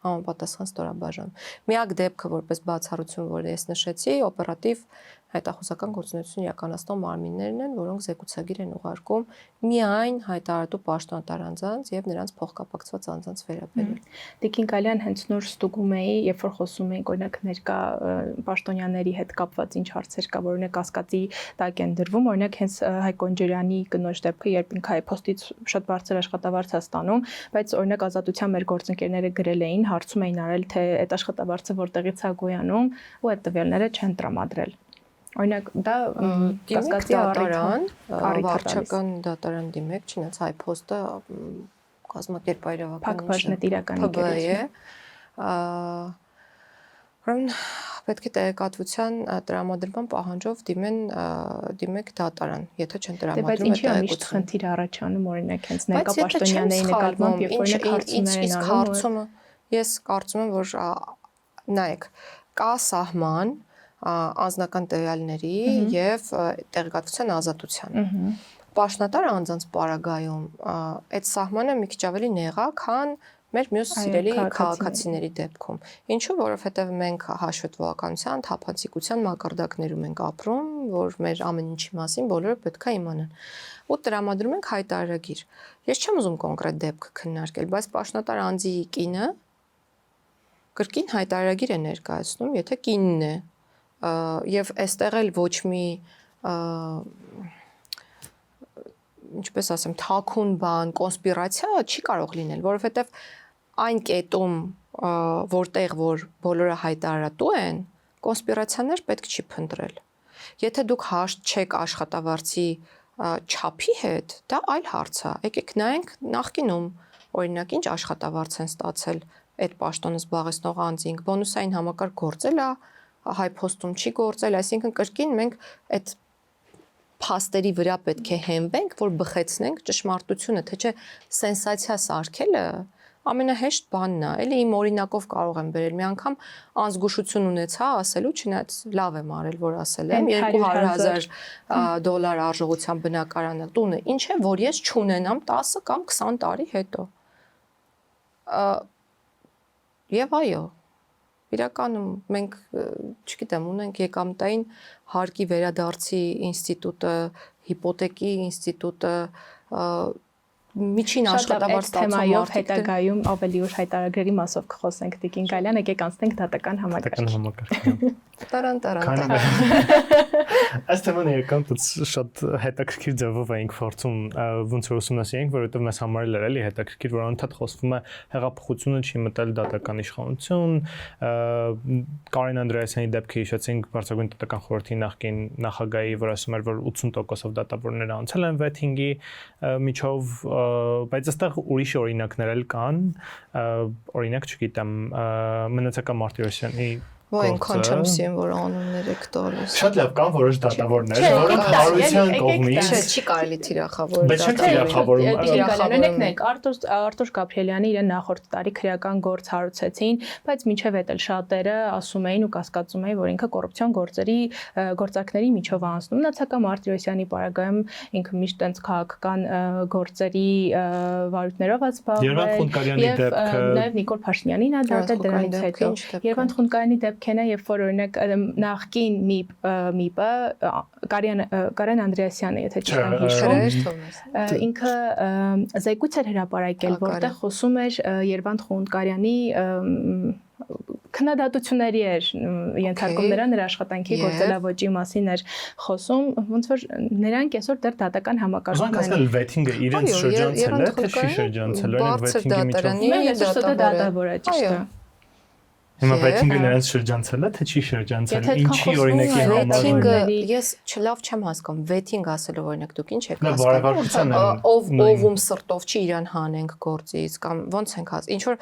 Համապատասխան ստորաբաժան։ Միակ դեպքը, որպես բացառություն, որ ես նշեցի, օպերատիվ հայտախոսական գործունեություն իրականացնող մարմիններն են, որոնք զեկուցագիր են ուղարկում միայն հայտարարատու պաշտոնատար անձանց եւ նրանց փոխկապակցված անձանց վերաբերյալ։ Տիկին Գալյան, հենց նոր ստուգում էի, երբ որ խոսում էինք օրինակ ներկա պաշտոնյաների հետ կապված ինչ հարցեր կա, որ օրինակ կասկածի տակ են դրվում, օրինակ հենց Հայկ Օնջերյանի կնոջ դեպքը, երբ ինքը փոստից շատ բարձր աշխատավարձ է ստանում, բայց օրինակ Ազատության մեր գործընկերները գրել էին, հարցում էին արել, թե այդ աշխատավարձը որտեղից է գոյանում, ու այդ տվյալները չեն տրամադրել։ Օրինակ դա կասկածի դատարան, վարչական դատարան դիմեք, չնայած հայ փոստը կազմակերպ իրավական իրականի Ուրեմն պետք է տեղեկատվության տրամադրման պահանջով դիմեք դատարան, եթե չեն տրամադրում այդ տեղեկատվությունը։ Բայց ինչի՞ միշտ խնդիր առաջանում, օրինակ հենց ներկա պաշտոնյաների նկատմամբ, երբ օրինակ հարցումներ են անում, ես կարծում եմ, որ նայեք, կա սահման անձնական տվյալների եւ տեղեկատվության ազատության։ Պաշտոնատար անձանց պարագայում այդ սահմանը մի քիչ ավելի նեղ է, քան մեր մյուս սիրելի քաղաքացիների դեպքում։ Ինչու՞, որովհետև մենք հաշվետվողականության, թափանցիկության մակարդակներում ենք ապրում, որ մեր ամեն ինչի մասին բոլորը պետք է իմանան։ Ու տրամադրում ենք հայտարարագիր։ Ես չեմ ուզում կոնկրետ դեպք քննարկել, բայց պաշտոնատար անձի կինը կրկին հայտարարագիր է ներկայացնում, եթե կինն է, եւ այստեղ էլ ոչ մի ինչպես ասեմ, թաքուն բան, կոնսպիրացիա չի կարող լինել, որովհետև այն կետում, որտեղ որ բոլորը հայտարարատու են, կոնսպիրացիաներ պետք չի փնտրել։ Եթե դուք հաշտ չեք աշխատավարձի չափի հետ, դա այլ հարց է։ Եկեք նայենք նախկինում, օրինակ, ինչ աշխատավարձ են ստացել այդ պաշտոնը զբաղեցնող անձինք, բոնուսային համակարգ գործել է, հայ փոստում չի գործել, այսինքն կրկին մենք այդ փաստերի վրա պետք է հենվենք, որ բխեցնենք ճշմարտությունը, թե չէ սենսացիա սարքելը ամենահեշտ բանն է։ Էլի իմ օրինակով կարող եմ բերել, մի անգամ անզգուշություն ունեցա ասելու, չնայած լավ եմ արել, որ ասել եմ, $200,000 արժողությամբ բնակարանը, տունը, ինչ է, որ ես չունենամ 10 կամ 20 տարի հետո։ Եվ այո, իրականում մենք, չգիտեմ, ունենք եկամտային հարկի վերադարձի ինստիտուտը, հիպոթեկի ինստիտուտը, միջին աշխատավարձ ստացող մարդիկ հետագայում ավելի ուշ հայտարարագրերի մասով կխոսենք Տիկին Գալյան, եկեք անցնենք դատական համակարգ։ Տարան։ Այս թեման իրական շատ հետաքրքիր ձևով էինք փորձում ոնց որ ուսումնասիրենք, որովհետև մեզ համար էլ էլի հետաքրքիր, որ անընդհատ խոսվում է հեղափոխությունը չի մտել դատական իշխանություն, Կարեն Անդրեասյանի դեպքը հիշեցինք Բարձրագույն Պետական խորհրդի նախկին նախագահի, որ ասում էր, որ 80%-ով դատավորները անցել են վեթինգի միջով, բայց այստեղ ուրիշ օրինակներ էլ կան, օրինակ, չգիտեմ, Մնացական Մարտիրոսյանի Այնքան չեմ սիրում, որ անուններ եք տալիս։ Շատ լավ, կան որոշ դատավորներ, որոնք հարության կողմից չի կարելի թիրախավորել։ Բայց չեն թիրախավորում։ Օրինակ, Արտուր Գաբրիելյանը իր նախորդ տարի քրեական գործ հարուցեցին, բայց մինչև այդ էլ շատերը ասում էին ու կասկածում էին, որ ինքը կոռուպցիոն գործարքների միջով անցնում։ Մնացական Մարտիրոսյանի պարագայում ինքը միշտ այնց քաղաքական գործերի վարույթներով զբաղվել։ Եվ Նիկոլ Փաշինյանին ա դարձել դրանից հետո։ Երևան Խունկարյանի դեպքն է, երբ որ օրինակ նախկին ՄԻՊ-ը Կարեն Անդրեասյանը, եթե ճիշտ եմ հիշում, ինքը զեկույց էր հրապարակել, որտեղ խոսում էր Երևան Խունկարյանի քննադատությունների էր ենթարկում նրա աշխատանքի գործելավոճի մասին էր խոսում, ոնց որ նրանք այսօր դեռ դատական համակարգում են։ Ասել վեթինգը իրենց շրջանցել է, թե չի շրջանցել, օրինակ վեթինգի միջով։ Դատավորը ճիշտ է։ Հիմա վեթինգը նրանց շրջանցել է, թե չի շրջանցել, ինչի օրինակի համար։ Ես չլավ չեմ հասկանում, վեթինգ ասելով օրինակ դուք ինչ եք հասկանում։ Ով սրտով չի իրան հանենք գործից կամ ոնց ենք հաս։ Ինչ որ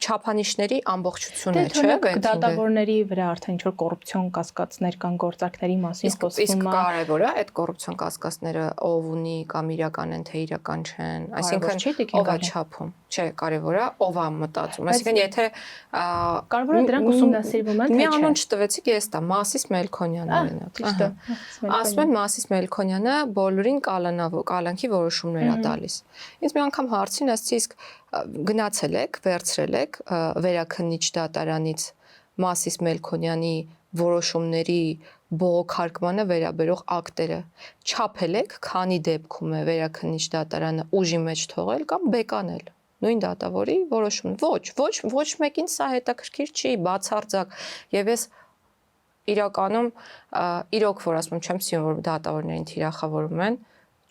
չափանիշների ամբողջություն է, չէ՞, վեթինգը։ Դատավորների վրա արդեն ինչ որ կոռուպցիոն կասկածներ կան գործարքների մասին խոսվում է։ Իսկ կարևոր է այդ կոռուպցիոն կասկածները ով ունի կամ իրական են, թե իրական չեն, այսինքն ով է չափում։ Չէ, կարևոր է ով է մտածում։ Այսինքն եթե կարևորը դրանք ուսումնասիրվում են, թե չէ։ Մի անուն չտվեցիք, ես տա Մասիս Մելքոնյանը օրինակ։ Ճիշտ է։ Ասում են Մասիս Մելքոնյանը բոլորին կալանքի որոշումներ է տալիս։ Ինձ մի անգամ հարցին ասեցի, իսկ գնացել եք, վերցրել եք վերաքննիչ դատարանից Մասիս Մելքոնյանի որոշումների բողոքարկմանը վերաբերող ակտերը չափել եք, քանի դեպքում է վերաքննիչ դատարանը ուժի մեջ թողել կամ բեկանել նույն դատավորի որոշում։ Ոչ մեկին սա հետաքրքիր չի, բացարձակ։ Եվ ես իրականում իրոք որ ասում չեմ սիրում, որ դատավորներին թիրախավորում են,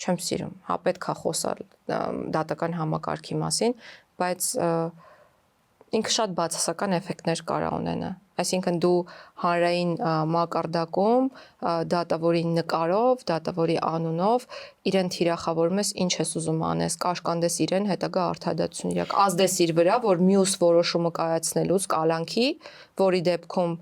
չեմ սիրում։ Հա պետք է խոսալ դատական համակարգի մասին, բայց ինքը շատ բացասական էֆեկտներ կարա ունենա։ Այսինքն դու հանրային մակարդակում դատավորի նկարով, դատավորի անունով իրեն թիրախավորում ես, ինչ ես ուզում անես, կաշկանդես իրեն հետագա արդարադատություն իրակ ազդես իր վրա, որ մյուս որոշումը կայացնելուց կալանքի, որի դեպքում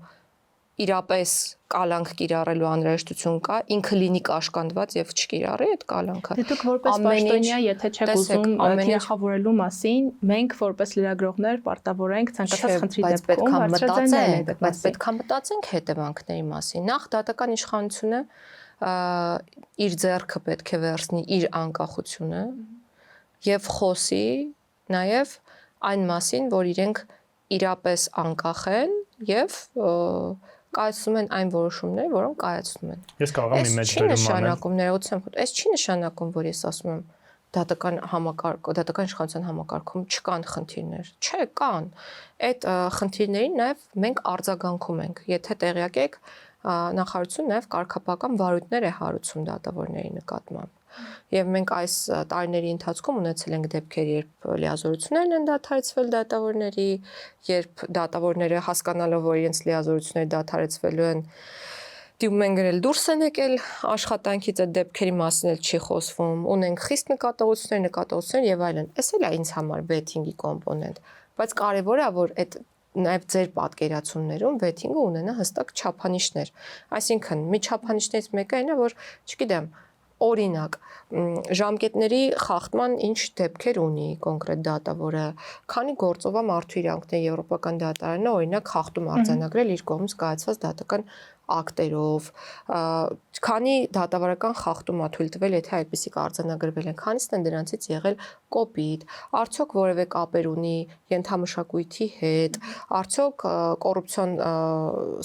իրապես կալանք կիրառելու անհրաժեշտություն կա, ինքը լինի կաշկանդված եւ չկիրառի այդ կալանքը։ Դե դուք որպես պաշտոնյա, եթե չեք ուզում թիրախավորելու մասին, մենք որպես լրագրողներ պարտավոր ենք ցանկացած խնդրի դեպքում հարցազրույցել, բայց պետք է մտածենք հետևանքների մասին։ Նախ դատական իշխանությունը իր ձեռքը պետք է վերցնի իր անկախությունը եւ խոսի նաեւ այն մասին, որ իրենք իրապես անկախ են եւ կայացնում են այն որոշումները, որոնք կայացնում են։ Ես կարող եմ իմեջ վերում անել։ Այս չի նշանակում, որ ես ասում եմ դատական իշխանության համակարգում չկան խնդիրներ։ Չէ, կան։ Այդ խնդիրներին նաև մենք արձագանքում ենք։ Եթե տեղյակ եք, նախարարությունը նաև կարգապահական վարույթներ է հարուցում դատավորների նկատմամբ։ Եվ մենք այս տարիների ընթացքում ունեցել ենք դեպքեր, երբ լիազորություններն են դադարեցվել դատավորների, երբ դատավորները հասկանալով, որ իրենց լիազորությունները դադարեցվելու են, դիմում են գրել դուրս են եկել աշխատանքից, այդ դեպքերի մասին էլ չի խոսվում, ունենք խիստ նկատողություններ եւ այլն։ Էս էլ է ինձ համար վեթինգի կոմպոնենտ, բայց կարեւոր է, որ այդ նաև ձեր պատկերացումներում վեթինգը ունենա հստակ չափանիշներ։ Այսինքն, մի չափանիշներից մեկը այն է, որ, չգիտեմ, օրինակ, ժամկետների խախտման ինչ դեպքեր ունի կոնկրետ դատավորը, քանի գործով է մարդու իրավունքների եվրոպական դատարանը օրինակ խախտում արձանագրել իր կողմից կայացված դատական ակտերով, քանի դատավարական խախտում է թույլ տվել, եթե այդպիսիք արձանագրվել են, քանիսն են դրանցից եղել կոպիտ, արդյոք որևէ կապեր ունի ենթամշակույթի հետ, արդյոք կոռուպցիոն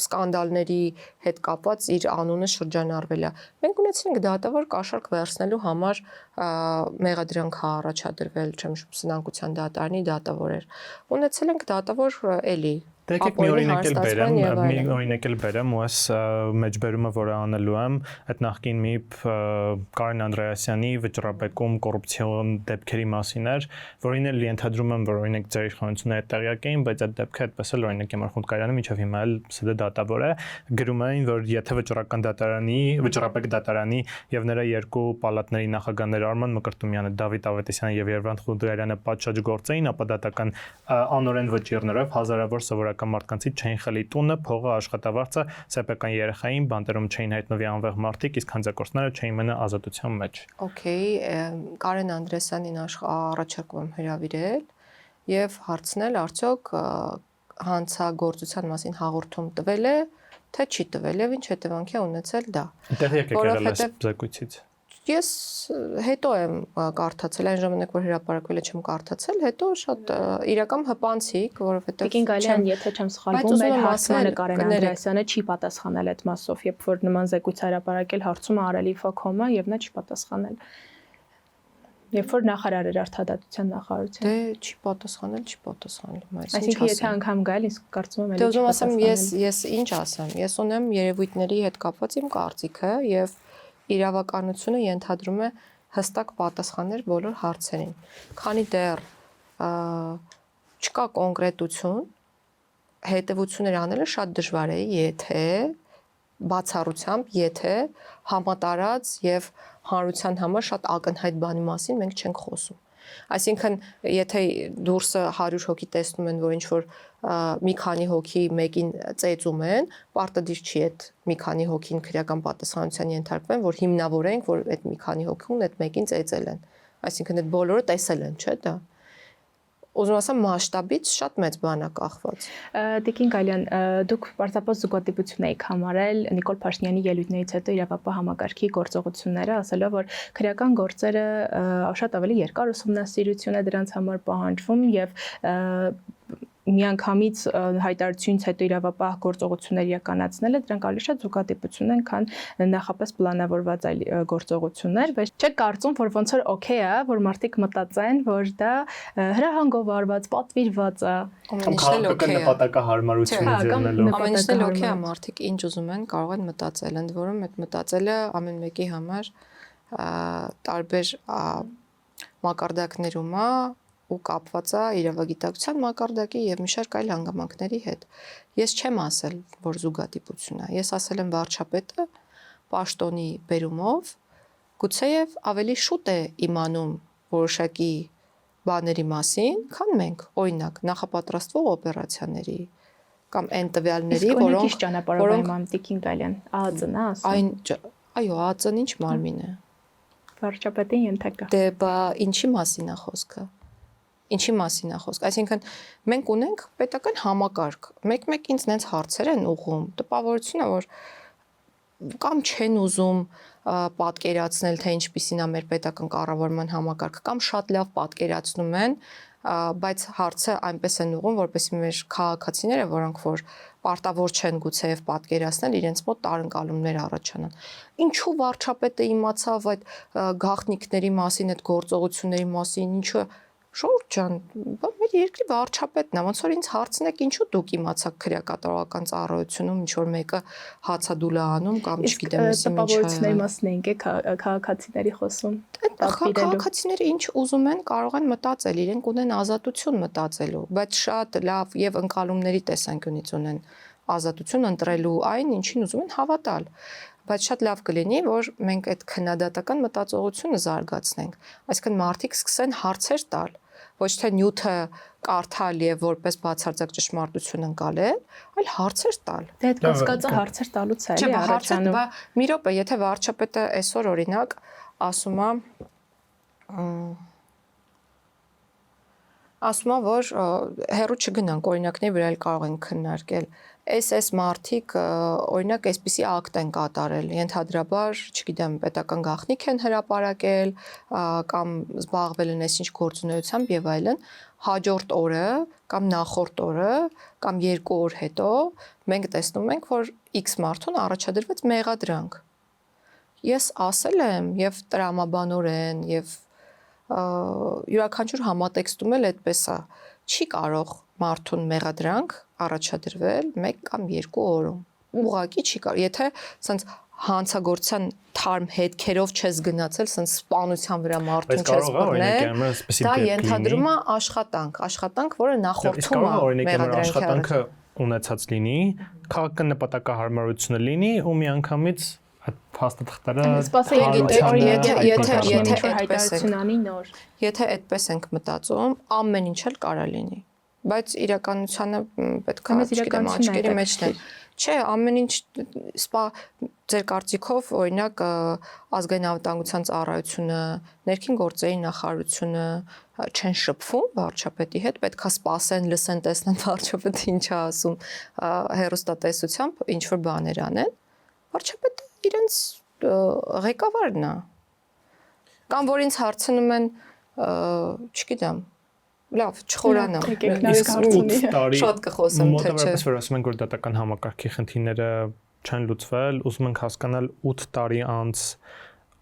սկանդալների հետ կապված իր անունը շրջանառվել է։ Մենք ունեցինք դատավոր կաշառք վերցնելու համար մեղադրանք առաջադրվել, չեմ հիշում, սնանկության դատարանի դատավոր էր։ Ունեցել ենք դատավոր էլի Եկեք մի օրինակ էլ բերեմ, ու այս մեջբերումը, որը անելու եմ, այդ նախկին մի Կարեն Անդրեասյանի վճռապեկում կոռուպցիոն դեպքերի մասին էր, որին էլ ենթադրում եմ, որ օրինակ ձեր իշխանությունը տեղյակ էին, բայց այդ դեպքը այդպես էլ օրինակ Էմար Խունդկարյանը մինչև հիմա էլ ՍԴ դատավոր է, գրում էին, որ եթե վճռապեկ դատարանի եւ նրա երկու պալատների նախագահներ Արման Մկրտումյանը, Դավիթ Ավետիսյանը եւ Երվանդ Խունդկարյանը պատշաճ գործեին, ապա դատական անօրեն վճիռներով հազարավոր սովորական մարդկանցից չէին խլի տունը, փողը, աշխատավարձը, սեփական երեխային, բանտերում չէին հայտնվի անվեղ մարդիկ, իսկ հանձակործները չէին մնա ազատության մեջ։ Okay, Կարեն Անդրեասյանին առաջարկում եմ հրավիրել եւ հարցնել, արդյոք հանցագործության մասին հաղորդում տվել է, թե չի տվել եւ ինչ հետևանքի է ունեցել դա։ Տեղյակ եք եղել այս զեկույցից։ Ես հետո եմ կարդացել, այն ժամանակ որ հրապարակվել է չեմ կարդացել, հետո շատ իրական հպանցիկ, որովհետեւ Տիկին Գալյան, եթե չեմ սխալվում, մեր հարցմանը Կարեն Անդրեասյանը չի պատասխանել այդ մասով, երբ որ նման զեկույց հրապարակել հարցումը արել Իֆոկոմը եւ նա չի պատասխանել։ Երբ որ նախարար էր արդարադատության նախարարության։ Դե չի պատասխանել, Այսինքն եթե անգամ գալ, իսկ կարծում եմ էլի չի պատասխանել։ Դե ուզում ասեմ, ես ինչ ասեմ, ես ունեմ երևույթների հետ կապված իմ կարծիքը եւ իրավականությունը ենթադրում է հստակ պատասխաններ բոլոր հարցերին։ Քանի դեռ չկա կոնկրետություն, հետևություններ անելը շատ դժվար է, եթե բացառությամբ, եթե համատարած եւ հանրության համար շատ ակնհայտ բանի մասին մենք չենք խոսում։ Այսինքն, եթե դուրսը 100 հոգի տեսնում են, որ ինչ որ մի քանի հոգի մեկին ծեծում են, պարտադիր չի այդ մի քանի հոգին քրեական պատասխանատվության ենթարկվեն, որ հիմնավորենք, որ այդ մի քանի հոգուն այդ մեկին ծեծել են։ Այսինքն այդ բոլորը տեսել են, չէ՞ դա։ Ուզում ասեմ մասշտաբից շատ մեծ բան է կախված։ Տիկին Գալյան, դուք պարզապես զուգադիպություն եք համարել Նիկոլ Փաշինյանի ելույթներից հետո իրավապահ համակարգի գործողությունները, ասելով, որ քրեական գործերը շատ ավելի երկար ուսումնասիրություն է դրանց համար պահանջվում եւ միանգամից հայտարարությունից հետո իրավապահ գործողություններ իրականացնելը դրանք ավելի շատ զուգադիպություն են, քան նախապես պլանավորված այլ գործողություններ, բայց չեք կարծում, որ ոնց որ օքեյ է, որ մարդիկ մտածեն, որ դա հրահանգով արված, պատվիրված է։ Ամենից էլ օքեյ է։ Նպատակահարմարությունը ձեռնելով։ Ամենից էլ օքեյ է, մարդիկ ինչ ուզում են կարող են մտածել, ընդ որում այդ մտածելը ամեն մեկի համար տարբեր մակարդակներում է ու կապված է իրավագիտակցության մակարդակի եւ մի շարք այլ հանգամանքների հետ։ Ես չեմ ասել, որ զուգադիպություն է։ Ես ասել եմ վարչապետը պաշտոնի բերումով գուցեև ավելի շուտ է իմանում որոշակի բաների մասին, քան մենք, օրինակ, նախապատրաստվող օպերացիաների կամ այն տվյալների, որոնք ճանապարհային մամտիկին գալեն, ԱԱԾ-ն է ասում։ Այո, ԱԱԾ-ն ինչ մարմին է։ Վարչապետին ենթակա։ Դե բա ինչի մասին է խոսքը։ Ինչի մասին է խոսքը։ Այսինքն մենք ունենք պետական համակարգ։ Մեկ-մեկ ինձ նենց հարցեր են ուղղում։ Տպավորություն է, որ կամ չեն ուզում պատկերացնել, թե ինչպիսին է մեր պետական կառավարման համակարգը, կամ շատ լավ պատկերացնում են, բայց հարցը այնպես են ուղղում, որպեսզի մեր քաղաքացիները, որոնք որ պարտավոր չեն գուցեև պատկերացնել, իրենց մոտ տարընկալումներ առաջանան։ Ինչու վարչապետը իմացավ այդ գաղտնիքների մասին, այդ գործողությունների մասին, ինչու Շուրջ ջան, մեր երկրի վարչապետն է, ոնց որ ինձ հարցնեք, ինչու դուք իմացաք քրեակատարողական ծառայությունում ինչ որ մեկը հացադուլ է անում կամ չգիտեմ եսի ինչ է։ Տպավորությունների մասին ենք քաղաքացիների խոսում։ Քաղաքացիները ինչ ուզում են, կարող են մտածել, իրենք ունեն ազատություն մտածելու, բայց շատ լավ եւ ընկալումների տեսանկյունից ունեն ազատություն ընտրելու այն, ինչին ուզում են հավատալ։ Բայց շատ լավ կլինի, որ մենք այդ քննադատական մտածողությունը զարգացնենք։ Այսինքն մարդիկ սկսեն հարցեր տալ, ոչ թե նյութը կարդալ եւ որպես բացարձակ ճշմարտություն ընկալել, այլ հարցեր տալ։ Դե այդ կասկածը հարցեր տալուց է էլի առաջանում։ Մի րոպե, եթե վարչապետը այսօր օրինակ ասում է, որ հերո չգնանք, օրինակների վրա էլ կարող ենք քննարկել։ Այս մարդիկ օրինակ այսպիսի ակտ են կատարել, ենթադրաբար, չգիտեմ, պետական գաղտնիք են հրապարակել կամ զբաղվել են այսինչ գործունեությամբ եւ այլն, հաջորդ օրը կամ նախորդ օրը կամ 2 օր հետո մենք տեսնում ենք, որ X մարդուն առաջադրված մեղադրանք։ Ես ասել եմ եւ տրամաբանորեն եւ յուրաքանչյուր համատեքստում էլ այդպես է, չի կարող մարդուն մեղադրանք առաջադրվել 1 կամ 2 օրում։ Ուղղակի չի կարող։ Եթե ասենց հանցագործության թարմ հետքերով չես գնացել, ասենց սպանության վրա մարդուն չես բռնել, դա ենթադրում է աշխատանք, որը նախորդում է մեղադրանքի աշխատանքը ունեցած լինի, քաղաքական նպատակահարմարությունը լինի ու միանգամից Եթե այդպես ենք մտածում, ամեն ինչ էլ կարա լինի, բայց իրականությանը պետք է չգիտեմ աչքերի մեջ դնել։ Չէ, ամեն ինչ ձեր կարծիքով օրինակ ազգային անվտանգության ծառայությունը, ներքին գործերի նախարարությունը չեն շփվում վարչապետի հետ, պետքա սպասեն, լսեն, տեսնեն վարչապետը ինչ է ասում, հեռուստատեսությամբ ինչ որ բաներ անեն, վարչապետը իրենց ղեկավարն է։ Կամ որ ինձ հարցնում են, չգիտեմ, լավ, չխորանամ։ Շատ կխոսեմ, թե չէ։ Մոտավորապես որ ասում են, որ դատական համակարգի խնդիրները չեն լուծվել, ուզում ենք հասկանալ 8 տարի անց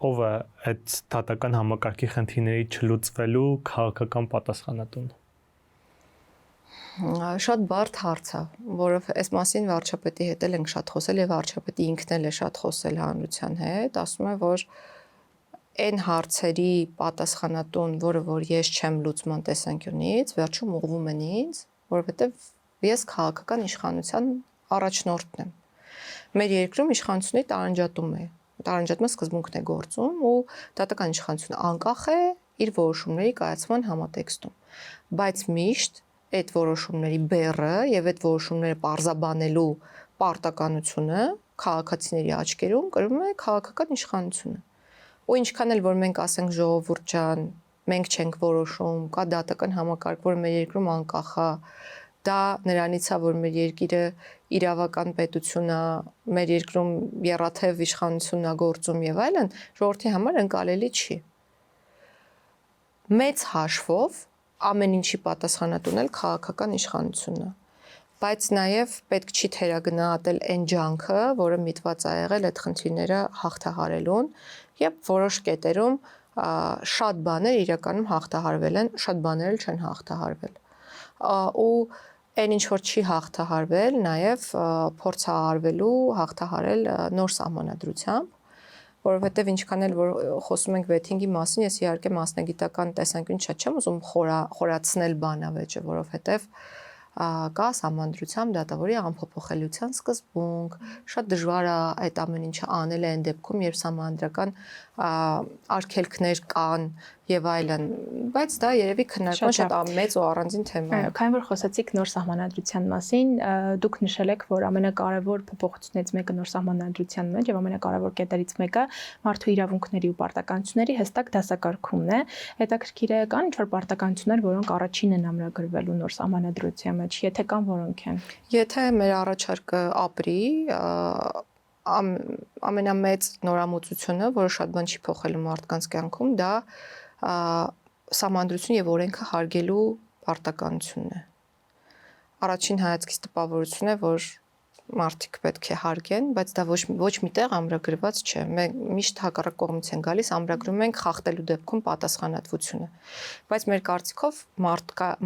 ով է այդ դատական համակարգի խնդիրների չլուծվելու քաղաքական պատասխանատուն։ Շատ բարդ հարց է, որով այս մասին վարչապետի հետ էլ ենք շատ խոսել եւ վարչապետի ինքն էլ է շատ խոսել հանրության հետ, ասում է, որ այն հարցերի պատասխանատուն, որը որ ես չեմ լուծման տեսանկյունից, վերջում ուղղվում են ինձ, որովհետեւ ես քաղաքական իշխանության առաջնորդն եմ։ Մեր երկրում իշխանությունների տարանջատում է։ Տարանջատման սկզբունքն է գործում ու դատական իշխանությունը անկախ է իր որոշումների կայացման համատեքստում։ Բայց միշտ այդ որոշումների բեռը եւ այդ որոշումները պարզաբանելու պարտականությունը քաղաքացիների աչքերում կրում է քաղաքական իշխանությունը։ Ու ինչքան էլ որ մենք ասենք ժողովուրդ ջան, մենք չենք որոշում, կա դատական համակարգ, որը մեր երկրում անկախ է, դա նրանից է, որ մեր երկիրը իրավական պետություն է, մեր երկրում եռաթև իշխանությունն է գործում եւ այլն, ժողովրդի համար ընկալելի չի։ Մեծ հաշվով ամեն ինչի պատասխանատուն էլ քաղաքական իշխանությունն է։ Բայց նաև պետք չի թերագնահատել այն ջանքը, որը միտված է եղել այդ խնդիրները հաղթահարելուն, եւ որոշ կետերում շատ բաներ իրականում հաղթահարվել են, շատ բաներ էլ չեն հաղթահարվել։ Ու այն ինչ որ չի հաղթահարվել, նաև փորձ է արվելու հաղթահարել նոր սահմանադրությամբ, որովհետև ինչքան էլ որ խոսում ենք վեթինգի մասին, ես իհարկե մասնագիտական տեսանկյունից չեմ ուզում խորացնել բանավեճը, որովհետև կա սահմանադրությամբ դատավորի անփոփոխելիության սկզբունք, շատ դժվար է այդ ամեն ինչը անել այն դեպքում, երբ սահմանադրական արգելքներ կան եւ այլն, բայց դա երևի քննարկման շատ մեծ ու առանձին թեմա է։ Քանի որ խոսացիք նոր սահմանադրության մասին, դուք նշել եք, որ ամենակարևոր փոփոխություններից մեկը նոր սահմանադրության մեջ եւ ամենակարևոր կետերից մեկը մարդու իրավունքների ու պարտականությունների հստակ դասակարգումն է։ Հետաքրքիր է, կան ինչ-որ պարտականություններ, որոնք առաջին են ամրագրվելու նոր սահմանադրության մեջ, եթե կան, որոնք են։ Եթե մեր առաջարկը ապրի, ամենամեծ նորամուծությունը, որը շատ բան չի փոխելու մարդկանց կյանքում, դա սահմանադրություն եւ օրենքը հարգելու պարտականությունն է։ Առաջին հայացքից տպավորություն է, որ մարդիկ պետք է հարգեն, բայց դա ոչ միտեղ ամրագրված չէ։ Մենք միշտ հակառակ կողմից են գալիս, ամրագրում ենք խախտելու դեպքում պատասխանատվությունը։ Բայց մեր կարծիքով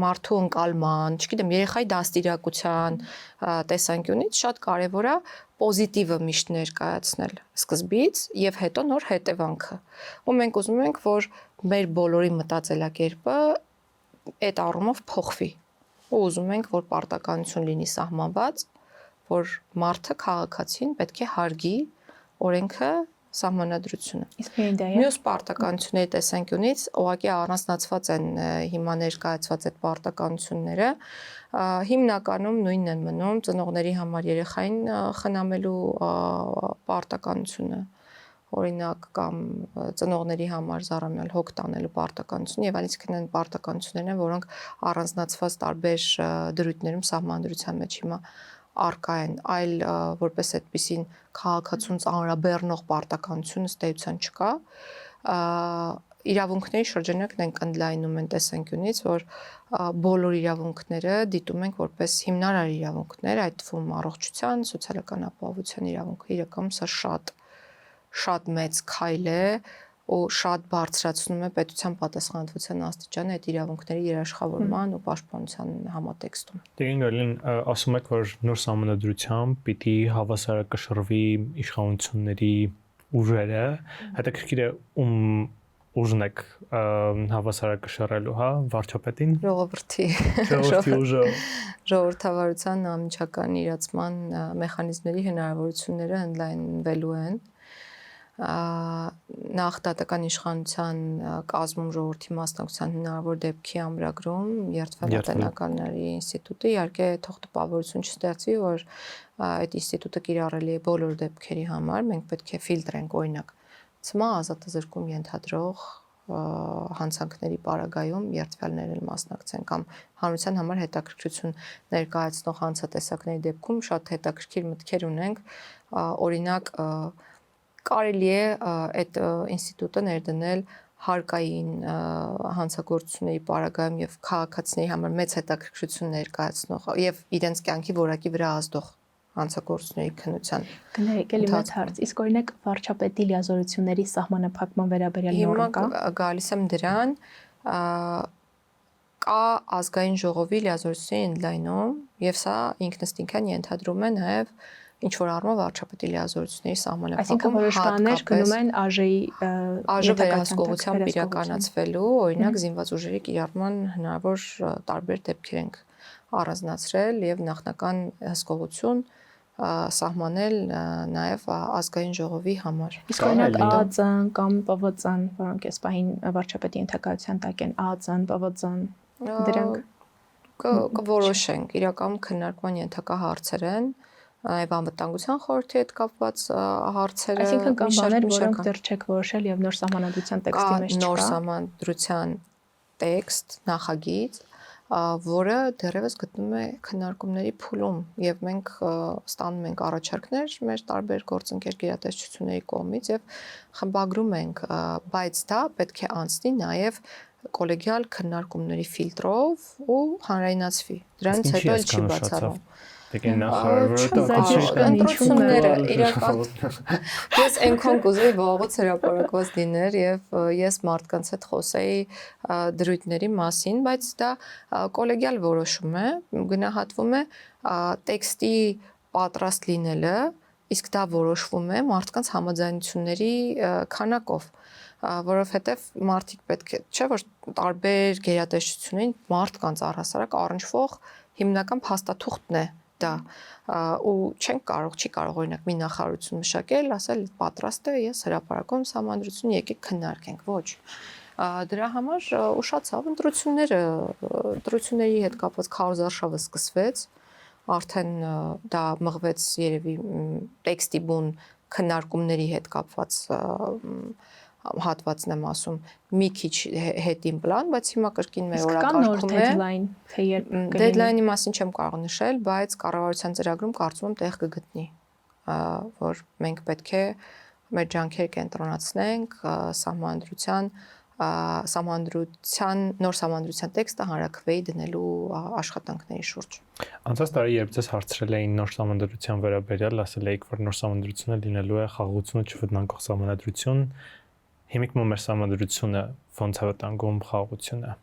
մարդու ընկալման, չգիտեմ, երեխայի դաստիարակության տեսանկյունից շատ կարևոր է պոզիտիվը միշտ ներկայացնել սկզբից եւ հետո նոր հետևանքը։ Ու մենք ուզում ենք, որ մեր բոլորի մտածելակերպը այդ առումով փոխվի։ Ու ուզում ենք, որ պարտականություն լինի սահմանված, որ մարդը քաղաքացին պետք է հարգի օրենքը, սահմանադրությունը։ Իսկ միայն դա է։ Մյուս պարտականությունների տեսանկյունից ուղղակի առանձնացված են հիմա ներկայացված այդ պարտականությունները, հիմնականում նույնն են մնում ծնողների համար երեխային խնամելու պարտականությունը, օրինակ կամ ծնողների համար զառանալ հոգ տանելու պարտականություն եւ այլն, այսինքն այն պարտականություններն են, որոնք առանձնացված տարբեր դրույթներում սահմանադրության մեջ հիմա արկա են, այլ որպես այդպիսին քաղաքացուն ծանրաբեռնող պարտականություն ըստ էության չկա։ Իրավունքների շրջանակն ենք ընդլայնում են տեսանկյունից, որ բոլոր իրավունքները դիտում ենք որպես հիմնարար իրավունքներ, այդ թվում առողջության, սոցիալական ապահովության իրավունքը, իրականում սա շատ մեծ քայլ է ու շատ բարձրացնում է պետության պատասխանատվության աստիճանը այդ իրավունքների երաշխավորման ու պաշտպանության համատեքստում։ Տերին Գալին, ասում եք, որ նոր սահմանադրությամբ պիտի հավասարակշռվի իշխանությունների ուժերը, հետաքրքիր է ուժն եք հավասարակշռելու, հա, վարչապետին։ Ժողովրդի ուժը ժողովրդավարության անմիջական իրացման մեխանիզմների հնարավորությունները ընդլայնվելու են։ Նախ դատական իշխանության կազմում ժողովրդի մասնակցության հնարավոր դեպքի ամրագրում, երդվելատենականների ինստիտուտը, իհարկե թող տպավորություն չստեղծվի, որ այդ ինստիտուտը կիրառելի է բոլոր դեպքերի համար, մենք պետք է ֆիլտրենք, օրինակ, ցմահ ազատազրկում ենթադրող հանցանքների պարագայում երդվյալներ էլ մասնակցեն կամ հանրության համար հետաքրքրություն ներկայացնող հանցատեսակների դեպքում շատ հետաքրքիր մտքեր ունենք, օրինակ կարելի է այդ ինստիտուտը ներդնել հարկային հանցագործությունների պարագայում եւ քաղաքացիների համար մեծ հետաքրքրություն ներկայացնող եւ իրենց կյանքի որակի վրա ազդող հանցագործությունների քննության։ Գնահեք էլի մեծ հարց։ Իսկ օրինակ վարչապետի լիազորությունների սահմանափակման վերաբերյալ նորմա կա։ Հիմա գալիս եմ դրան, կա ազգային ժողովի լիազորությունների ընդլայնում եւ սա ինքնըստինքյան ենթադրում է նաեւ ինչ որ առումով վարչապետի լիազորությունների սահմանափակում, այսինքն որոշ բաներ գնում են ԱԺ-ի վերահսկողությամբ իրականացվելու, օրինակ զինված ուժերի կիրառման հնարավոր տարբեր դեպքեր ենք առանձնացրել եւ նախնական հսկողություն սահմանել նաեւ ազգային ժողովի համար։ Իսկ օրինակ ԱԱԾ-ն կամ ՊՎԾ-ն, որոնք այս պահին վարչապետի ենթակայության տակ են, ԱԱԾ-ն, ՊՎԾ-ն, դրանք կորոշենք, իրականում քննարկման ենթակա հարցեր են, այլ անվտանգության խորհրդի հետ կապված հարցերը։ Այսինքն կան բաներ, որոնք դեռ չեք որոշել եւ նոր սահմանադրության տեքստի մեջ չկա։ Նոր սահմանադրության տեքստ, նախագիծ, որը դեռևս գտնվում է քննարկումների փուլում եւ մենք ստանում ենք առաջարկներ մեր տարբեր գործընկեր գերատեսչությունների կողմից եւ խմբագրում ենք, բայց դա պետք է անցնի նաեւ կոլեգիալ քննարկումների ֆիլտրով ու հանրայնացվի։ Դրանից հետո էլ չի բացառում։ Դե նախարարը ընտրությունները իրական ես այնքան կուզեի վաղուց հրապարակված լիներ եւ ես մարդկանց հետ խոսեի դրույթների մասին, բայց դա կոլեգիալ որոշում է, գնահատվում է տեքստի պատրաստ լինելը, իսկ դա որոշվում է մարդկանց համաձայնությունների քանակով, որովհետեւ մարդիկ պետք է, չէ՞ որ տարբեր գերատեսչություններին մարդկանց առհասարակ առնչվող հիմնական փաստաթուղթն է դա ու չի կարող օրինակ մի նախարարություն մշակել, ասել պատրաստ է, ես հրապարակում համանդրություն եկեք քննարկենք, ոչ։ Դրա համար ուշացավ ընտրությունների հետ կապված քարոզարշավը սկսվեց, արդեն դա մղվեց երևի տեքստի բուն քննարկումների հետ կապված հատվածն եմ ասում, մի քիչ հետին պլան, բայց հիմա կրկին մեր օրակարգում է deadline, թե երբ կլինի։ Deadline-ի մասին չեմ կարող նշել, բայց կառավարության ծրագրում կարծում եմ տեղ կգտնի, որ մենք պետք է մեր ջանքերը կենտրոնացնենք նոր սահմանադրության տեքստը հանրաքվեի դնելու աշխատանքների շուրջ։ Անցած տարի երբ ձեզ հարցրել էին նոր սահմանադրության վերաբերյալ, ասել էիք, որ նոր սահմանադրությունը լինելու է խաղաղությունը չվտանգող սահմանադրություն, հիմիկ մեր սահմանադրությունը ոնց է վտանգում խաղաղությունը։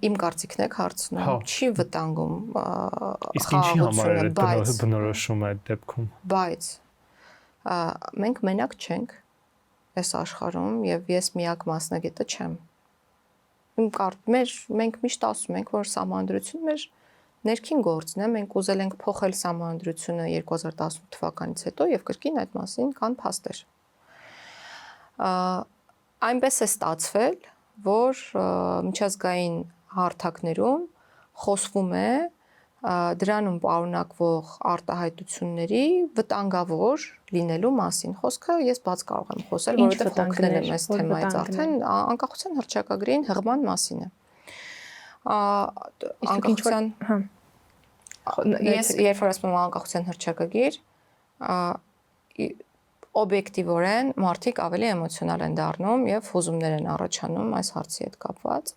Իմ կարծիքն եք հարցնում, չի վտանգում իսկ ինչի համար է բնորոշում այդ դեպքում։ Բայց մենք մենակ չենք այս աշխարհում եւ ես միակ մասնագետը չեմ։ Մենք միշտ ասում ենք, որ սահմանադրությունը մեր ներքին գործն է, մենք ուզել ենք փոխել սահմանադրությունը 2018 թվականից հետո եւ կրկին այդ մասին կան փաստեր։ Այնպես է ստացվել, որ միջազգային հարթակներում խոսվում է դրանում պարունակվող արտահայտությունների վտանգավոր լինելու մասին։ Խոսքը ես բաց կարող եմ խոսել, որովհետև հոգնել եմ այս թեմայից արդեն անկախության հռչակագրին հղման մասին է։ Անկախության ես երբ որ ասում եմ անկախության հռչակագիր, օբյեկտիվորեն մարդիկ ավելի էմոցիոնալ են դառնում եւ հուզումներ են առաջանում այս հարցի հետ կապված,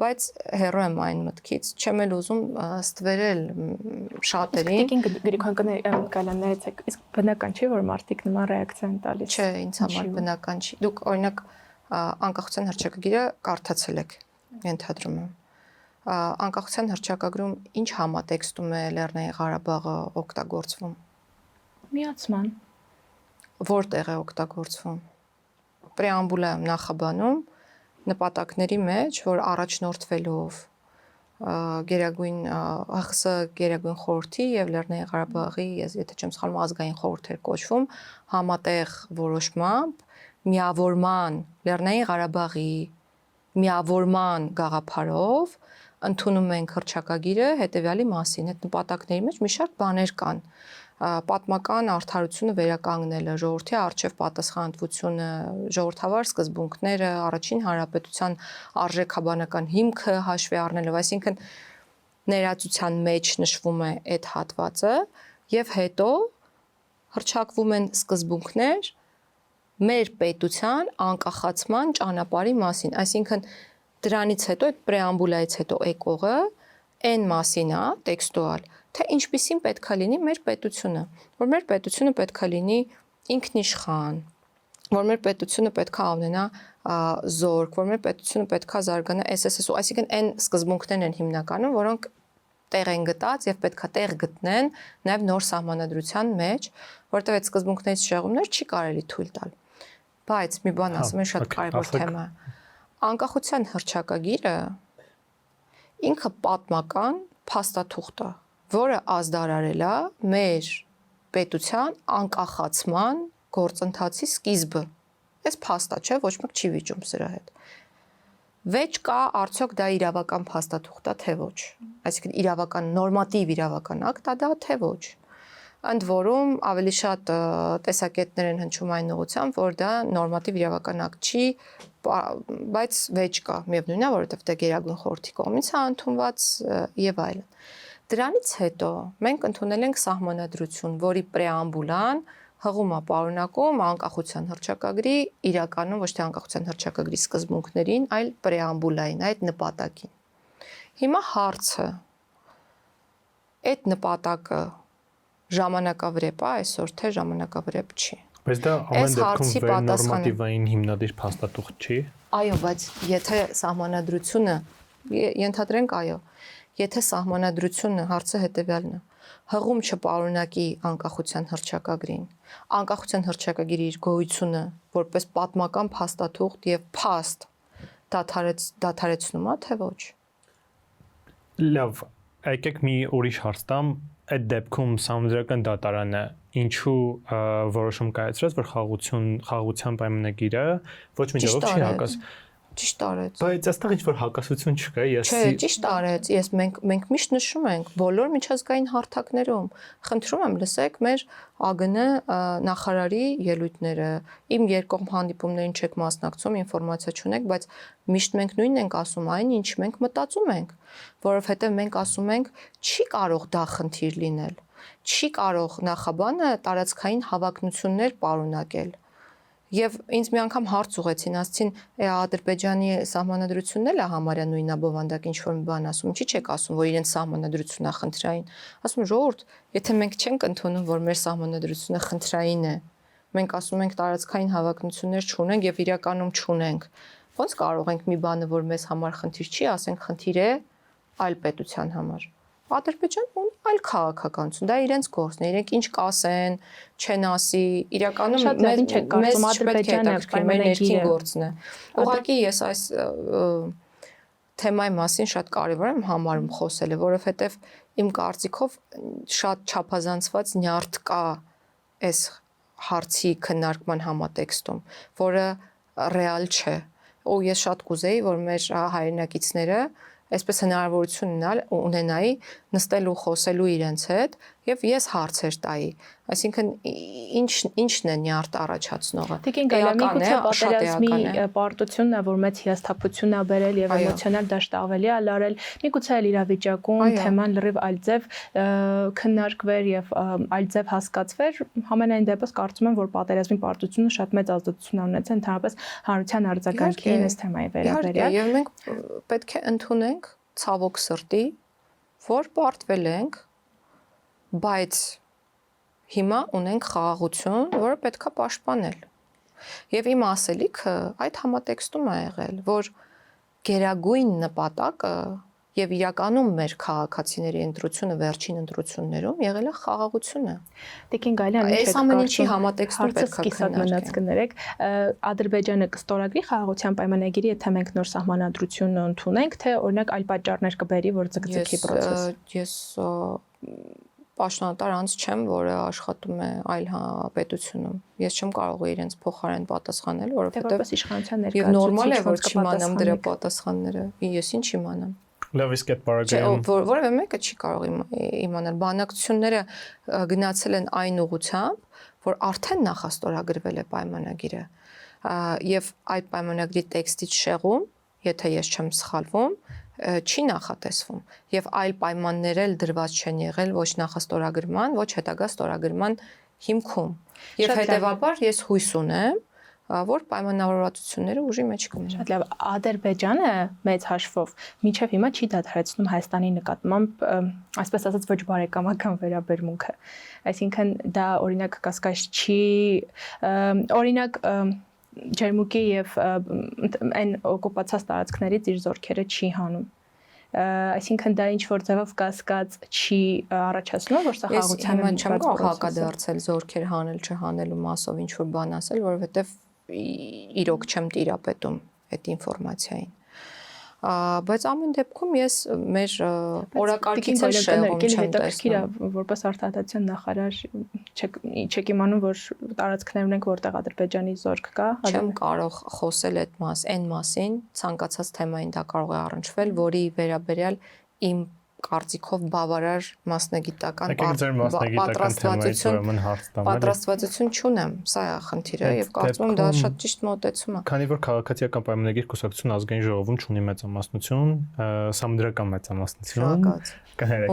բայց հեռու եմ այն մտքից, չեմ էլ ուզում ստվերել շատերին։ Տիկին Գրիգորյան կալաններեցեք, իսկ բնական չի, որ մարդիկ նման ռեակցիա են տալիս։ Չէ, ինձ համար բնական չի։ Դուք օրինակ անկախության հռչակագիրը կարդացել եք, ենթադրում եմ։ Անկախության հռչակագրում ինչ համատեքստում է Լեռնային Ղարաբաղը օգտագործվում։ Միացման։ Որտեղ է օգտագործվում։ Պրեամբուլայում նախաբանում նպատակների մեջ, որ առաջնորդվելով գերագույն ՀԽՍՀ գերագույն խորհրդի եւ Լեռնային Ղարաբաղի, եթե չեմ սխալվում, ազգային խորհուրդ էր կոչվում, համատեղ որոշմամբ միավորման Լեռնային Ղարաբաղի միավորման գաղափարով ընդունում ենք հռչակագիրը հետեւյալի մասին։ Այդ նպատակների մեջ մի շարք բաներ կան։ Պատմական արդարությունը վերականգնելը, ժողովրդի արժեվ պատասխանատվությունը, ժողովրդավար սկզբունքները, առաջին հանրապետության արժեքաբանական հիմքը հաշվի առնելով, այսինքն ներածության մեջ նշվում է այդ հատվածը եւ հետո հռչակվում են սկզբունքներ մեր պետության անկախացման ճանապարհի մասին, այսինքն դրանից հետո այդ պրեամբուլայից հետո եկողը այն մասին է տեքստուալ, թե ինչպիսին պետքա լինի մեր պետությունը, որ մեր պետությունը պետքա լինի ինքնիշխան, որ մեր պետությունը պետքա ունենա զորք, որ մեր պետությունը պետքա զարգանա SSS-ու, այսինքն այն սկզբունքներն են հիմնականում, որոնք տեղ են գտած եւ պետքա տեղ գտնեն նաեւ նոր սահմանադրության մեջ, որտեղ այդ սկզբունքներից շեղումներ չի կարելի թույլ տալ։ Բայց մի բան ասեմ, շատ կարևոր թեմա։ Անկախության հռչակագիրը ինքը պատմական փաստաթուղթ է, որը ազդարարել է մեր պետության անկախացման գործընթացի սկիզբը։ Այս փաստա չէ, ոչ մեկ չի վիճում սրա հետ։ Վեճ կա, արդյոք դա իրավական փաստաթուղթ է, թե ոչ։ Այսինքն իրավական նորմատիվ իրավական ակտ է դա, թե ոչ։ Ընդ որում ավելի շատ տեսակետներ են հնչում այն ուղղությամբ, որ դա նորմատիվ իրավական ակտ չի, բայց վեճ կա, միևնույնն է, որովհետև դա գերագույն խորհրդի կողմից է ընդունված եւ այլն։ Դրանից հետո մենք ընդունել ենք սահմանադրություն, որի պրեամբուլան հղումը պարունակում անկախության հռչակագրի իրականում ոչ թե անկախության հռչակագրի սկզբունքներին, այլ պրեամբուլային, այդ նպատակին։ Հիմա հարցը այդ նպատակը ժամանակավրեպ է այսօր թե ժամանակավրեպ չի։ Բայց դա ամեն դեպքում վերնորմատիվային հիմնադիր փաստաթուղթ չի։ Այո, բայց եթե սահմանադրությունը ենթադրենք այո, եթե սահմանադրությունը հարցը հետևյալն է, հղում չպարունակի անկախության հռչակագրին, անկախության հռչակագրի իր գոյությունը որպես պատմական փաստաթուղթ եւ փաստ դադարեցնում է թե ոչ։ Լավ, եկեք մի ուրիշ հարց տամ, այդ դեպքում Սահմանադրական դատարանը ինչու որոշում կայացրեց, որ խաղաղության պայմանագիրը ոչ մի ձևով չի հակաս։ Ճիշտ արեց։ Բայց այստեղ ինչ-որ հակասություն չկա, Չէ, ճիշտ արեց։ Մենք միշտ նշում ենք բոլոր միջազգային հարթակներում։ Խնդրում եմ, լսեք մեր ԱԳՆ նախարարի ելույթները։ Իմ երկկողմ հանդիպումներին չեք մասնակցում, ինֆորմացիա չունեք, բայց միշտ մենք նույնն ենք ասում, այն ինչ մենք մտածում ենք, որովհետև մենք ասում ենք, չի կարող դա խնդիր լինել։ Չի կարող նախաբանը տարածքային հավակնություններ պարունակել։ Եվ ինձ մի անգամ հարց ուղեցին, ասցին, Ադրբեջանի սահմանադրությունն էլ է համարյա նույնաբովանդակ ինչ որ մի բան ասում, ինչի՞ չեք ասում, որ իրենց սահմանադրությունն է խնդրային։ Ասում ժողովուրդ, եթե մենք չենք ընդունում, որ մեր սահմանադրությունը խնդրային է, մենք ասում ենք տարածքային հավակնություններ չունենք եւ իրականում չունենք։ Ոնց կարող ենք մի բանը, որ մեզ համար խնդիր չի, ասենք խնդիր է այլ պետության համար։ Ադրբեջանն ունի այլ քաղաքականություն, դա իրենց գործն է, իրենք ինչ կասեն, չեն ասի, իրականում մեզ պետք է հետաքրքրի, մեր ներքին գործն է։ Ուղղակի ես այս թեմայի մասին շատ կարևոր եմ համարում խոսելը, որովհետև իմ կարծիքով շատ չափազանցված նյարդ կա այս հարցի քննարկման համատեքստում, որը ռեալ չէ։ Ու ես շատ կուզեի, որ մեր հայրենակիցները այսպես հնարավորություն ունենայի նստել ու խոսելու իրենց հետ եւ ես հարցեր տայի, այսինքն ինչն է նյարդ առաջացնողը։ Տիկին Գալամիկուցը պատերազմի պարտությունն է, որ մեծ հիասթափություն է բերել եւ էմոցիոնալ դաշտավելի է լարել։ Միգուցե այլ իրավիճակում թեման լրիվ այլ ձև քննարկվեր եւ այլ ձև հասկացվեր, համենայն դեպս կարծում եմ, որ պատերազմի պարտությունը շատ մեծ ազդեցություն ունեցել ընդհանրապես հանրության արձագանքին այս թեմայի վերաբերյալ։ Եվ մենք պետք է ընդունենք ցավոք սրտի, որ պարտվել ենք, բայց հիմա ունենք խաղաղություն, որը պետքա պաշտպանել։ Եվ իմ ասելիքը այդ համատեքստում է եղել, որ գերագույն նպատակը եւ իրականում մեր քաղաքացիների ընտրությունը վերջին ընտրություններում եղել է խաղաղությունը։ Տիկին Գալյան, այս ամեն ինչի համատեքստում պետքա քննարկենք։ Ադրբեջանը կստորագրի խաղաղության պայմանագիրը, եթե մենք նոր սահմանադրություն ընդունենք, թե օրինակ այլ պատճառներ կբերի, որ ձգձգի process։ Ես պաշտոնատար անձ չեմ, որը աշխատում է այլ պետությունում։ Ես չեմ կարող իրենց փոխարեն պատասխանել, որովհետև իշխանության եւ նորմալ է, որ չիմանամ դրա պատասխանները։ Ես ինչ իմանամ։ Լավ, իսկ այդ բարակայում որևէ մեկը չի կարող իմանալ։ Բանակցությունները գնացել են այն ուղղությամբ, որ արդեն նախաստորագրվել է պայմանագիրը։ Եվ այդ պայմանագրի տեքստից շեղում, եթե ես չեմ սխալվում, չի նախատեսվում եւ այլ պայմաններ էլ դրված չեն եղել ոչ նախաստորագրման, ոչ հետագա ստորագրման հիմքում։ Եվ հետեւաբար ես հույս ունեմ, որ պայմանավորվածությունները ուժի մեջ կմնան։ Շատ լավ, Ադրբեջանը մեծ հաշվով մինչև հիմա չի դադարեցնում Հայաստանի նկատմամբ, այսպես ասած, ոչ բարեկամական վերաբերմունքը։ Այսինքն դա օրինակ կասկած չի, օրինակ Ջերմուկի եւ այն օկուպացած տարածքներից իր զորքերը չի հանում։ Այսինքն դա ինչ որ ձևով կասկած չի առաջացնում, որ սա խաղաղության եմ չեմ կարող հակադարձել զորքեր հանել չհանելու մասով ինչ որ բան ասել, որովհետեւ իրոք չեմ տիրապետում այդ ինֆորմացիային։ Բայց ամեն դեպքում ես մեր օրակարգից էլ շեղում չեմ տեսնում։ Որպես արտահայտության նախարար չեք իմանում, որ տարածքներ ունենք, որտեղ Ադրբեջանի զորք կա։ Չեմ կարող խոսել այն մասին, ցանկացած թեմային դա կարող է առնչվել, որի վերաբերյալ իմ կարծիքով բավարար մասնագիտական պատրաստվածություն չունեմ, սա է խնդիրը եւ կարծում եմ դա շատ ճիշտ մոտեցում է։ Քանի որ քաղաքացիական պայմանագիր կուսակցություն ազգային ժողովում ունի մեծամասնություն, սամանդրական մեծամասնություն,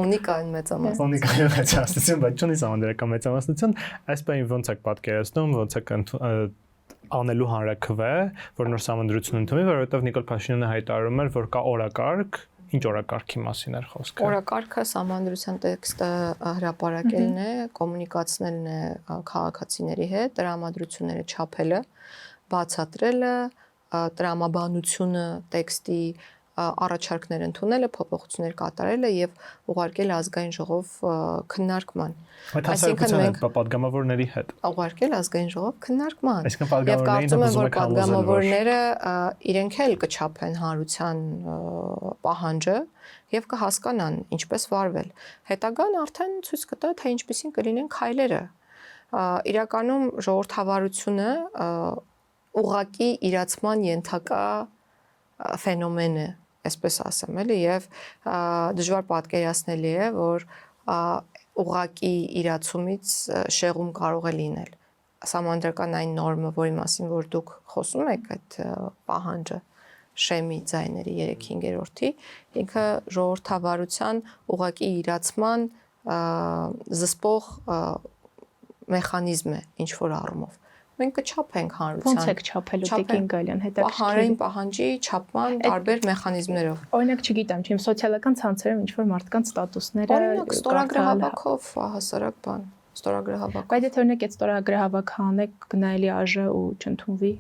ունիկալ մեծամասնություն, բայց ունի սամանդրական մեծամասնություն, այս բանը ոնց է պատկերացնում, ոնց է անելու հանրակրվե, որ նոր սահմանադրություն ընդունվի, որովհետև Նիկոլ Փաշինյանը հայտարարում էր, որ կա օրակարգ, ինչ օրակարգի մասին էր խոսքը։ Օրակարգը սահմանադրության տեքստը հրապարակելն է, կոմունիկացնելն է քաղաքացիների հետ, տրամադրությունները չափելը, բացատրելը, տրամաբանությունը տեքստի առաջարկներ ընդունելը, փոփոխություններ կատարելը եւ ուղարկել ազգային ժողով քննարկման։ Այսինքն պատգամավորների հետ ուղարկել ազգային ժողով քննարկման։ Եվ կարծում եմ, որ պատգամավորները իրենք էլ կչափեն հանրության պահանջը եւ կհասկանան ինչպես վարվել։ Հետագան արդեն ցույց կտա, թե ինչպեսին կլինեն քայլերը։ Իրականում ժողովրդավարությունը ուղղակի իրացման ենթակա ֆենոմեն է, այսպես ասեմ, էլի, եւ դժվար պատկերացնելի է, որ ուղղակի իրացումից շեղում կարող է լինել։ Սահմանադրական այն նորմը, որի մասին որ դուք խոսում եք, այդ պահանջը շեմի ձայների 3/5-րդի, ինքը ժողովրդավարության ուղղակի իրացման զսպող մեխանիզմ է ինչ որ առումով։ Մենք կչափենք հանրության։ Ոնց եք չափելու Տիկին Գալյան, հետաքրքիր։ Հանրային պահանջի չափման տարբեր մեխանիզմներով։ Օրինակ, չգիտեմ, չեմ սոցիալական ցանցերում ինչ որ մարդկանց ստատուսները օրինակ ստորագրահավաքով հասարակ բան, ստորագրահավաք։ Բայց եթե օրինակ այդ ստորագրահավաքը անեք, գնալի ԱԺ ու չընդունվի։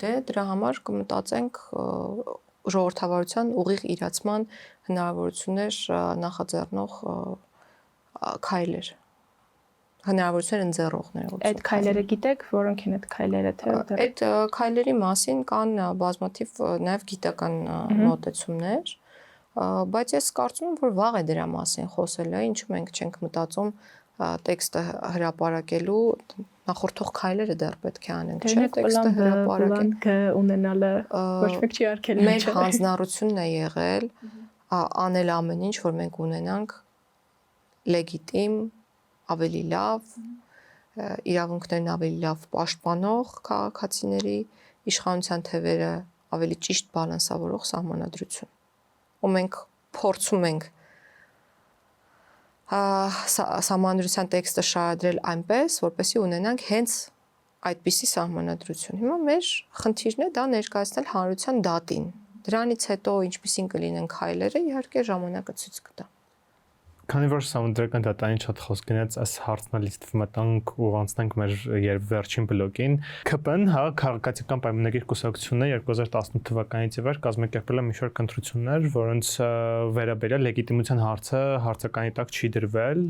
Դե դրա համար կմտածենք ժողովրդավարության ուղիղ իրացման հնարավորություններ նախաձեռնող քայլեր։ Հնարավորություններ ընձեռողներ։ Այդ քայլերը գիտեք, որոնք են այդ քայլերը, թե այդ քայլերի մասին կան բազմաթիվ նաև գիտական մոտեցումներ, բայց ես կարծում եմ, որ վաղ է դրա մասին խոսելը, ինչու մենք չենք մտածում տեքստը հրապարակելու նախորդող քայլերը դեռ պետք է անենք, չէ՞, տեքստը հրապարակել ունենալը ոչ մեկ չի արգելում։ Մեր հանձնառությունն է եղել անել ամեն ինչ, որ մենք ունենանք լեգիտիմ ավելի լավ իրավունքներն ավելի լավ պաշտպանող քաղաքացիների իշխանության թևերը ավելի ճիշտ բալանսավորող սահմանադրություն։ Ու մենք փորձում ենք սահմանադրության տեքստը շարադրել այնպես, որպեսզի ունենանք հենց այդպիսի սահմանադրություն։ Հիմա մեր խնդիրն է դա ներկայացնել հանրության դատին։ Դրանից հետո ինչպիսին կլինեն քայլերը, իհարկե ժամանակը ցույց կտա։ Քանի որ սահմանադրական դատային շատ խոսք գնաց, այս հարցնալից մտանք ու անցնենք մեր վերջին բլոկին։ ԿՊ-ն, հա, քաղաքացիական պայմանագիր կուսակցությունը 2018 թվականից ի վեր կազմակերպել է մի շարք ընտրություններ, որոնց վերաբերյալ լեգիտիմության հարցը հարցականի տակ չի դրվել,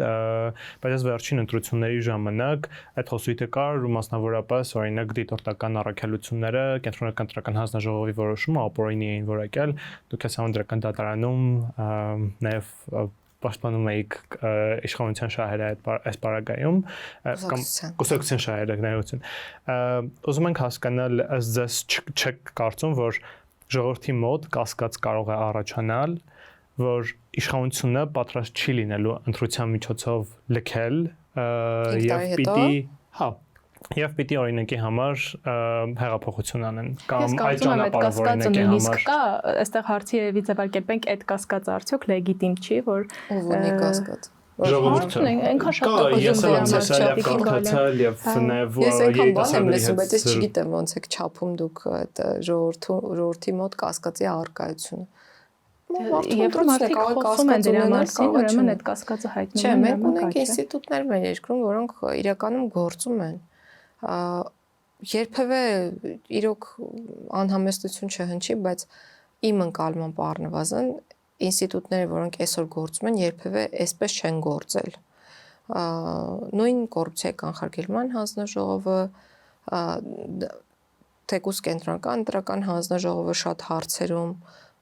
բայց այս վերջին ընտրությունների ժամանակ այդ հոսույթը կար ու մասնավորապես օրինակ դիտորդական առաքելությունները կենտրոնական ընտրական հանձնաժողովի որոշումը ապօրինի էին որակել, դուք սահմանադրական դատարանում նաև պաշտպանում էիք իշխանության շահերը այս պարագայում կամ կուսակցության շահերը ներողություն ուզում ենք հասկանալ ձեզ չեք կարծում որ ժողովրդի մոտ կասկած կարող է առաջանալ որ իշխանությունը պատրաստ չի լինելու ընտրության միջոցով լքել եւ պիտի օրինակի համար հեղափոխություն անեն կամ այդ ճանապարհով օրինակի համար կա այստեղ հարցի վիճակարկենք այդ կասկածը արդյոք լեգիտիմ չի որ ովնի կասկած ժողովուրդը այնքան շատ ես եմ սոցիալիվ կարդացել եւ նաեւ ես այնքան բան եմ լսում բայց ես չգիտեմ ոնց եք չափում դուք այդ ժողովրդի մոտ կասկածի առկայությունը Երբ մարդիկ խոսում են դրա մասին, ուրեմն այդ կասկածը հայտնվում է։ Չէ, մենք ունենք ինստիտուտներ մեր երկրում, որոնք իրականում գործում են։ Երբևէ իրոք անհամեստություն չհնչի, բայց իմ ընկալմամբ առնվազն ինստիտուտները, որոնք այսօր գործում են, երբևէ այսպես չեն գործել։ Նույն կոռուպցիայի կանխարգելման հանձնաժողովը, թեկուզ կենտրոնական ընտրական հանձնաժողովը շատ հարցերում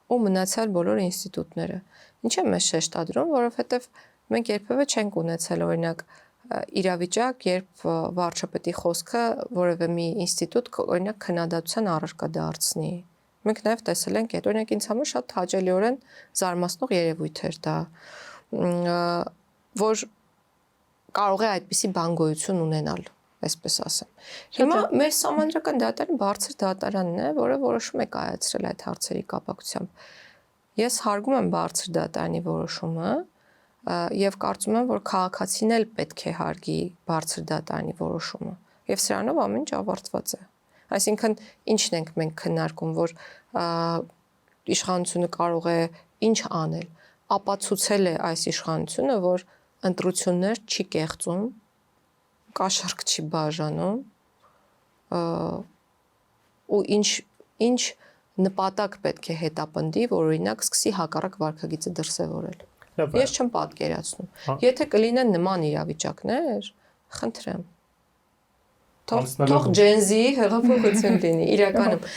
ու մնացյալ բոլոր ինստիտուտները։ Ինչ է մեզ շեշտադրում, որովհետև մենք երբևէ չենք ունեցել օրինակ իրավիճակ, երբ վարչապետի խոսքը որևէ մի ինստիտուտ օրինակ քննադատության առարկա դարձնի։ Մենք նաև տեսել ենք այդ օրինակ ինձ համար շատ հաճելիորեն զարմացնող երևույթ էր դա։ որ կարող է այդպիսի բան գոյություն ունենալ, այսպես ասեմ։ Հիմա մեր սահմանադրական դատարանը բարձր դատարանն է, որը որոշում է կայացրել այդ հարցերի կապակցությամբ։ Ես հարգում եմ բարձր դատարանի որոշումը եւ կարծում եմ, որ քաղաքացին էլ պետք է հարգի բարձր դատարանի որոշումը։ Եվ սրանով ամեն ինչ ավարտված է։ Այսինքն ինչն ենք մենք քննարկում, որ իշխանությունը կարող է ինչ անել, ապացուցել է այս իշխանությունը, որ ընտրություններ չի կեղծում, կաշառք չի բաժանում, ու ինչ նպատակ պետք է հետապնդի, որ օրինակ սկսի հակառակ վարքագիծը դրսևորել։ Ես չեմ պատկերացնում։ Եթե կլինեն նման իրավիճակներ, խնդրեմ։ Թող Gen-Z հեղափոխություն լինի, իրականում։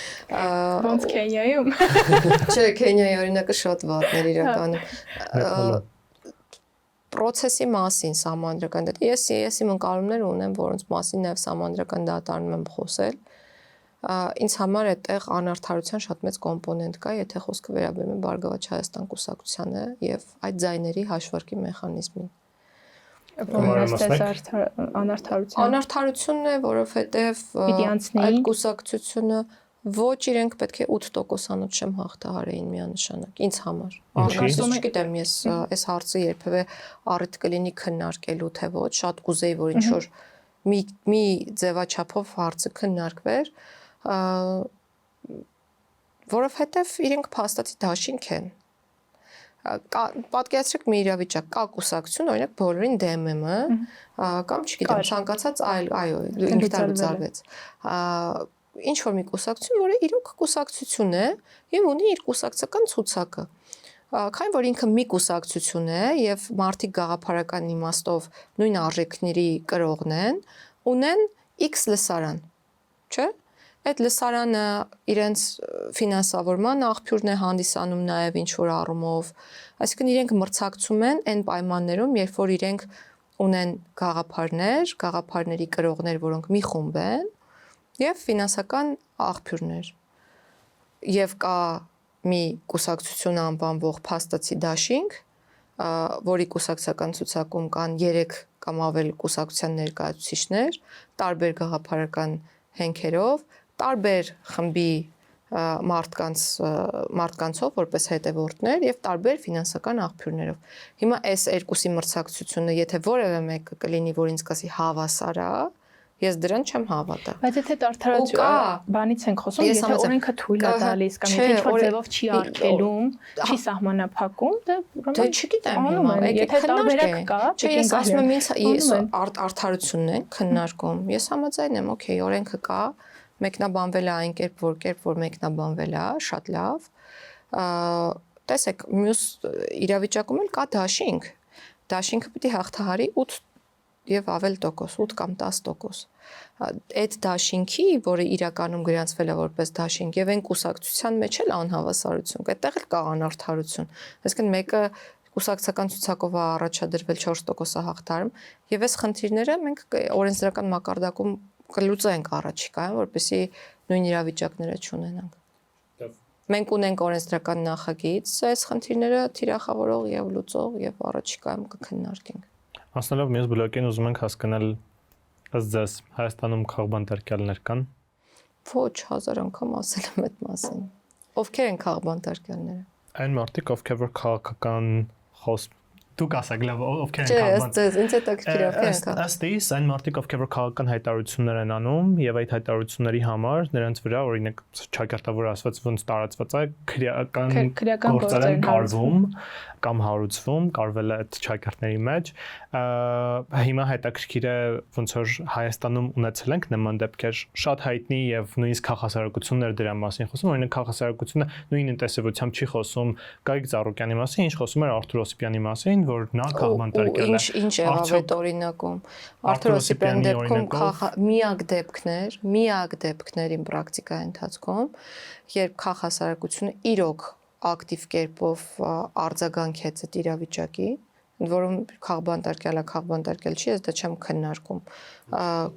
Ոնց Քենիայում։ Չէ, Քենիայի օրինակը շատ վատն էր իրականում։ Պրոցեսի մասին սահմանադրական դատարան։ Ես իմ ընկալումներ ունեմ, որոնց մասին նաև սահմանադրական դատարանում եմ խոսել։ Ինձ համար այդտեղ անարդարության շատ մեծ կոմպոնենտ կա, եթե խոսքը վերաբերում է Բարգավաճ Հայաստան կուսակցությանը եւ այդ ձայների հաշվարկի մեխանիզմին։ Անարդարությունն է, որովհետեւ այդ կուսակցությունը ոչ իրենք պետք է 8%-անոց չեմ հաղթահարեին միանշանակ ինձ համար։ Անկասում չգիտեմ, ես այս հարցը երբևէ առիթ կլինի քննարկելու թե ոչ, շատ կուզեի, որ ինչ որ մի ձևաչափով հարցը քննարկվեր, որովհետև իրենք փաստացի դաշինք են։ Պատկերացրեք մի իրավիճակ, կա կուսակցություն, օրինակ բոլորին DMM-ը, կամ չգիտեմ, ցանկացած այլ, այո, ինքնալուծարվեց։ Ինչ որ մի կուսակցություն, որը իրոք կուսակցություն է եւ ունի իր կուսակցական ցուցակը։ Քանի որ ինքը մի կուսակցություն է եւ մարդիկ գաղափարական իմաստով նույն արժեքների կրողն են, ունեն X լսարան, չէ՞։ Այդ լսարանը իրենց ֆինանսավորման աղբյուրն է հանդիսանում նաև ինչ որ առումով, այսինքն իրենք մրցակցում են այն պայմաններում, երբ որ իրենք ունեն գաղափարներ, գաղափարների կրողներ, որոնք մի խումբ են, եւ ֆինանսական աղբյուրներ։ Եվ կա մի կուսակցություն անվանվող փաստացի դաշինք, որի կուսակցական ցուցակում կան 3 կամ ավել կուսակցության ներկայացուցիչներ, տարբեր գաղափարական հենքերով, տարբեր խմբի մարդկանցով որպես հետևորդներ եւ տարբեր ֆինանսական աղբյուրներով։ Հիմա այս երկուսի մրցակցությունը, եթե որևէ մեկը կլինի, որ ինձ կասի հավասար է, ես դրան չեմ հավատա։ Բայց եթե արդարացիա բանից ենք խոսում, եթե օրենքը թույլ է տալիս կամ եթե ինչ-որ ձևով չի արգելում, չի սահմանափակում, դե չգիտեմ հիմա, եթե տարբերակ կա, չէ, ես ասում եմ ինձ արդարությունն է քննարկում։ Ես համաձայն եմ, օքեյ, օրենքը կա, մեկնաբանվել է այն կերպ, որ մեկնաբանվել է, շատ լավ։ Տեսեք, մյուս իրավիճակում էլ կա դաշինք։ Դաշինքը պիտի հաղթահարի 8 եւ ավել տոկոս, 8 կամ 10%։ Այդ դաշինքի, որը իրականում գրանցվել է որպես դաշինք, եւ այն կուսակցության մեջ էլ անհավասարություն, այդտեղ էլ կա անարդարություն։ Այսինքն մեկը կուսակցական ցուցակով է առաջադրվել 4%-ը հաղթարում, եւ այս խնդիրները մենք օրենսդրական մակարդակում կլուծենք առաջիկայում, որպեսզի նույն իրավիճակները չունենանք։ Մենք ունենք օրենսդրական նախագիծ, այս խնդիրները թիրախավորող եւ լուծող եւ առաջիկայում կքննարկենք։ Ասնելով մյուս բլոկին ուզում ենք հասկանալ ըստ ձեզ Հայաստանում քաղբանտարկյալներ կան։ Ոչ, 1000 անգամ ասել եմ այդ մասին։ Ովքեր են քաղբանտարկյալները։ Այն մարդիկ, ովքեր որ քաղաքական դուք ասեք լավ ովքեր են քաղբանտ։ Չէ, ինձ է տակիր ովքեր են։ Ըստ իս այն մարդիկ, ովքեր որ քաղաքական հայտարարություններ են անում եւ այդ հայտարարությունների համար նրանց վրա օրինակ ճակերտավոր ասված ոնց տարածված է քրեական գործեր են կարվում կամ հարուցվում, կարվել է այդ ճակերտների մեջ։ Հիմա հետաքրքիր է ոնց որ Հայաստանում ունեցել ենք նման դեպքեր, շատ հայտնի եւ նույնիսկ քաղաքասարակություններ դրա մասին խոսում, օրինակ քաղաքասարակությունը նույն ինտենսիվությամբ չի խոսում Գագիկ Ծառուկյանի մասին, ինչ խոսում էր Արթուր Օսիպյանի մասին, որ նա քաղբանտարկել է։ Ինչ եղավ այդ օրինակում։ Արթուր Օսիպյանի դեպքում միակ դեպքներին պրակտիկայի ընթացքում, երբ քաղաքասարակությունը իրոք ակտիվ կերպով արձագանքեց այդ իրավիճակի, որում քաղբանտարկել չի, ես դա չեմ քննարկում։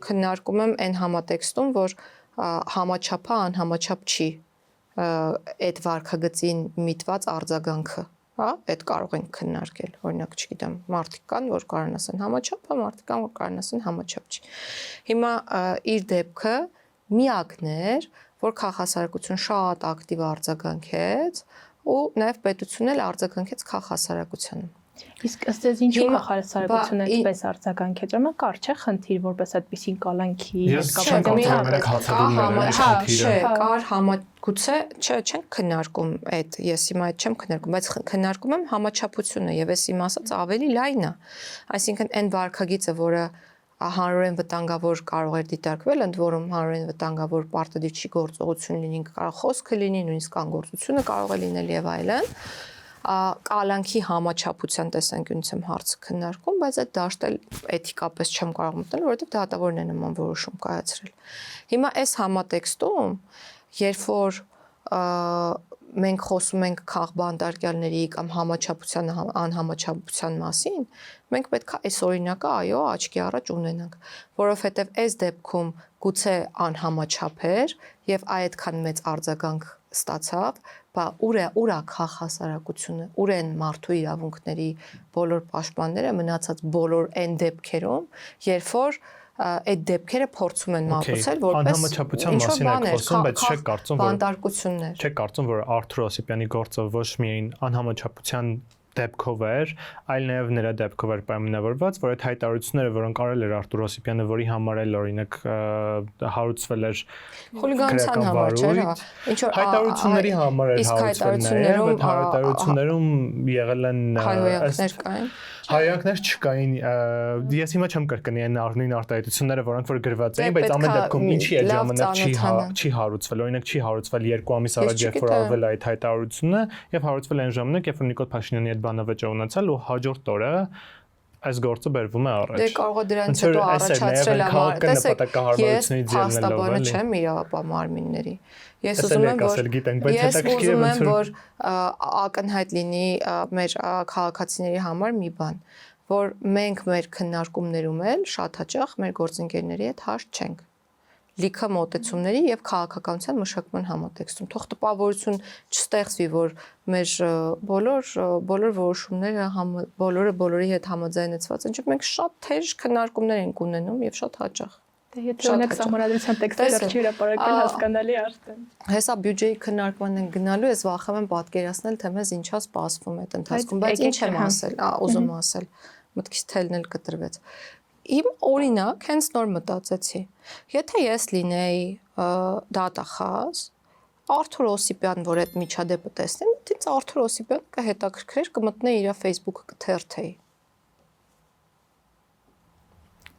Քննարկում եմ այն համատեքստում, որ համաչափը անհամաչափ չի այդ վարքագծին միտված արձագանքը հա, այդ կարող են քննարկել։ Օրինակ, չգիտեմ, մարդիկ կան, որ կարան ասեն համաչափ, մարդիկ կան, որ կարան ասեն համաչափ չի։ Հիմա իր դեպքը միակն էր, որ քաղաքասարակություն շատ ակտիվ արձագանքեց ու նաև պետությունն էլ արձագանքեց քաղաքասարակությանը։ Իսկ ըստ էս ինչու քաղաքասարակությունը այդպես արձագանքեց, ուրեմն կար չէ խնդիր, որպես այդպեսին կալանքի կար գուցե չենք քննարկում այդ, ես հիմա այդ չեմ քննարկում, բայց քննարկում եմ համաչափությունը եւ ես իմ ասած ավելի լայն է, այսինքն այն վարքագիծը, որը հանրային վտանգավոր կարող է դիտարկվել, ընդ որում հանրային վտանգավոր պարտադիր չի գործողություն լինի, կարող խոսքը լինի, նույնիսկ անգործությունը կարող է լինել եւ այլն, կալանքի համաչափության տեսանկյունից եմ հարցը քննարկում, բայց այդ դաշտել էթիկապես չեմ կարող մտնել, որովհետեւ դատավորն է նման որոշում կայացրել։ Հիմա այս համատեքստում, երբ որ մենք խոսում ենք քաղբանդարկյալների կամ համաչափության անհամաչափության մասին, մենք պետք է այս օրինակը այո աչքի առաջ ունենանք, որովհետև այս դեպքում գուցե անհամաչափ էր եւ այդքան մեծ արձագանք ստացավ, բա ուր է քաղաքասարակությունը, ուր են մարդու իրավունքների բոլոր պաշտպանները մնացած բոլոր այն դեպքերում, երբ որ այդ դեպքերը փորձում են մատուցել որպես անհամաչափության մասին եք խոսում, բայց չեք կարծում, որ բանտարկություններ։ Չեք կարծում, որ Արթուր Օսիպյանի գործը ոչ միայն անհամաչափության դեպքով էր, այլ նաև նրա դեպքով էր պայմանավորված, որ այդ հայտարարությունները, որոնք արել էր Արթուր Օսիպյանը, որի համար էլ օրինակ հարուցվել էր խուլիգանության համար, չէ՞, ինչ որ հայտարարությունների համար էր հարուցվել նաև, այդ հայտարարություններում եղել են հայհոյանքներ կային։ Հայհոյանքներ չկային, ես հիմա չեմ կրկնի այն նույն արտահայտությունները, որոնք որ գրված էին, բայց ամեն դեպքում ինչի այդ ժամանակ չի հարուցվել, օրինակ չի հարուցվել 2 ամիս առաջ, երբ որ արվել այդ հայտարարությունը, եւ հարուցվել այն ժամանակ, երբ որ Նիկոլ Փաշինյանի այդ բանավեճը ունեցել ու հաջորդ օրը այս գործը բերվում է առաջ։ Դե կարող է դրանից հետո առաջացրել համար, տեսեք, ես փաստաբանը չեմ իրավապահ մարմինների։ Ես ուզում եմ, որ ակնհայտ լինի մեր քաղաքացիների համար մի բան, որ մենք մեր քննարկումներում էլ շատ հաճախ մեր գործընկերների հետ հաշտ չենք։ Լիքը մոտեցումների եւ քաղաքականության մշակման համատեքստում թող տպավորություն չստեղծվի, որ մեր բոլոր որոշումները բոլորի հետ համաձայնեցված են, մենք շատ թեժ քննարկումներ ենք ունենում եւ շատ հաճախ։ Դե եթե ունեք համարադրության տեքստը չի հրապարակել հասկանալի արդեն։ Հեսա բյուջեի քննարկման են գնալու, ես վախում եմ պատկերացնել, թե մեզ ինչա սպասվում այդ ընթացքում, բայց ինչ եմ ասել, ուզում ասել, մտքից թելն էլ կտրվեց։ Իմ օրինակ հենց նոր մտածեցի, եթե ես լինեի դատախազ, Արթուր Օսիպյան, որ այդ միջադեպը տեսնեմ, ինձ Արթուր Օսիպյան կհետաքրքրեր, կմտնեի իր Facebook-ը կթերթեի։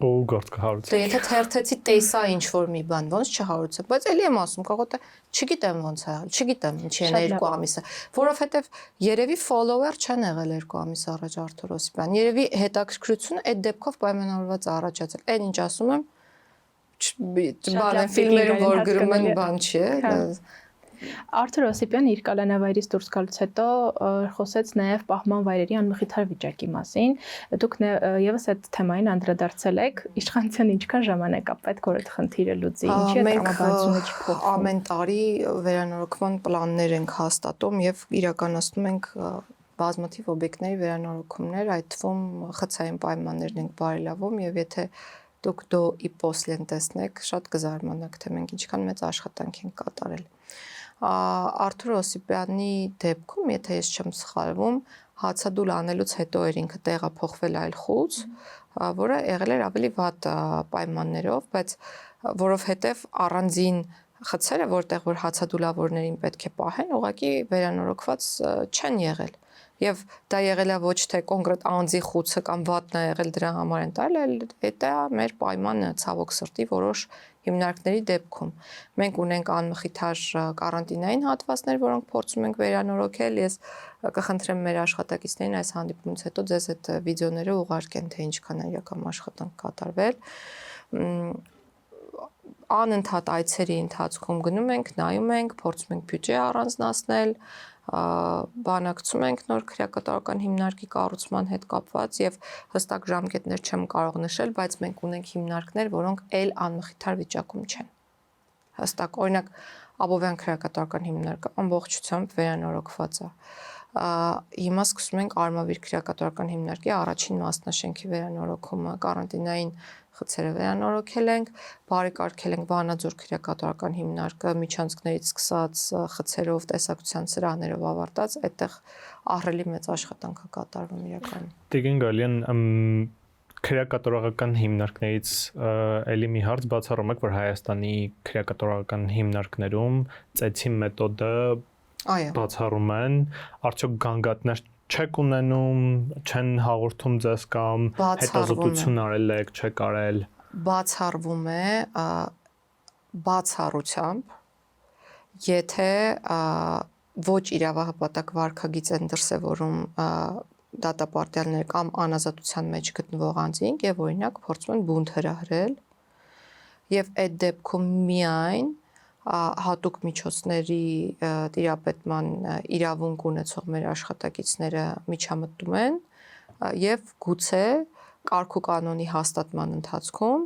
Ու գործ կհարուցի։ Դե եթե թերթեցի տեսա ինչ որ մի բան, ոնց չհարուցեմ, բայց էլի եմ ասում, կարող է չգիտեմ ոնց է, չգիտեմ ինչի են 2 ամիսը, որովհետև երևի follower չեն եղել 2 ամիս առաջ Արթուր Օսիպյան։ Երևի հետաքրքրությունը այդ դեպքով պայմանավորված է առաջացել։ Այն ինչ ասում եմ, բան ֆիլմերում որ գրում են բան չի է։ Արթուր Օսիպյանը իր կալանավայրից դուրս գալուց հետո խոսեց նաև պահման վայրերի անմխիթար վիճակի մասին։ Դուք եւս այդ թեմային անդրադարձել եք, իշխանության ինչքան ժամանակ է պետք որ այդ խնդիրը լուծի, ինչի է տրամաբանությունը չի փոխվում։ Ամեն տարի վերանորոգման պլաններ ենք հաստատում եւ իրականացնում ենք բազմաթիվ օբյեկտների վերանորոգումներ, այդ թվում խցային պայմաններն ենք բարելավում եւ եթե դուք դոիպոսլեն տեսնեք, շատ կզարմանաք, թե մենք ինչքան մեծ աշխատանք ենք կատարել։ Արթուր Օսիպյանի դեպքում, եթե ես չեմ սխալվում, հացադուլ անելուց հետո էր ինքը տեղափոխվել այլ խուց, որը եղել էր ավելի վատ պայմաններով, բայց որովհետև առանձին խցերը, որտեղ որ հացադուլավորներին պետք է պահեն, ուղղակի վերանորոգված չեն եղել։ Եվ դա եղել է ոչ թե կոնկրետ անձի խուցը կամ վատն է եղել դրա համար են տալ, այլ դա մեր պայմանը ցավոք սրտի որոշ հիմնարկների դեպքում։ Մենք ունենք անմխիթար կարանտինային հատվածներ, որոնք փորձում ենք վերանորոգել։ Ես կխնդրեմ մեր աշխատակիցներին այս հանդիպումից հետո ձեզ այդ վիդեոները ուղարկեն, թե ինչքան է իրական աշխատանք կատարվել։ Անընդհատ այցերի ընթացքում գնում ենք, նայում ենք, փորձում ենք բյուջե առանձնացնել, բանակցում ենք նոր քրեակատարական հիմնարկի կառուցման հետ կապված եւ հստակ ժամկետներ չեմ կարող նշել, բայց մենք ունենք հիմնարկներ, որոնք ել անմխիթար վիճակում չեն։ Հստակ, օրինակ, Աբովյան քրեակատարական հիմնարկը ամբողջությամբ վերանորոգված է։ Հիմա սկսում ենք Արմավիր քրեակատորական հիմնարկի առաջին մասնաշենքի վերանորոգումը, կարանտինային խցերը վերանորոգել ենք, բարեկարգել ենք Վանաձոր քրեակատորական հիմնարկը միջանցքներից սկսած խցերով, տեսակցության սրահներով ավարտած, այդտեղ ահռելի մեծ աշխատանք է կատարվում իրականում։ Տիգին Գալյան, քրեակատորական հիմնարկներից էլի մի հարց բացառում եք, որ Հայաստանի քրեակատորական հիմնարկներում ծեցի մեթոդը բացառում են, արդյոք գանգատներ չեք ունենում, չեն հաղորդում ձեզ կամ հետազոտություն արել եք, չեք արել։ Բացառվում է բացառությամբ, եթե ոչ իրավահպատակ վարքագիծ են դրսևորում դատապարտյալները կամ անազատության մեջ գտնվող անձինք եւ օրինակ փորձում են բունտ հրահրել եւ այդ դեպքում միայն հատուկ միջոցների տիրապետման իրավունք ունեցող մեր աշխատակիցները միջամտում են եւ գուցե կարգ ու կանոնի հաստատման ընթացքում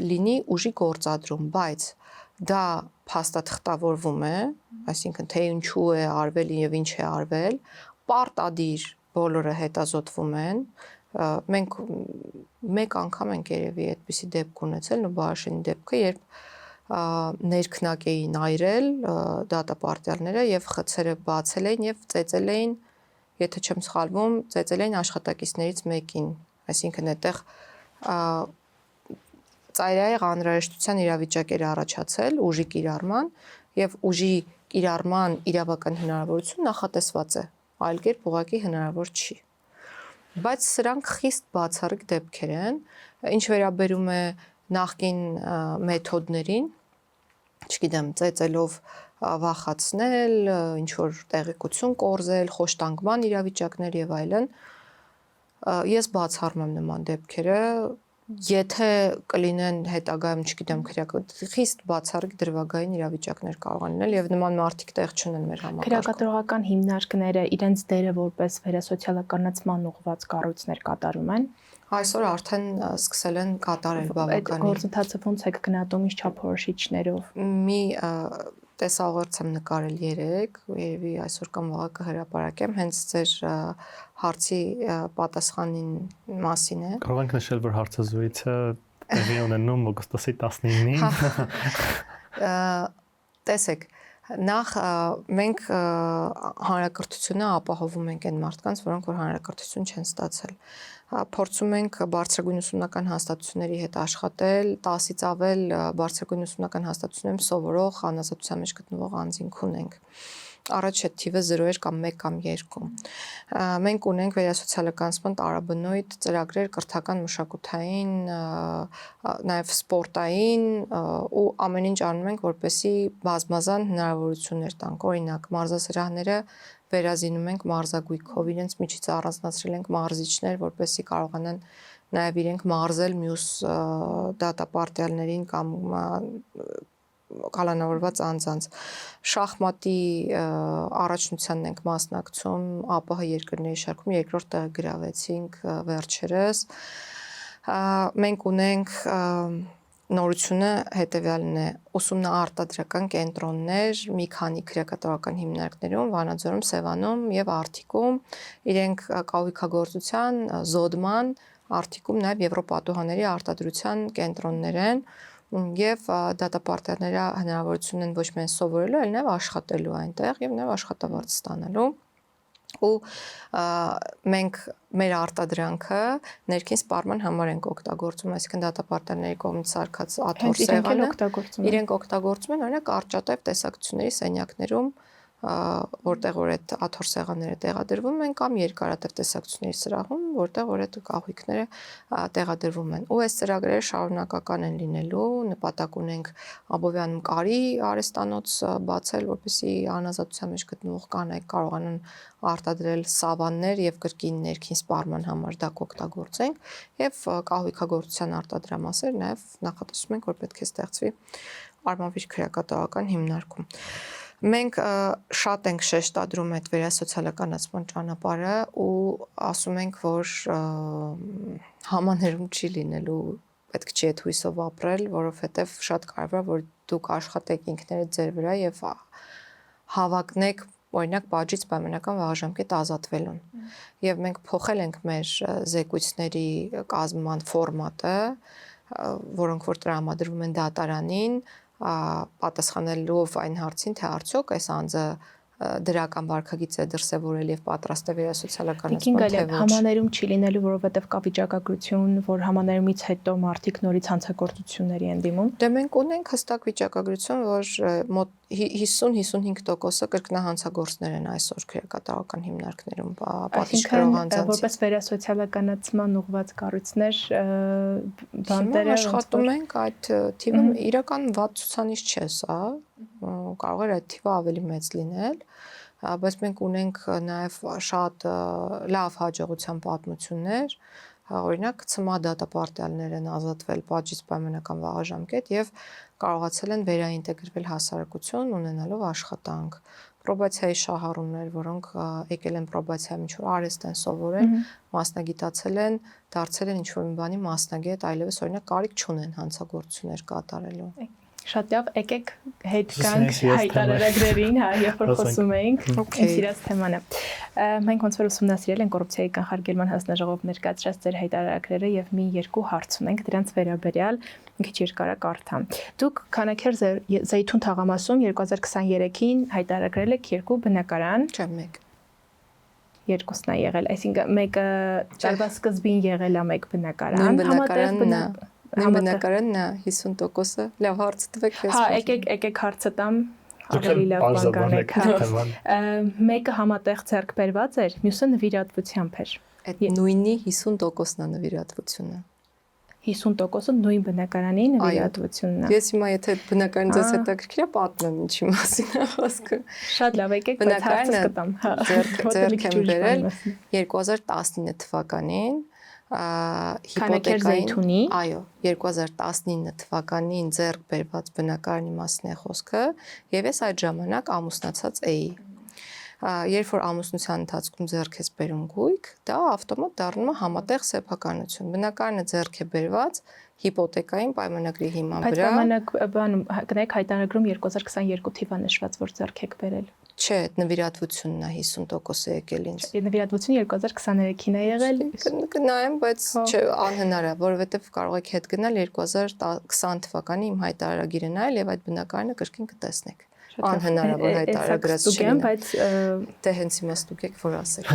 լինի ուժի գործադրում, բայց դա փաստաթղթավորվում է, այսինքն թե ինչու է արվել եւ ինչ է արվել, պարտադիր բոլորը հետազոտվում են, մենք մեկ անգամ ենք երևի այդպիսի դեպք ունեցել, Նուբարաշենի դեպքը, երբ ներքնակ էին այրել դատապարտյալները եւ խցերը բացել էին եւ ծեծել էին, եթե չեմ սխալվում, ծեծել էին աշխատակիցներից մեկին, այսինքն այդտեղ ծայրահեղ անհրաժեշտության իրավիճակ էր առաջացել ուժի կիրառման եւ ուժի կիրառման իրավական հնարավորություն նախատեսված է, այլ կերպ ուղղակի հնարավոր չի։ Բայց սրանք խիստ բացառիկ դեպքեր են, ինչ վերաբերում է նախկին մեթոդներին, չգիտեմ, ծեծելով վախացնել, ինչ որ տեղեկություն կորզել, խոշտանգման իրավիճակներ եւ այլն, ես բացառում եմ նման դեպքերը, եթե կլինեն հետագայում, չգիտեմ, խիստ բացառիկ դրվագային իրավիճակներ կարող են լինել եւ նման մարդիկ տեղ չունեն մեր համակարգում։ Քրեակատորական հիմնարկները իրենց դերը որպես վերասոցիալականացման ուղղված կառույցներ կատարում են։ Այսօր արդեն սկսել են կատարել բավականին։ Այդ գործընթացը ոնց եք գնահատում, ինչ չափորոշիչներով։ Մի տեսաղորձ եմ նկարել 3, երևի այսօր կամ վաղը կհրապարակեմ, հենց ձեր հարցի պատասխանին մասին է։ Կարող ենք նշել, որ հարցազրույցը տեղի ունենում օգոստոսի 19-ին։ Տեսեք, նախ մենք հանրակրթությունը ապահովում ենք այն մարդկանց, որոնք որ հանրակրթություն չեն ստացել։ Փորձում ենք բարձրագույն ուսումնական հաստատությունների հետ աշխատել, 10-ից ավել բարձրագույն ուսումնական հաստատություններում սովորող անազատության մեջ գտնվող անձինք ունենք։ Առաջ այդ թիվը 0 էր կամ 1 կամ 2։ Մենք ունենք վերասոցիալականացման տարաբնույթ ծրագրեր կրթական, մշակութային, նաև սպորտային ու ամեն ինչ անում ենք, որպեսզի բազմազան հնարավորություններ տանք։ Օրինակ, մարզասրահները վերազինում ենք մարզագույքով, իրենց միջից առանձնացրել ենք մարզիչներ, որպեսզի կարողանան նաև իրենք մարզել մյուս դատապարտյալներին կամ կալանավորված անձանց։ Շախմատի առաջնությանն ենք մասնակցում, ԱՊՀ երկրների շարքում երկրորդ տեղը գրավեցինք վերջերս։ Մենք ունենք նորությունը հետևյալն է, ուսումնաարտադրական կենտրոններ մի քանի քրեակատորական հիմնարկներում, Վանաձորում, Սևանում եւ Արթիկում, իրենք կահույքագործության, զոդման, Արթիկում նաեւ եվրոպատուհաների արտադրության կենտրոններ են եւ դատապարտյալները հնարավորություն են ոչ միայն սովորելու, այլ նաեւ աշխատելու այնտեղ եւ նաեւ աշխատավարձ ստանալու։ Ու մենք մեր արտադրանքը ներքին սպառման համար ենք օգտագործում, այսինքն դատապարտյալների կողմից սարքած աթոռ սեղանը իրենք օգտագործում են օրինակ արճատև տեսակցությունների սենյակներում, որտեղ որ այդ աթոռ սեղանները տեղադրվում են կամ երկարատև տեսակցությունների սրահում, որտեղ որ այդ կահույքները տեղադրվում են։ Ու այս ծրագրերը շարունակական են լինելու, նպատակ ունենք Աբովյանում կարի արհեստանոց բացել, որպեսզի անազատության մեջ գտնվող կանայք կարողանան արտադրել սավաններ եւ կրկին ներքին սպառման համար դա կօգտագործենք եւ կահույքագործության արտադրամասեր նաեւ նախատեսում ենք, որ պետք է ստեղծվի Արմավիր քրեակատորական հիմնարկում։ Մենք շատ ենք շեշտադրում այդ վերասոցիալականացման ճանապարհը ու ասում ենք, որ համաներում չի լինելու, պետք չի այդ հույսով ապրել, որովհետև շատ կարևոր է, որ դուք աշխատեք ինքներդ ձեր վրա եւ հավակնեք օրինակ բաժից պայմանական վաղաժամկետ ազատվելուն։ Եվ մենք փոխել ենք մեր զեկույցների կազմման ֆորմատը, որոնք որ տրամադրվում են դատարանին, պատասխանելով այն հարցին, թե արդյոք այս անձը դրական վարքագիծ է դրսևորել եւ պատրաստ է վերասոցիալականացման թե ոչ։ Համաներում չի լինելու, որովհետեւ կա վիճակագրություն, որ համաներումից հետո մարդիկ նորից հանցագործությունների են դիմում։ Դե մենք ունենք հստակ վիճակագրություն, որ մոտ 50-55%-ը կրկնահանցագործներ են այսօր քրեակատարական հիմնարկներում պատժկերող անձանց։ Որպես վերասոցիալականացման ուղղված կառույցներ բանտերը աշխատում ենք այդ թիվը իրական վատ ցուցանիշ չէ սա, կարող է այդ թիվը ավելի մեծ լինել, բայց մենք ունենք նաև շատ լավ հաջողության պատմություններ, օրինակ ՑՄԱ դատապարտյալներ են ազատվել պատժից պայմանական վաղաժամկետ եւ կարողացել են վերաինտեգրվել հասարակություն ունենալով աշխատանք։ Պրոբացիայի շահառուներ, որոնք եկել են պրոբացիա ինչ որ արեստ են սովորել, մասնագիտացել են, դարձել են ինչ որ մի բանի մասնագետ, այլևս օրինակ կարիք չունեն հանցագործություններ կատարելու։ Շատ լավ, եկեք հետ գանք հայտարարագրերին, երբ որ խոսում էինք, ինձ իրաց թեման է։ Մենք ոնց որ ուսումնասիրել ենք կոռուպցիայի կանխարգելման հանձնաժողով ներկայացրած ձեր հայտարարագրերը եւ մի երկու հարց ունենք դրանց վերաբերյալ, մի քիչ երկար կարդամ։ Դուք քանաքեր Զեյթուն թաղամասում 2023-ին հայտարարել եք երկու բնակարան, չէ, մեկ։ Երկուսն է եղել, այսինքն մեկը տարվա սկզբին եղել է մեկ բնակարան, Նույն բնակարանն է 50%-ը, լավ հարց տվեք ես։ Հա, եկեք հարցը տամ, ավելի լավ բան կանեք։ Մեկը համատեղ ձեռք բերված էր, մյուսը նվիրատվությամբ էր։ Այդ նույնի 50%-ն է նվիրատվությունը։ 50%-ը նույն բնակարանի նվիրատվությունն է։ Ես հիմա եթե բնակարանը ձեզ հետաքրքիր է, պատմեմ ինչի մասին է խոսքը։ Շատ լավ, եկեք բայց հարցը կտամ։ Ձեռք եմ բերել 2019 թվականին հիպոթեկային, այո, 2019 թվականին ձեռք բերված բնակարանի մասն է խոսքը, եւ ես այդ ժամանակ ամուսնացած էի։ Երբ որ ամուսնության ընթացքում ձեռք ես բերում գույք, դա ավտոմատ դառնում է համատեղ սեփականություն։ Բնակարանը ձեռք է բերված հիպոթեկային պայմանագրի հիման վրա։ Բայց կնայեք հայտարարագրում 2022 թիվը նշված, որ ձեռք եք բերել։ Չէ, նվիրատվությունն է 50% եկել ինձ։ Նվիրատվությունը 2023-ին է եղել։ Կնայեմ, բայց չէ, անհնար է, որովհետև կարող եք հետ գնալ 2020 թվականի իմ հայտարարագիրը նայել եւ այդ բնակարանը կրկին կտեսնեք։ Անհնար է, որ հայտարարագրած չլինի, բայց դե հենց հիմա ստուգ եք, որ ասեք։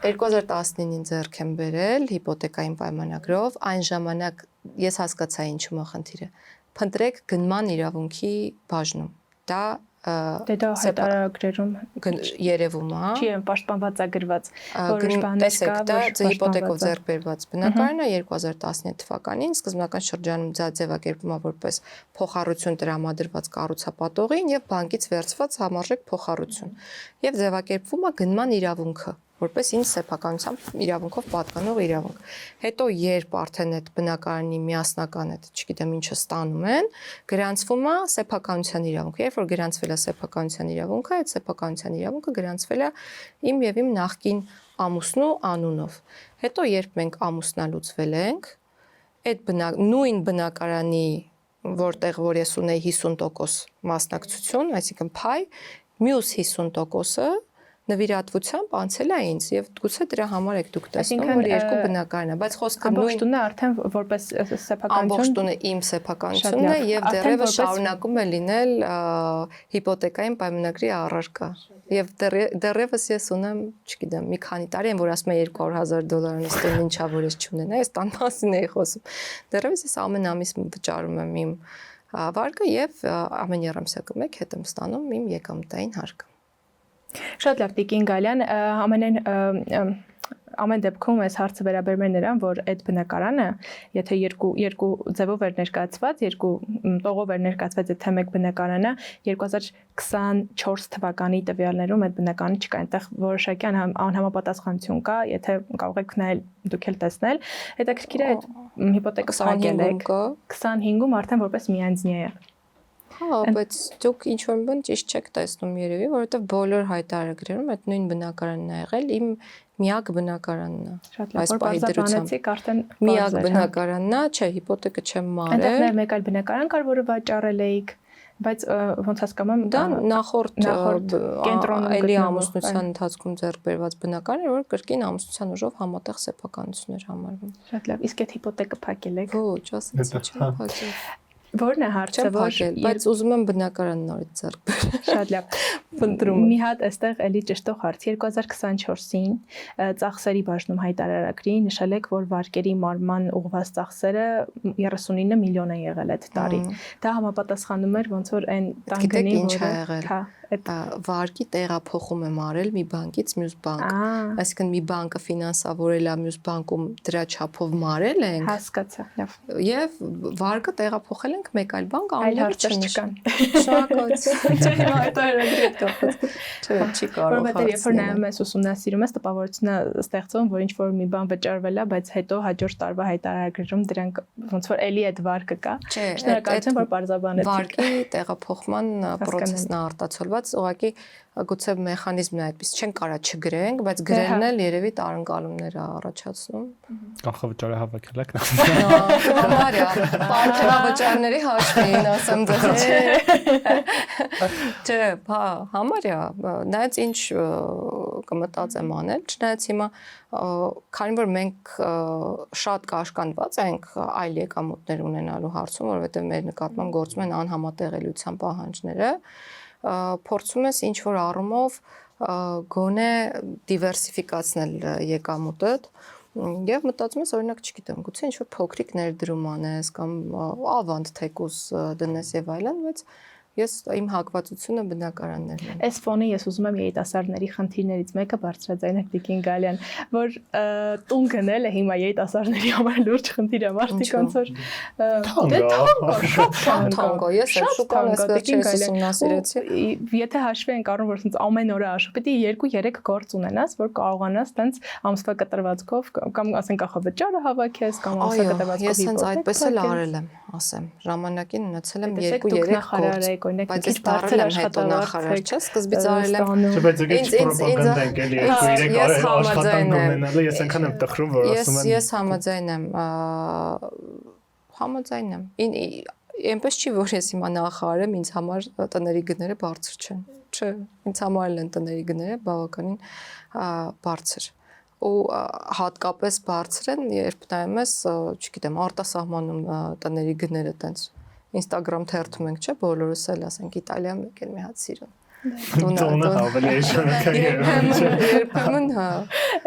2019-ին ձեռք եմ բերել հիպոթեկային պայմանագրով, այն ժամանակ ես հասկացա ինչու է խնդիրը։ Փնտրեք գնման իրավունքի բաժնում։ Դա հայտարարագրերում երևում է։ Չի պաշտպանված է գրված, որոշ բաներ կա, դա հիպոթեկով ձեռք բերված բնակարանը 2017 թվականին սկզբնական շրջանում դա ձևակերպվում է որպես փոխառություն տրամադրված կառուցապատողին եւ բանկից վերցված համարժեք փոխառություն եւ ձևակերպվում է գնման իրավունքը որպես ինձ սեփականությամբ իրավունքով պատկանող իրավունք։ Հետո երբ արդեն այդ բնակարանի միասնական այդ, չգիտեմ ինչը ստանում են, գրանցվում է սեփականության իրավունքը։ Երբ որ գրանցվել է սեփականության իրավունքը, այդ սեփականության իրավունքը գրանցվել է իմ եւ իմ նախկին ամուսնու անունով։ Հետո երբ մենք ամուսնալուծվել ենք, այդ նույն բնակարանի, որտեղ որ ես ունեի 50% մասնակցություն, այսինքն փայ, մյուս 50%-ը նվիրատվությամբ անցել է ինձ եւ գուցե դրա համար եք դուք տեսնում որ երկու բնակարան է, բայց խոսքը նույն տունը արդեն որպես սեփականություն ամբողջ տունը իմ սեփականությունն է եւ դեռևս շարունակում է լինել հիպոթեկային պայմանագրի առարկա եւ դեռևս ես ունեմ, չգիտեմ, մի քանի տարի եմ որ ասում եմ $200,000 նստել ինչա որ ես չունենա, այս տան մասին էի խոսում։ Դեռևս ես ամեն ամիս վճարում եմ իմ վարկը եւ ամեն երամսյակը մեկ հետ եմ ստանում իմ եկամտային հարկը։ Շատ լավ Տիկին Գալյան, ամեն դեպքում այս հարցը վերաբերում է նրան, որ այդ բնակարանը, եթե երկու ձևով էր ներկայացված, երկու տողով էր ներկայացված այդ թե մեկ բնակարանը 2024 թվականի տվյալներում այդ բնակարանը չկա, այնտեղ որոշակի անհամապատասխանություն կա, եթե կարող եք նայել դուք էլ տեսնել, հետաքրքիր է այդ հիպոթեկը փակել եք 25-ում արդեն որպես միանձնյա է։ Հա, բայց դուք ինչ որ բան ճիշտ չեք տեսնում երևի, որովհետև բոլոր հայտարարագրերում այդ նույն բնակարանն է եղել, իմ միակ բնակարանն է։ Այս բարձրացանեցիք արդեն միակ բնակարանն է, չէ, հիպոթեկը չեմ մարել։ Այնտեղ մեկ այլ բնակարան կար, որը վաճառել էիք, Բայց ոնց հասկանում եմ, դա նախորդ կենտրոնում էլի գտնվող, ամուսնության ընթացքում ձեռք բերված բնակարան էր, որ կրկին ամուսնության ուժով համատեղ սեփականություն էր համարվում։ Շատ լավ։ Իսկ այդ հիպոթեկը փակել եք։ Ոչ, ասեցի չեմ փակել։ Որն է հարցը, Չեմ փակել, բայց ուզում եմ բնակարան նորից ձեռք բերել։ Շատ լավ։ Փնտրում եմ։ Մի հատ այստեղ էլի ճշտող հարց 2024-ին ծախսերի բաժնում հայտարարագրի նշել եք, որ վարկերի մարման ուղղված ծախսերը 39 միլիոն են եղել այդ տարի։ Դա համապատասխանում էր ոնց որ այն տանկնի, որը վարկի տեղափոխում եմ արել մի բանկից մյուս բանկ։ Այսինքն մի բանկը ֆինանսավորել է, մյուս բանկում դրա չափով մարել ենք։ Հասկացա, լավ։ Եվ վարկը տեղափոխել ենք մեկ այլ բանկ, այլ հարցեր չկան։ Շնորհակալություն։ Չէ, հիմա հայտարարագրի հետ կապված։ Չէ, չի կարող։ Որովհետև երբ որ նայում ես ուսումնասիրում ես, տպավորություն է ստեղծվում, որ ինչ որ մի բան վճարվել է, բայց հետո հաջորդ տարվա հայտարարագրում դրանք ոնց որ էլի այդ վարկը կա։ Շնորհակալություն, որ բարձրաբանեցիք։ Վարկի տեղափոխման process-ն է արտացոլված, ուղղակի գուցե մեխանիզմն է այդպես չեն կարա չգրենք, բայց գրելն էլ երևի տարընկալումներ է առաջացնում։ Կանխավճարը հավաքել եք։ Համարյա, պարտքավճարների հաշվին ասեմ ձեզ։ Չէ, հա, համարյա, նայած ինչ կմտածեմ անել, չնայած հիմա քանի որ մենք շատ կաշկանդված ենք այլ եկամուտներ ունենալու հարցում, որովհետև մեր նկատմամբ գործում են անհամատեղելիության պահանջները, փորձում ես ինչ որ առումով գոնե դիվերսիֆիկացնել եկամուտդ եւ մտածում ես օրինակ չգիտեմ գուցե ինչ որ փոքրիկ ներդրում անես կամ ավանդ թեկուս դնես եւ այլն, բայց ես իմ հակվածությունը բնակարաններն են։ Այս ֆոնի ես ուզում եմ երիտասարդների խնդիրներից մեկը բարձրաձայնել Տիկին Գալյան, որ տուն գնելը հիմա երիտասարդների համար լուրջ խնդիր է, մարդիկ ոնց որ շատ թանկ է, ես էլ շուկան այսպես ուսումնասիրեցի։ Եթե հաշվի ենք առնում, որ ցենց ամեն օրը աշխ, պետք է 2-3 գործ ունենաս, որ կարողանաս ցենց ամսվա կտրվածքով կամ ասենք ախավճարը հավաքես կամ ամսվա կտրվածքով։ Ես հենց այդպես էլ արել եմ, ասեմ, ժամանակին ունեցել եմ 2-3 գործ։ Բայց ես բարձր աշխատանախարար չէ, սկզբից արել եմ։ Չէ, բայց եկեք չպրոպագանդա ենք էլի 2-3 օրեր աշխատանք ունենալը, ես այնքան եմ տխրում, որ ասում եմ։ Ես համաձայն եմ։ Այնպես չի, որ ես հիմա նախարարեմ, ինձ համար տների գները բարձր չեն։ Չէ, ինձ համար էլ են տների գները բավականին բարձր։ Ու հատկապես բարձր են, երբ նայում ես, չգիտեմ, արտասահմանում տների գները տենց Instagram թերթում ենք, չէ, բոլորս էլ ասենք Իտալիա եկել մի հատ սիրուն։ Տոնը ավելի էժանական երբեմն հա։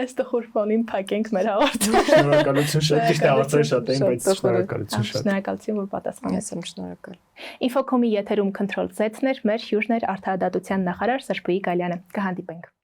Այս տխուր ֆոնին փակենք մեր հաղորդումը։ Շնորհակալություն շատ ճիշտ է, հարցերը շատ էին, բայց շնորհակալություն շատ։ Շնորհակալություն, որ պատասխանեցիք։ Ես եմ շնորհակալ։ Infocom-ի եթերում Control Z-ներ, մեր հյուրն էր Արդարադատության նախարար Սրբուհի Գալյանը։ Կհանդիպենք։